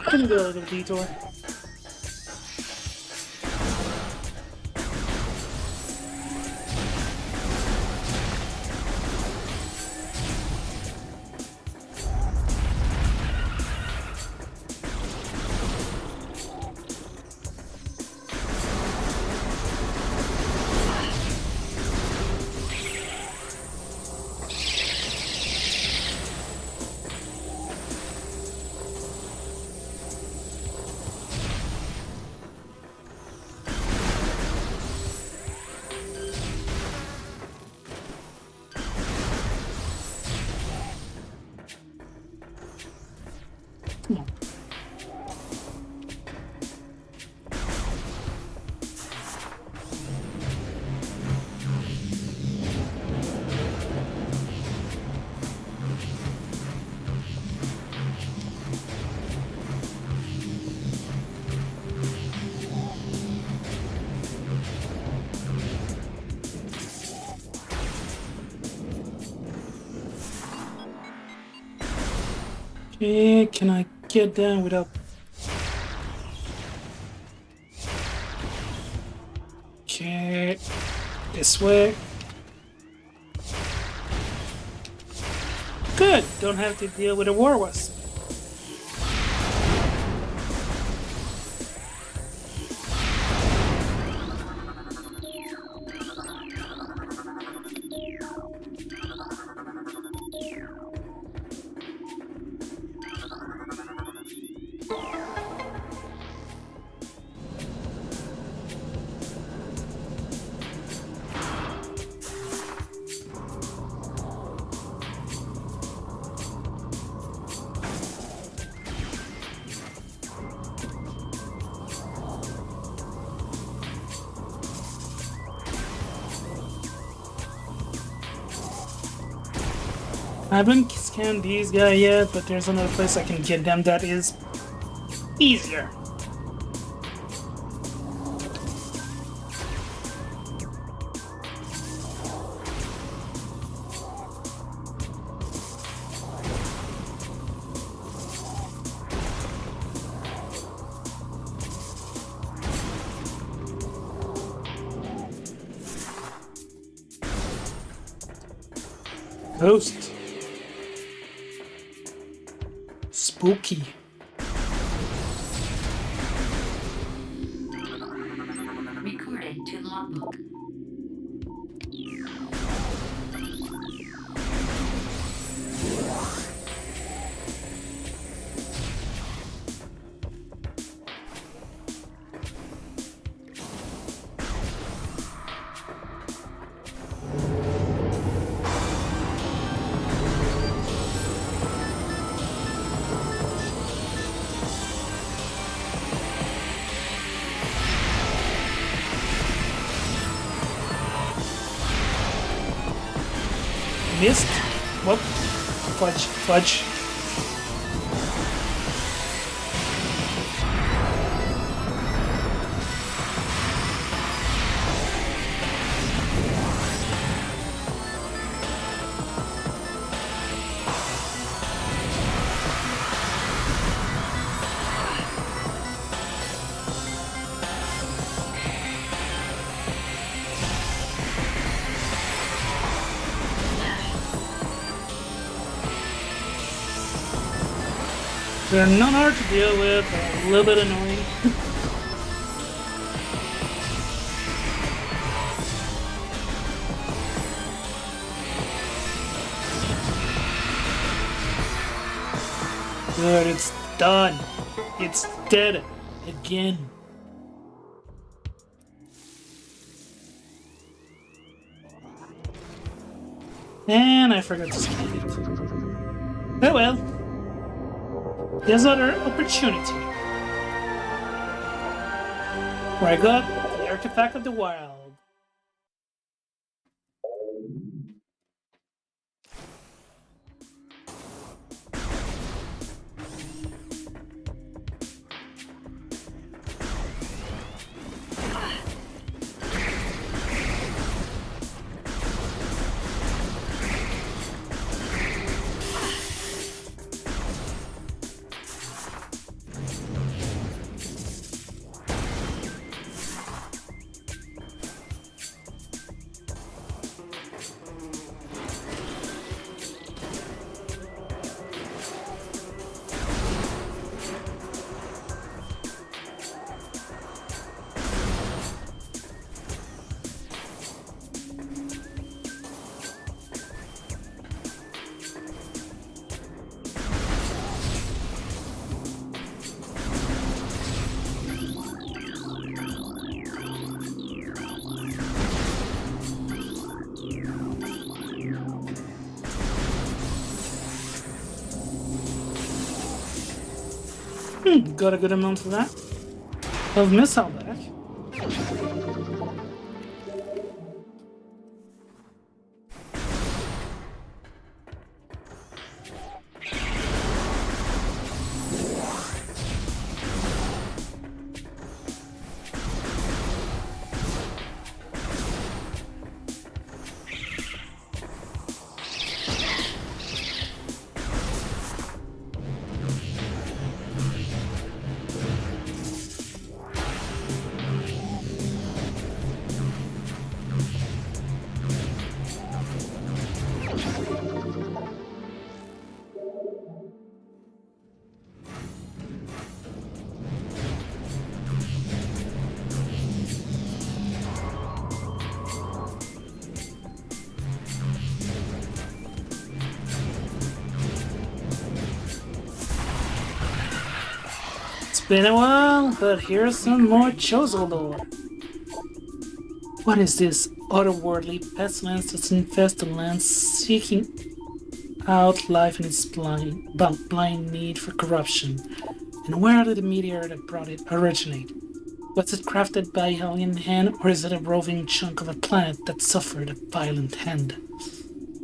S1: Gonna do a little detour. Come on. Okay, can I get down without... Okay, this way. Good, don't have to deal with a war wasp. I haven't scanned these guys yet, but there's another place I can get them that is easier. Ghost. Spooky.
S2: Recording to logbook.
S1: Missed. Whoop. Fudge. Fudge. They're not hard to deal with, but a little bit annoying. Good, it's done. It's dead again. And I forgot to scan it. Oh well. There's another opportunity. Where I got the artifact of the wild. Got a good amount of that. Of missile back. It's been a while, but here's some more Chozo lore. What is this otherworldly pestilence that infests the land, seeking out life in its blind need for corruption? And where did the meteor that brought it originate? Was it crafted by alien hand, or is it a roving chunk of a planet that suffered a violent hand?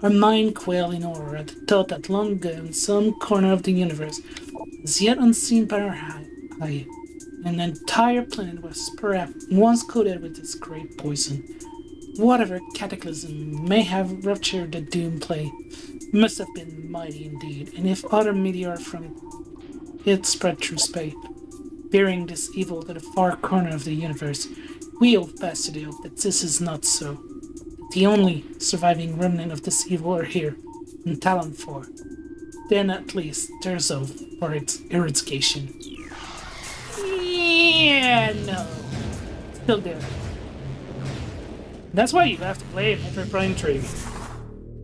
S1: Our mind quailed in horror at the thought that long ago in some corner of the universe, as yet unseen by our eye, an entire planet was perhaps once coated with this great poison. Whatever cataclysm may have ruptured the doom play must have been mighty indeed, and if other meteor from it spread through space, bearing this evil to the far corner of the universe, we hold fast to the hope that this is not so. That the only surviving remnant of this evil are here, in Talon 4. Then at least there's hope for its eradication. Yeah, no. Still there. That's why you have to play Metroid Prime 3.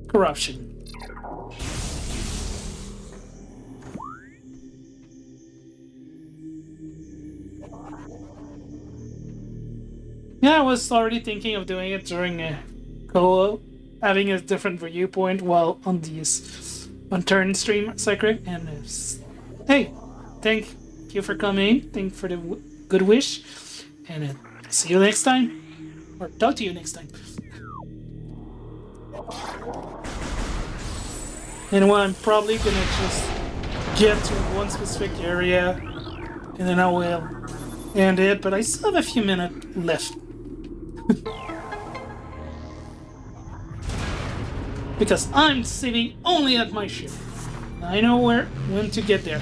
S1: Corruption. Yeah, I was already thinking of doing it during a co-op, having a different viewpoint while on this on-turn stream, Sacred. And hey, thank you for coming. Thank you for the good wish. And see you next time. Or talk to you next time. And well, I'm probably gonna just get to one specific area and then I will end it, but I still have a few minutes left. Because I'm saving only at my ship. I know when to get there.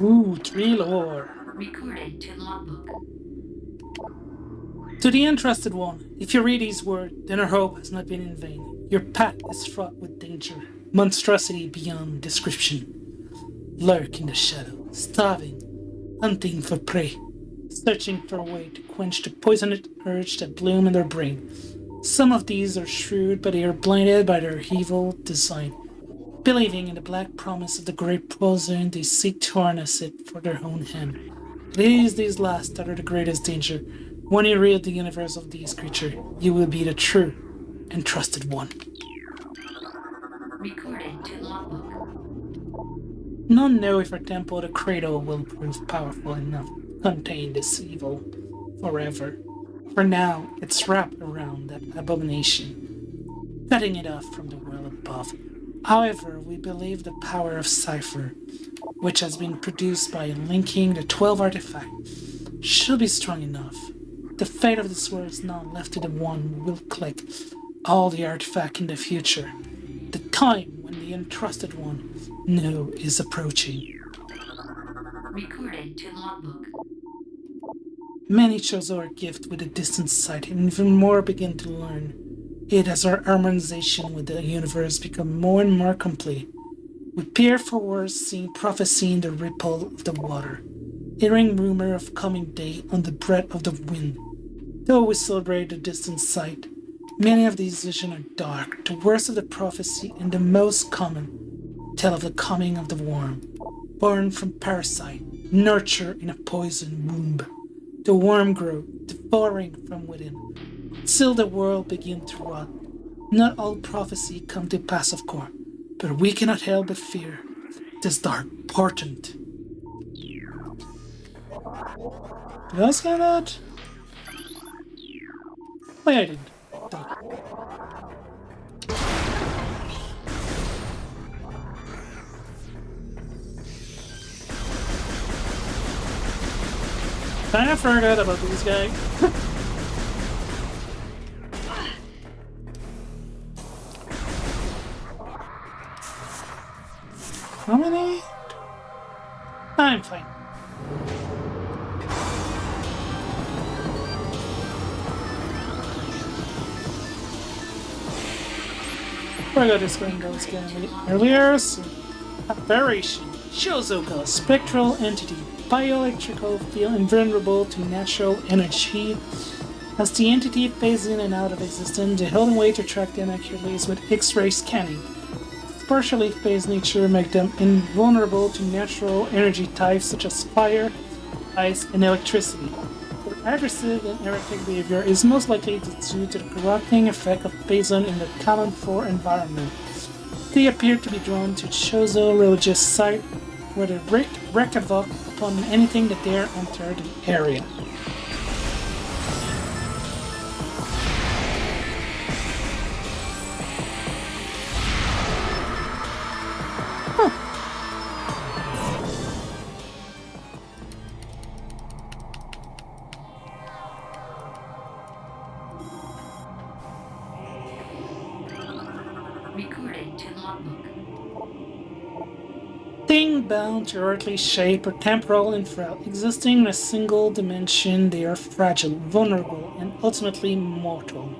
S1: Ooh, 3 lore.
S2: Recorded to logbook.
S1: To the interested one, if you read these words, then our hope has not been in vain. Your path is fraught with danger, monstrosity beyond description. Lurk in the shadow, starving, hunting for prey, searching for a way to quench the poisoned urge that bloom in their brain. Some of these are shrewd, but they are blinded by their evil design. Believing in the black promise of the great poison, they seek to harness it for their own hand. It is these last that are the greatest danger. When you rid the universe of these creatures, you will be the true and trusted one.
S2: Recorded to logbook.
S1: None know if our temple, the cradle, will prove powerful enough to contain this evil forever. For now, it's wrapped around that abomination, cutting it off from the world above. However, we believe the power of Cipher, which has been produced by linking the 12 artifacts, should be strong enough. The fate of this world is now left to the one who will collect all the artifact in the future. The time when the Entrusted One know is approaching.
S2: Recorded to logbook.
S1: Many chose our gift with a distant sight, and even more begin to learn it as our harmonization with the universe become more and more complete. We peer forward, seeing prophecy in the ripple of the water, hearing rumor of coming day on the breath of the wind. Though we celebrate the distant sight, many of these visions are dark, the worst of the prophecy and the most common tell of the coming of the worm, born from parasite, nurtured in a poison womb. The worm grew, devouring from within. Still the world began to rot. Not all prophecy come to pass, of course, but we cannot help but fear this dark portent. Did I scan that? Oh, yeah, I didn't. Duh. Kinda forgot about these guys. How many? I'm fine. Forgot this one goes earlier. So, aberration. Shozoka, spectral entity, bioelectrical field invulnerable to natural energy. As the entity fades in and out of existence, the only way to track them accurately is with X-ray scanning. Partially phased nature make them invulnerable to natural energy types such as fire, ice, and electricity. Their aggressive and erratic behavior is most likely due to the corrupting effect of poison in the Kalan 4 environment. They appear to be drawn to Chozo religious site where they wreak havoc upon anything that dare enter the area.
S2: Recorded to logbook.
S1: Thing bound to earthly shape or temporal and frail, existing in a single dimension, they are fragile, vulnerable, and ultimately mortal.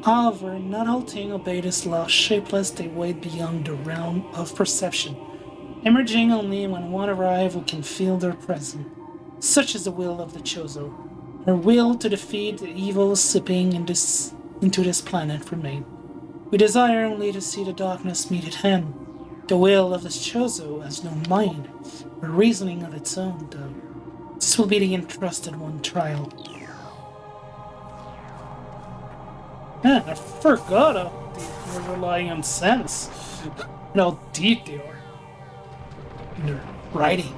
S1: However, not all things obey this law. Shapeless, they wade beyond the realm of perception, emerging only when one arrives who can feel their presence. Such is the will of the Chozo. Her will to defeat the evil seeping into this planet remain. We desire only to see the darkness meet at hand. The will of the Chozo has no mind, or reasoning of its own, though. This will be the Entrusted One trial. Man, I forgot how they're relying on sense. And how deep they are in their writing.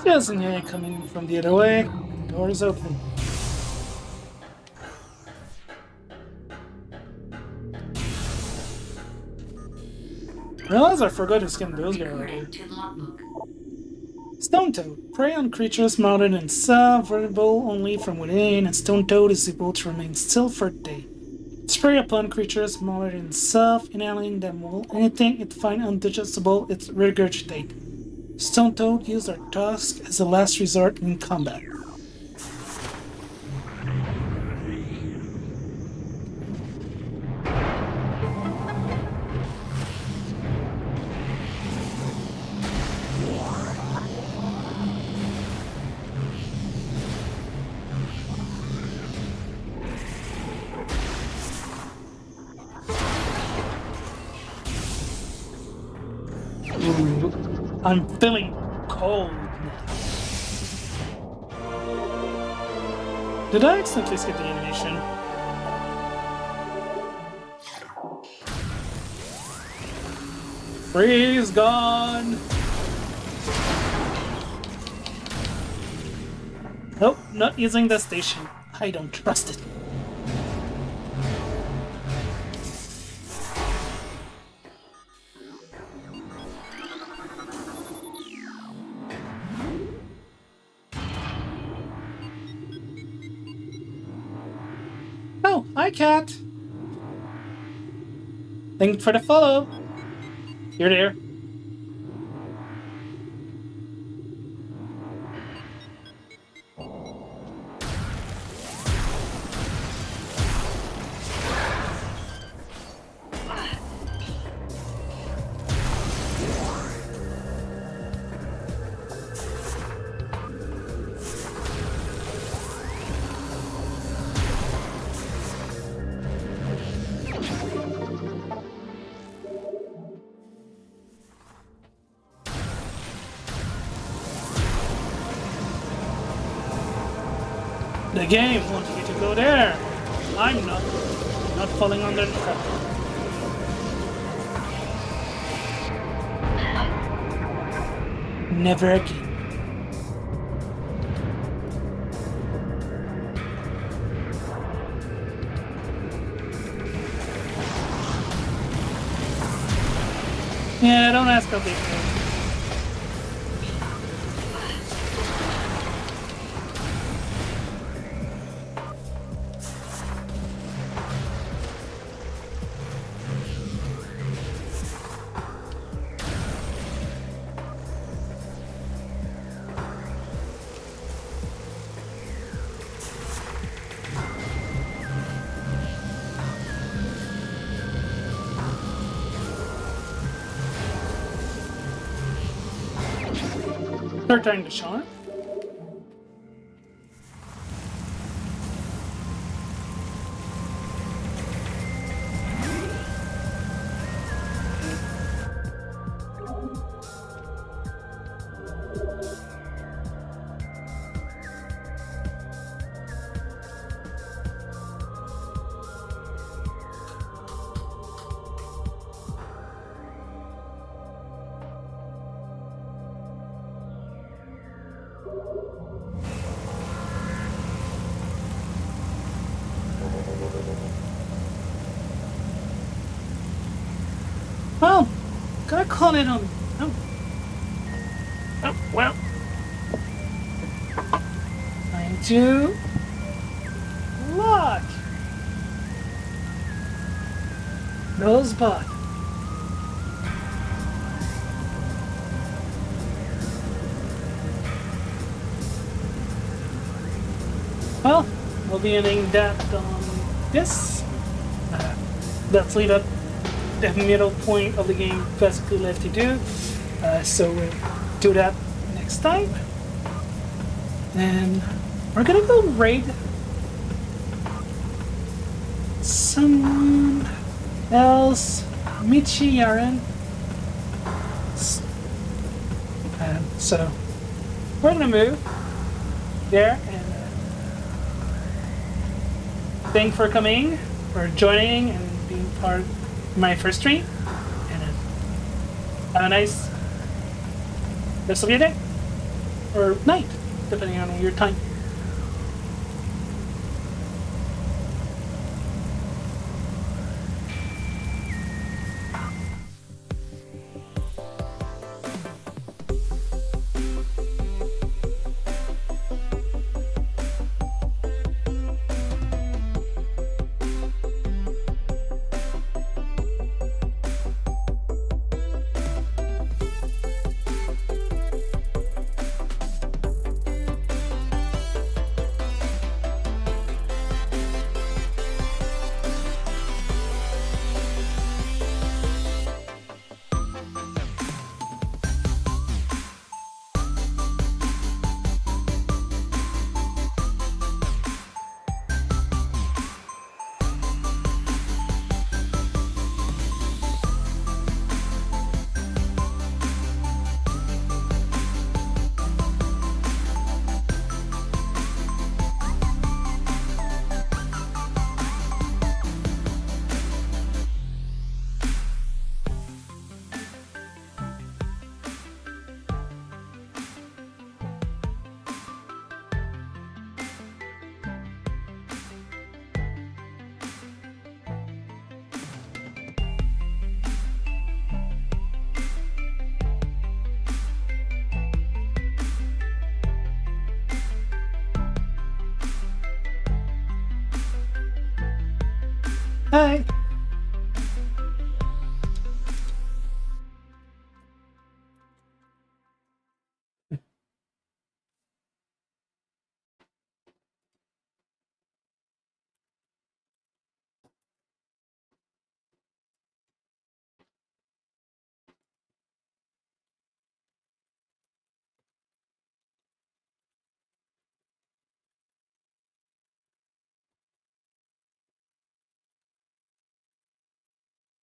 S1: There's an air coming in from the other way. The door is open. Realize I forgot to scan those guys earlier.
S2: Recorded to logbook.
S1: Stone Toad. Prey on creatures mounted and vulnerable only from within, and Stone Toad is able to remain still for a day. Spray upon creatures smaller than itself, enabling them all. Anything it finds undigestible, it regurgitate. Stone Toad use their tusk as a last resort in combat. Ooh, I'm feeling cold now. Did I accidentally skip the animation? Freeze gone! Nope, not using the station. I don't trust it. Oh, hi, cat. Thanks for the follow. You're there. The game wants you to go there. I'm not falling under the trap. Never again. Yeah, don't ask how big it is. Third time to shine. Well, gotta call it on. Oh. Oh, well. Time to lock. Rosebud. Well, we'll be ending that on this. Let's leave up the middle point of the game basically left to do. So we'll do that next time. And we're gonna go raid someone else. Michi Yaren. So we're gonna move there, and thanks for coming, for joining and being part of my first stream. And have a nice rest of your day or night, depending on your time. Bye.